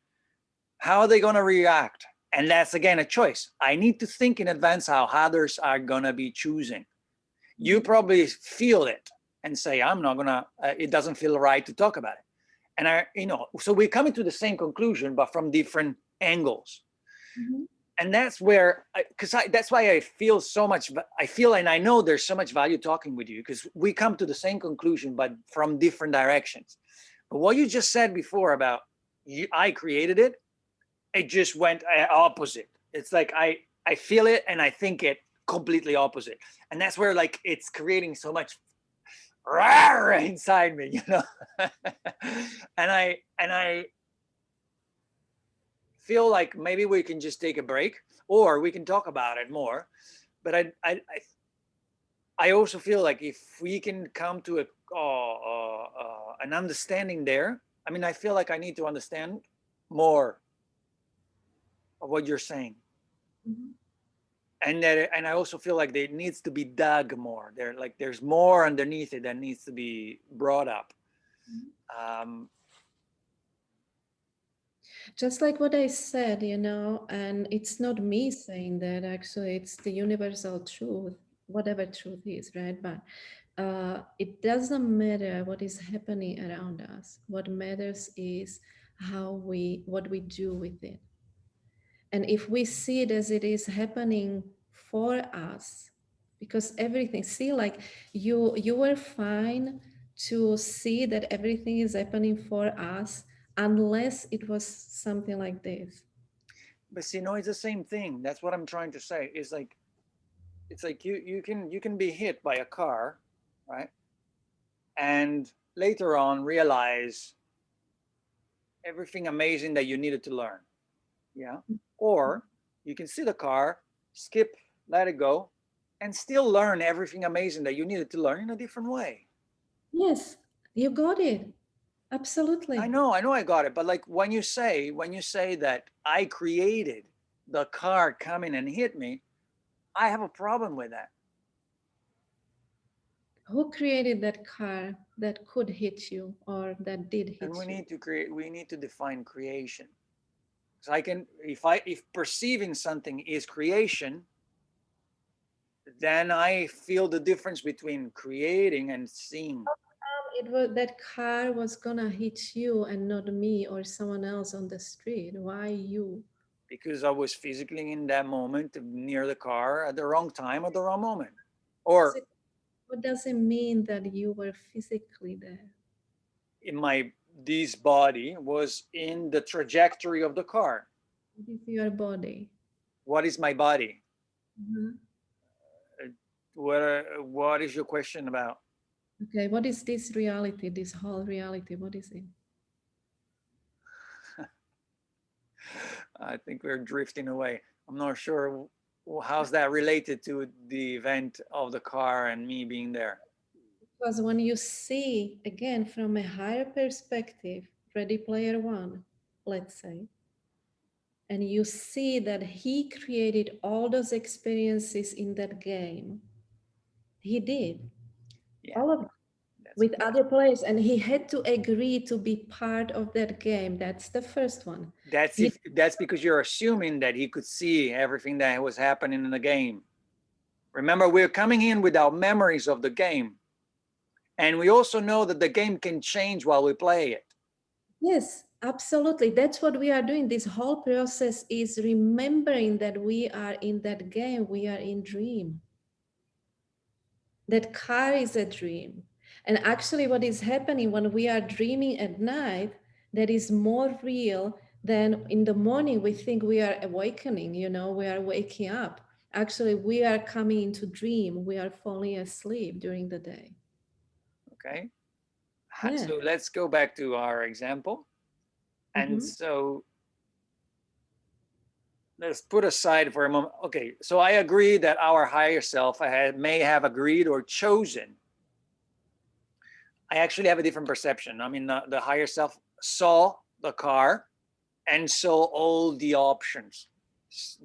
Speaker 1: how are they going to react? And that's again a choice. I need to think in advance how others are going to be choosing. You probably feel it and say, I'm not going to, it doesn't feel right to talk about it. And so we're coming to the same conclusion, but from different angles.
Speaker 2: Mm-hmm.
Speaker 1: And that's where, that's why I feel so much, and I know there's so much value talking with you, because we come to the same conclusion, but from different directions. But what you just said before about I created it, it just went opposite. It's like I feel it and I think it completely opposite. And that's where like it's creating so much inside me, and I feel like maybe we can just take a break or we can talk about it more. But I also feel like if we can come to an understanding there, I mean, I feel like I need to understand more of what you're saying.
Speaker 2: Mm-hmm.
Speaker 1: And I also feel like it needs to be dug more. There's more underneath it that needs to be brought up.
Speaker 2: Just like what I said, and it's not me saying that, actually, it's the universal truth, whatever truth is, right? But it doesn't matter what is happening around us. What matters is what we do with it. And if we see it as it is happening for us, because everything, see, like you were fine to see that everything is happening for us unless it was something like this.
Speaker 1: But see, no, it's the same thing. That's what I'm trying to say. It's like you can be hit by a car, right? And later on realize everything amazing that you needed to learn. Yeah. Or you can see the car, skip, let it go, and still learn everything amazing that you needed to learn in a different way.
Speaker 2: Yes, you got it.
Speaker 1: I
Speaker 2: Absolutely.
Speaker 1: know, I got it. But like when you say that I created the car coming and hit me, I have a problem with that.
Speaker 2: Who created that car that could hit you or that did
Speaker 1: And
Speaker 2: hit you?
Speaker 1: we need to define creation. So if perceiving something is creation, then I feel the difference between creating and seeing.
Speaker 2: It was that car was gonna hit you and not me or someone else on the street. Why you?
Speaker 1: Because I was physically in that moment near the car at the wrong time at the wrong moment. Or
Speaker 2: What does it mean that you were physically there?
Speaker 1: in this body was in the trajectory of the car.
Speaker 2: What is your body?
Speaker 1: What is my body?
Speaker 2: Mhm.
Speaker 1: Uh, what is your question about?
Speaker 2: Okay, what is this reality, this whole reality? What is it?
Speaker 1: I think we're drifting away. I'm not sure how's that related to the event of the car and me being there.
Speaker 2: Because when you see, again, from a higher perspective, Ready Player One, let's say, and you see that he created all those experiences in that game, he did,
Speaker 1: Yeah,
Speaker 2: all of it,
Speaker 1: that's
Speaker 2: with other players, and he had to agree to be part of that game. That's the first one. He,
Speaker 1: that's because you're assuming that he could see everything that was happening in the game. Remember, we're coming in without memories of the game. And we also know that the game can change while we play it.
Speaker 2: yes, absolutely. That's what we are doing. This whole process is remembering that we are in that game, we are in dream. That car is a dream. And actually, what is happening when we are dreaming at night, that is more real than in the morning. We think we are awakening, we are waking up. Actually, we are coming into dream. We are falling asleep during the day.
Speaker 1: Okay.
Speaker 2: Yeah.
Speaker 1: So let's go back to our example. And
Speaker 2: Mm-hmm.
Speaker 1: so let's put aside for a moment. Okay, so I agree that our higher self may have agreed or chosen. I actually have a different perception. I mean, the higher self saw the car and saw all the options.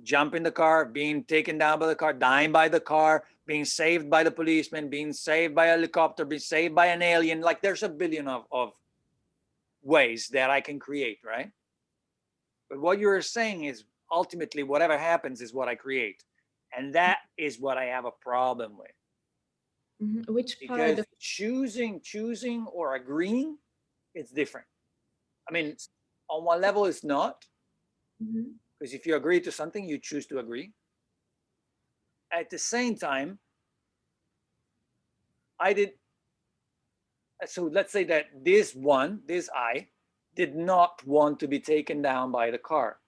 Speaker 1: Jump in the car, being taken down by the car, dying by the car, being saved by the policeman, being saved by a helicopter, being saved by an alien. Like there's a billion of ways that I can create, right? But what you're saying is ultimately whatever happens is what I create. And that is what I have a problem with.
Speaker 2: Which part
Speaker 1: Because
Speaker 2: of
Speaker 1: choosing or agreeing, it's different. I mean, on one level it's not, because if you agree to something, you choose to agree. At the same time, I did, so let's say that this I, did not want to be taken down by the car.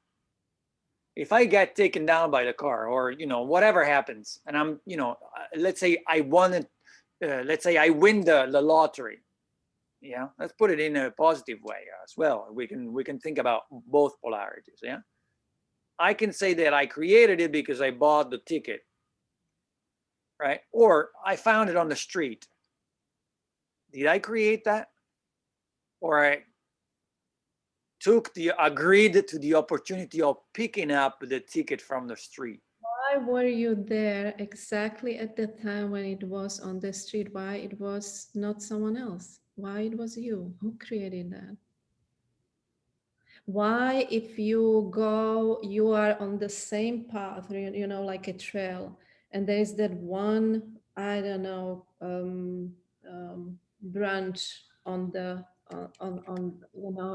Speaker 1: If I get taken down by the car, or whatever happens, and I'm let's say I wanted, let's say I win the lottery. Yeah, let's put it in a positive way as well. We can think about both polarities. Yeah, I can say that I created it because I bought the ticket, right? Or I found it on the street. Did I create that? Or I agreed to the opportunity of picking up the ticket from the street?
Speaker 2: Why were you there exactly at the time when it was on the street? Why it was not someone else? Why it was you? Who created that? Why, if you are on the same path, like a trail, and there is that one, I don't know, branch on the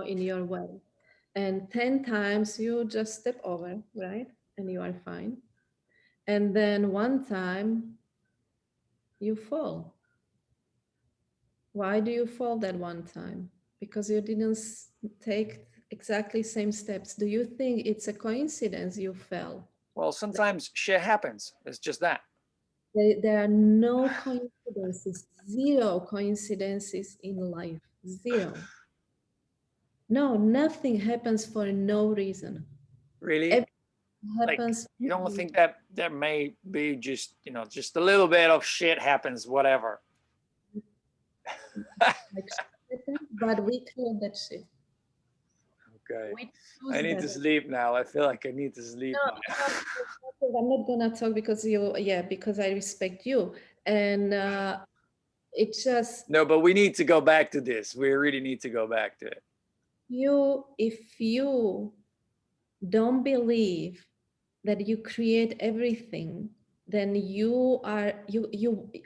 Speaker 2: in your way, and 10 times you just step over, right? And you are fine. And then one time you fall. Why do you fall that one time? Because you didn't take exactly same steps. Do you think it's a coincidence you fell?
Speaker 1: Well, sometimes shit happens. It's just that.
Speaker 2: There are no coincidences, zero coincidences in life, zero. No, nothing happens for no reason.
Speaker 1: Really?
Speaker 2: Everything
Speaker 1: Like,
Speaker 2: happens.
Speaker 1: you don't think that there may be just a little bit of shit happens, whatever.
Speaker 2: Like shit happens, but we create that shit.
Speaker 1: Okay.
Speaker 2: We
Speaker 1: I
Speaker 2: choose
Speaker 1: need
Speaker 2: that.
Speaker 1: to sleep now. I feel like I need to sleep
Speaker 2: No,
Speaker 1: now.
Speaker 2: I'm not gonna talk because because I respect you, and it's just
Speaker 1: No, but we need to go back to this. We really need to go back to it.
Speaker 2: if you don't believe that you create everything, then you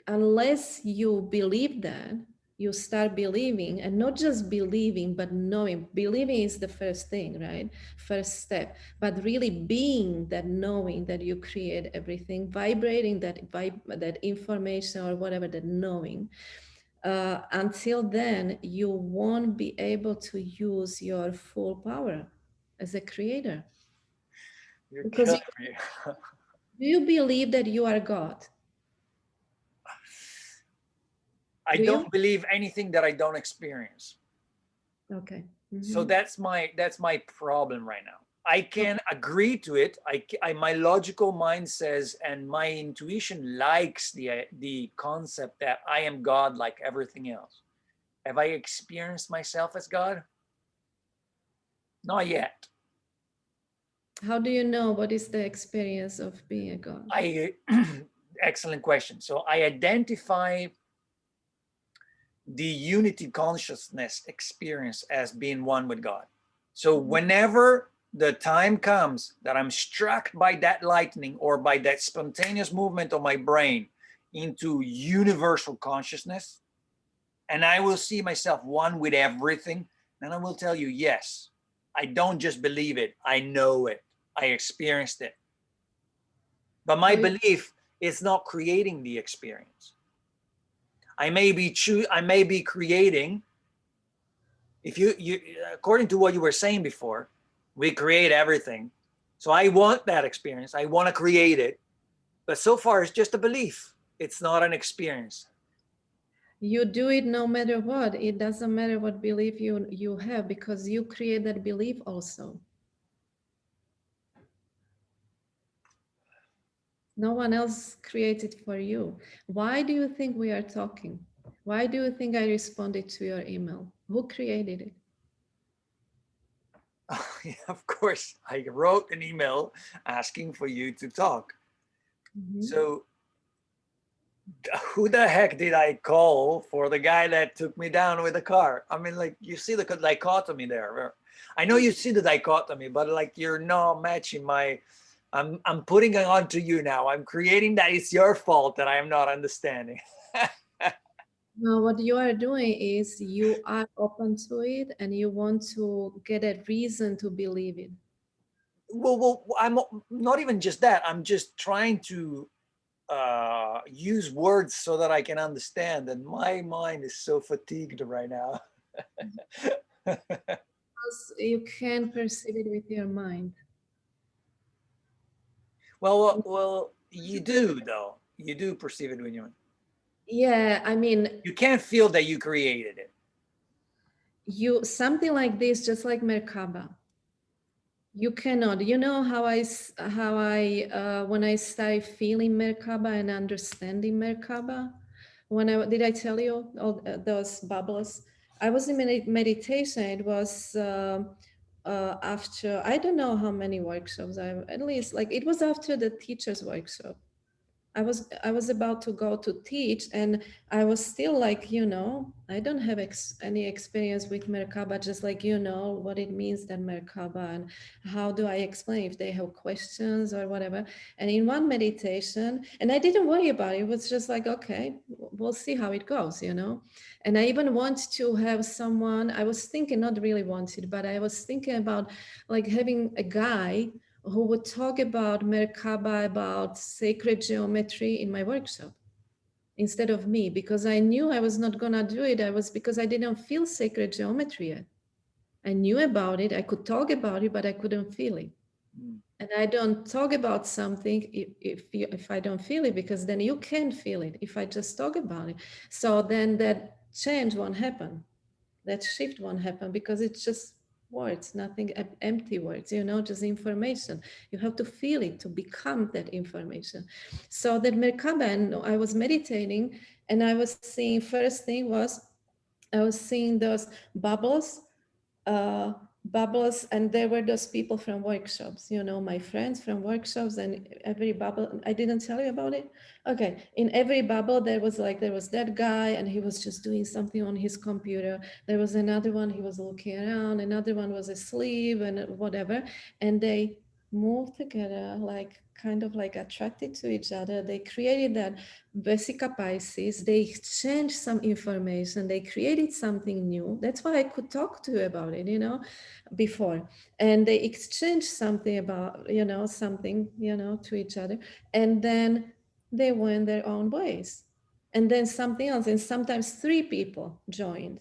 Speaker 2: unless you believe that, you start believing, and not just believing but knowing. Believing is the first thing, right? First step. But really being that, knowing that you create everything, vibrating that information or whatever, that knowing, until then you won't be able to use your full power as a creator.
Speaker 1: You're
Speaker 2: Because
Speaker 1: killing me.
Speaker 2: do you believe that you are God?
Speaker 1: I
Speaker 2: Do you?
Speaker 1: don't believe anything that I don't experience.
Speaker 2: Okay.
Speaker 1: So
Speaker 2: Mhm.
Speaker 1: that's my problem right now. I can agree to it. My logical mind says, and my intuition likes the concept that I am God like everything else. Have I experienced myself as God? Not yet.
Speaker 2: How do you know what is the experience of being a God?
Speaker 1: I excellent question. So I identify the unity consciousness experience as being one with God. So whenever the time comes that I'm struck by that lightning or by that spontaneous movement of my brain into universal consciousness, and I will see myself one with everything, then I will tell you, yes, I don't just believe it, I know it, I experienced it. But my
Speaker 2: So
Speaker 1: belief is not creating the experience. I may be creating. If you according to what you were saying before, we create everything. So I want that experience. I want to create it. But so far it's just a belief. It's not an experience.
Speaker 2: you do it no matter what. It doesn't matter what belief you have, because you create that belief also. No one else created for you. Why do you think we are talking? Why do you think I responded to your email? Who created it?
Speaker 1: Oh, yeah, of course, I wrote an email asking for you to talk.
Speaker 2: Mhm.
Speaker 1: So who the heck did I call for the guy that took me down with the car? I mean, like, you see the dichotomy there. I know you see the dichotomy, but like, you're not matching my. I'm putting it on to you now. I'm creating that it's your fault that I am not understanding.
Speaker 2: Now, what you are doing is you are open to it and you want to get a reason to believe it.
Speaker 1: Well, I'm not even just that. I'm just trying to use words so that I can understand. And my mind is so fatigued right now.
Speaker 2: Because you can perceive it with your mind.
Speaker 1: Well, you do though. You do perceive it when
Speaker 2: Yeah, I mean,
Speaker 1: you can't feel that you created it.
Speaker 2: you something like this, just like Merkaba. You cannot. You know how I when I started feeling Merkaba and understanding Merkaba, when I did I tell you all those bubbles? I was in meditation. It was after I don't know how many workshops I at least like it was after the teachers workshop. I was about to go to teach, and I was still like, I don't have any experience with Merkaba, just like what it means that Merkaba, and how do I explain if they have questions or whatever. And in one meditation, and I didn't worry about it. It was just like, okay, we'll see how it goes. And I even want to have someone. I was thinking, not really wanted, but I was thinking about like having a guy who would talk about Merkaba, about sacred geometry in my workshop instead of me, because I knew I was not going to do it. Because I didn't feel sacred geometry yet. I knew about it. I could talk about it, but I couldn't feel it.
Speaker 1: Mm.
Speaker 2: And I don't talk about something if I don't feel it, because then you can feel it if I just talk about it. So then that change won't happen. That shift won't happen because it's just words, nothing empty words, just information. You have to feel it to become that information. So that Merkaba, and I was meditating, and I was seeing, first thing was I was seeing those bubbles, uh, bubbles, and there were those people from workshops, my friends from workshops, and every bubble, I didn't tell you about it. Okay, in every bubble there was that guy, and he was just doing something on his computer. There was another one, he was looking around, another one was asleep and whatever, and they moved together, like kind of like attracted to each other. They created that Vesica Pisces. They exchanged some information. They created something new. That's why I could talk to you about it, before. And they exchanged something about, something, to each other. And then they went their own ways. And then something else. And sometimes three people joined,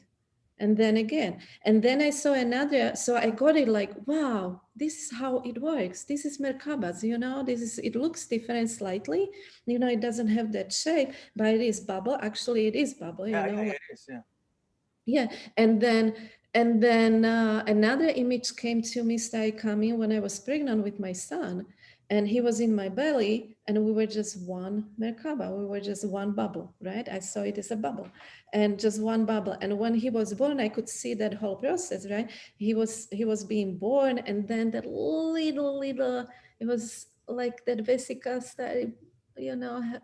Speaker 2: and then again, and then I saw another. So I got it like, wow, this is how it works. This is Merkabas, it looks different slightly, it doesn't have that shape, but it is bubble. Actually it is bubble,
Speaker 1: Yeah, yeah,
Speaker 2: like,
Speaker 1: it is. Yeah.
Speaker 2: yeah. And then another image came to me, started coming when I was pregnant with my son, and he was in my belly, and we were just one Merkaba. We were just one bubble, right? I saw it as a bubble, and just one bubble. And when he was born, I could see that whole process, right? He was being born, and then that little, it was like that vesica started,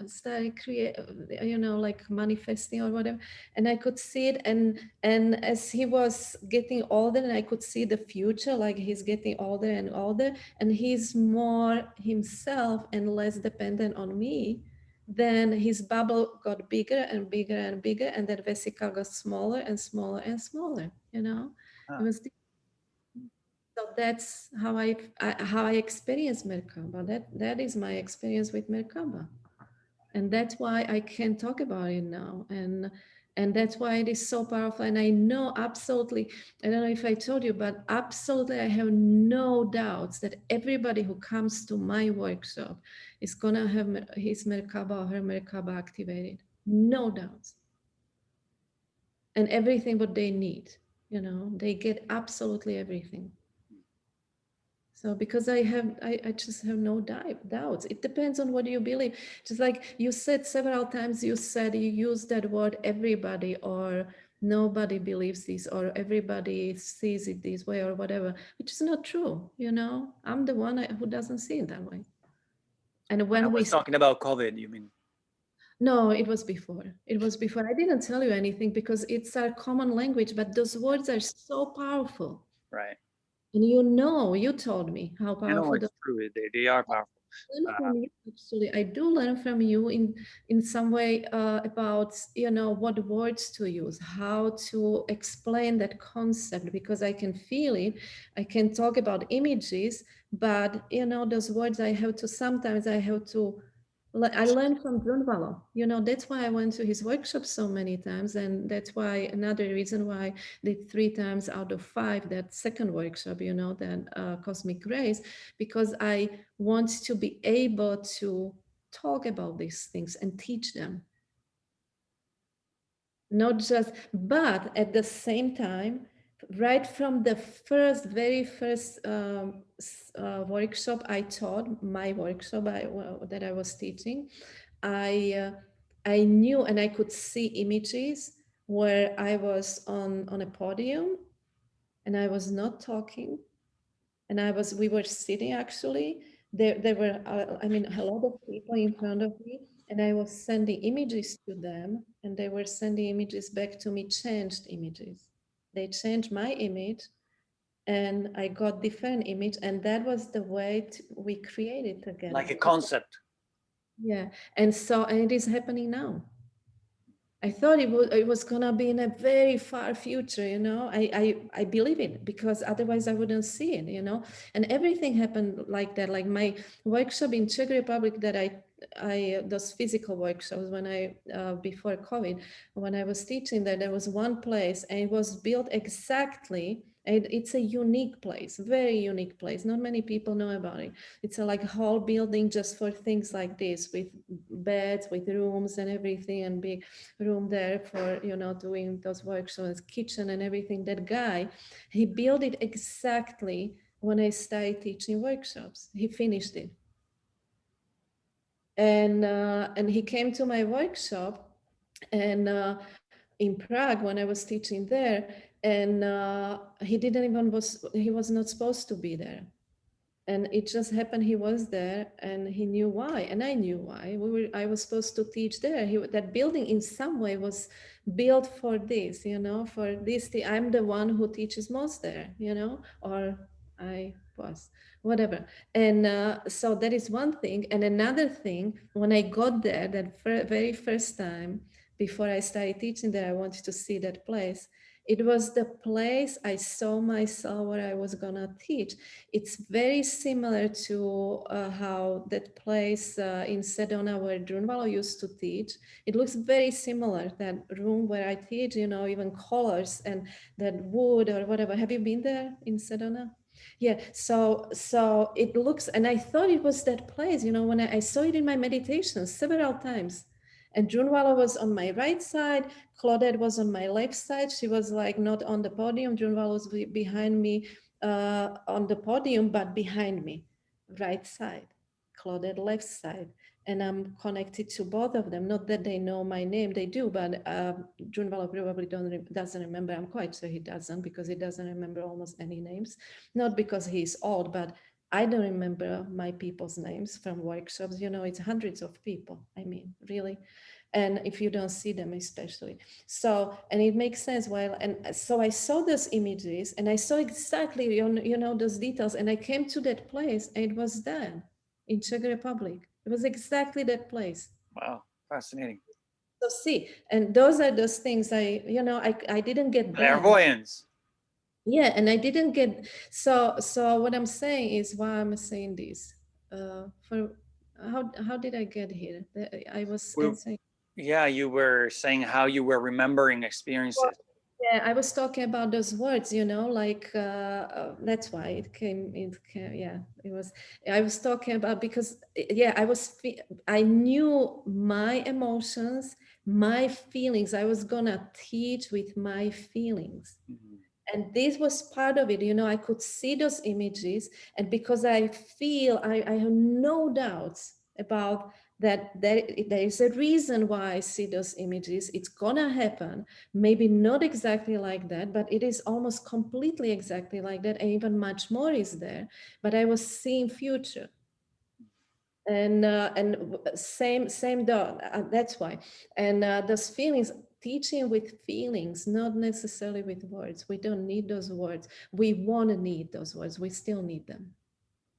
Speaker 2: started create, like manifesting or whatever. And I could see it, and as he was getting older, and I could see the future, like he's getting older and older, and he's more himself and less dependent on me. Then his bubble got bigger and bigger and bigger, and that vesicle got smaller and smaller and smaller. It
Speaker 1: Huh.
Speaker 2: was so that's how I experience Merkaba. That is my experience with Merkaba, and that's why I can talk about it now. And that's why it is so powerful. And I know absolutely, I don't know if I told you, but absolutely I have no doubts that everybody who comes to my workshop is gonna have his Merkaba or her Merkaba activated. No doubts. And everything what they need, they get absolutely everything. So because I just have no doubts. It depends on what you believe. Just like you said several times, you said you use that word everybody or nobody believes this or everybody sees it this way or whatever, which is not true. You know, I'm the one who doesn't see it that way. And
Speaker 1: I
Speaker 2: when we
Speaker 1: was talking about COVID, you mean?
Speaker 2: no, it was before. It was before. I didn't tell you anything because it's our common language, but those words are so powerful.
Speaker 1: Right.
Speaker 2: And you told me how
Speaker 1: You know,
Speaker 2: powerful
Speaker 1: it's true. They are powerful.
Speaker 2: learn
Speaker 1: Uh,
Speaker 2: from you. Actually, I do learn from you in some way about what words to use, how to explain that concept because I can feel it. I can talk about images, but those words I have to I learned from Drunvalo. That's why I went to his workshop so many times. And that's why another reason why I did 3 times out of 5, that second workshop, that Cosmic Rays, because I want to be able to talk about these things and teach them. Not just, but at the same time, right from the very first workshop I taught, my workshop that I was teaching, I knew and I could see images where I was on a podium and I was not talking, and we were sitting actually. There were, a lot of people in front of me, and I was sending images to them, and they were sending images back to me, changed images. They changed my image, and I got different image, and that was the way we created
Speaker 1: like
Speaker 2: together.
Speaker 1: a concept.
Speaker 2: Yeah, and it is happening now. I thought it was gonna be in a very far future, I believe it because otherwise I wouldn't see it, and everything happened like that. Like my workshop in Czech Republic that I those physical workshops when I before COVID, when I was teaching there was one place and it was built exactly. And it's a unique place, very unique place. Not many people know about it. It's a like whole building just for things like this, with beds, with rooms and everything, and big room there for doing those workshops, kitchen and everything. That guy, he built it exactly when I started teaching workshops. He finished it, and he came to my workshop, and in Prague when I was teaching there, and he was not supposed to be there. And it just happened he was there, and he knew why, and I knew why. I was supposed to teach there. That building in some way was built for this, for this. I'm the one who teaches most there, or I was, whatever. And so that is one thing. And another thing, when I got there that very first time, before I started teaching there, I wanted to see that place. It was the place I saw myself where I was gonna teach. It's very similar to how that place in Sedona where Drunvalo used to teach. It looks very similar, that room where I teach, even colors and that wood or whatever. Have you been there in Sedona? Yeah, so it looks, and I thought it was that place, when I saw it in my meditations several times. And Drunvalo was on my right side, Claudette was on my left side. She was like not on the podium. Drunvalo was behind me on the podium, but behind me, right side, Claudette left side. And I'm connected to both of them. Not that they know my name, they do, but Drunvalo probably doesn't remember. I'm quite sure he doesn't, because he doesn't remember almost any names. Not because he's old, but I don't remember my people's names from workshops. It's hundreds of people. I mean, really. And if you don't see them, especially. So, and it makes sense. So I saw those images and I saw exactly, those details. And I came to that place and it was there in Czech Republic. It was exactly that place.
Speaker 1: Wow, fascinating.
Speaker 2: So see, and those are those things I didn't get back.
Speaker 1: Clairvoyance.
Speaker 2: Yeah, and I didn't get, so what I'm saying is, why I'm saying this, for how did I get here? I was answering.
Speaker 1: Yeah, you were saying how you were remembering experiences.
Speaker 2: Yeah, I was talking about those words, like that's why yeah, it was, I was talking about, because yeah, I knew my emotions, my feelings. I was gonna teach with my feelings.
Speaker 1: Mhm.
Speaker 2: And this was part of it, you know, I could see those images, and because I feel, I have no doubts about that there is a reason why I see those images. It's gonna happen, maybe not exactly like that, but it is almost completely exactly like that, and even much more is there. But I was seeing future. And same though, that's why. And those feelings, teaching with feelings, not necessarily with words. We don't need those words. We want to need those words. We still need them,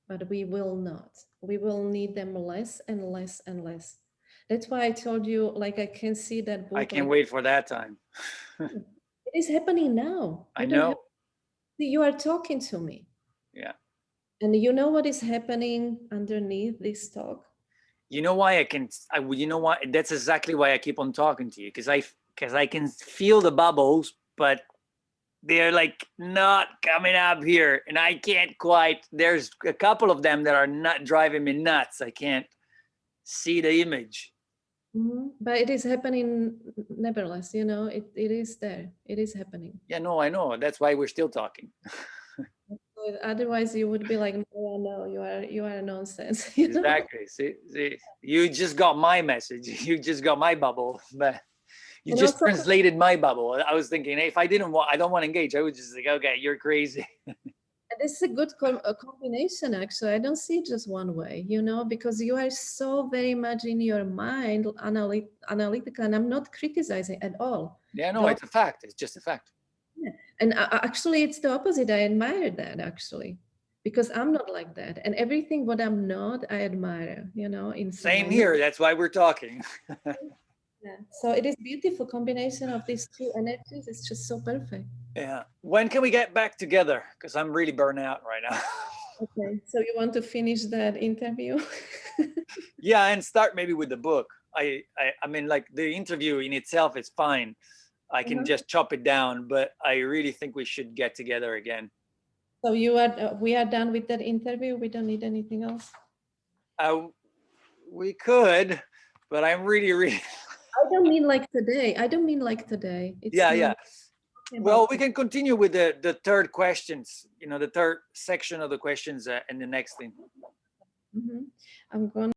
Speaker 2: but we will not. We will need them less and less and less. That's why I told you, like, I can see that
Speaker 1: I
Speaker 2: book.
Speaker 1: can't
Speaker 2: Like,
Speaker 1: wait for that time.
Speaker 2: it is happening now.
Speaker 1: I
Speaker 2: You don't have.
Speaker 1: know.
Speaker 2: You are talking to me,
Speaker 1: Yeah.
Speaker 2: and you know what is happening underneath this talk.
Speaker 1: You know why you know why? That's exactly why I keep on talking to you, because I can feel the bubbles, but they're like not coming up here, and I can't quite. There's a couple of them that are not driving me nuts. I can't see the image.
Speaker 2: But it is happening nevertheless, you know, it is there. It is happening.
Speaker 1: Yeah, no, I know. That's why we're still talking.
Speaker 2: Otherwise, you would be like, no, no, you are nonsense. You know?
Speaker 1: Exactly. See, you just got my message. You just got my bubble, but you
Speaker 2: And
Speaker 1: just
Speaker 2: also,
Speaker 1: translated my bubble. I was thinking, hey, if I don't want to engage, I would just like, okay, you're crazy.
Speaker 2: this is a good combination, actually. I don't see it just one way, you know, because you are so very much in your mind, analytical, and I'm not criticizing at all.
Speaker 1: Yeah, no,
Speaker 2: Don't,
Speaker 1: it's a fact. It's just a fact.
Speaker 2: yeah. And actually, it's the opposite. I admire that, actually, because I'm not like that. And everything what I'm not, I admire, you know, in some
Speaker 1: Same
Speaker 2: way.
Speaker 1: here. That's why we're talking.
Speaker 2: Yeah. So it is beautiful combination of these two energies. It's just so perfect.
Speaker 1: Yeah. When can we get back together? Because I'm really burnt out right now.
Speaker 2: Okay. So you want to finish that interview?
Speaker 1: Yeah, and start maybe with the book. I mean, like the interview in itself is fine. I can just chop it down, but I really think we should get together again.
Speaker 2: So you are we are done with that interview. We don't need anything else.
Speaker 1: We could, but I'm really.
Speaker 2: I don't mean like today. I don't mean like today. It's
Speaker 1: Yeah,
Speaker 2: not
Speaker 1: yeah. Well, we can continue with the third questions. You know, the third section of the questions in the next thing.
Speaker 2: I'm going.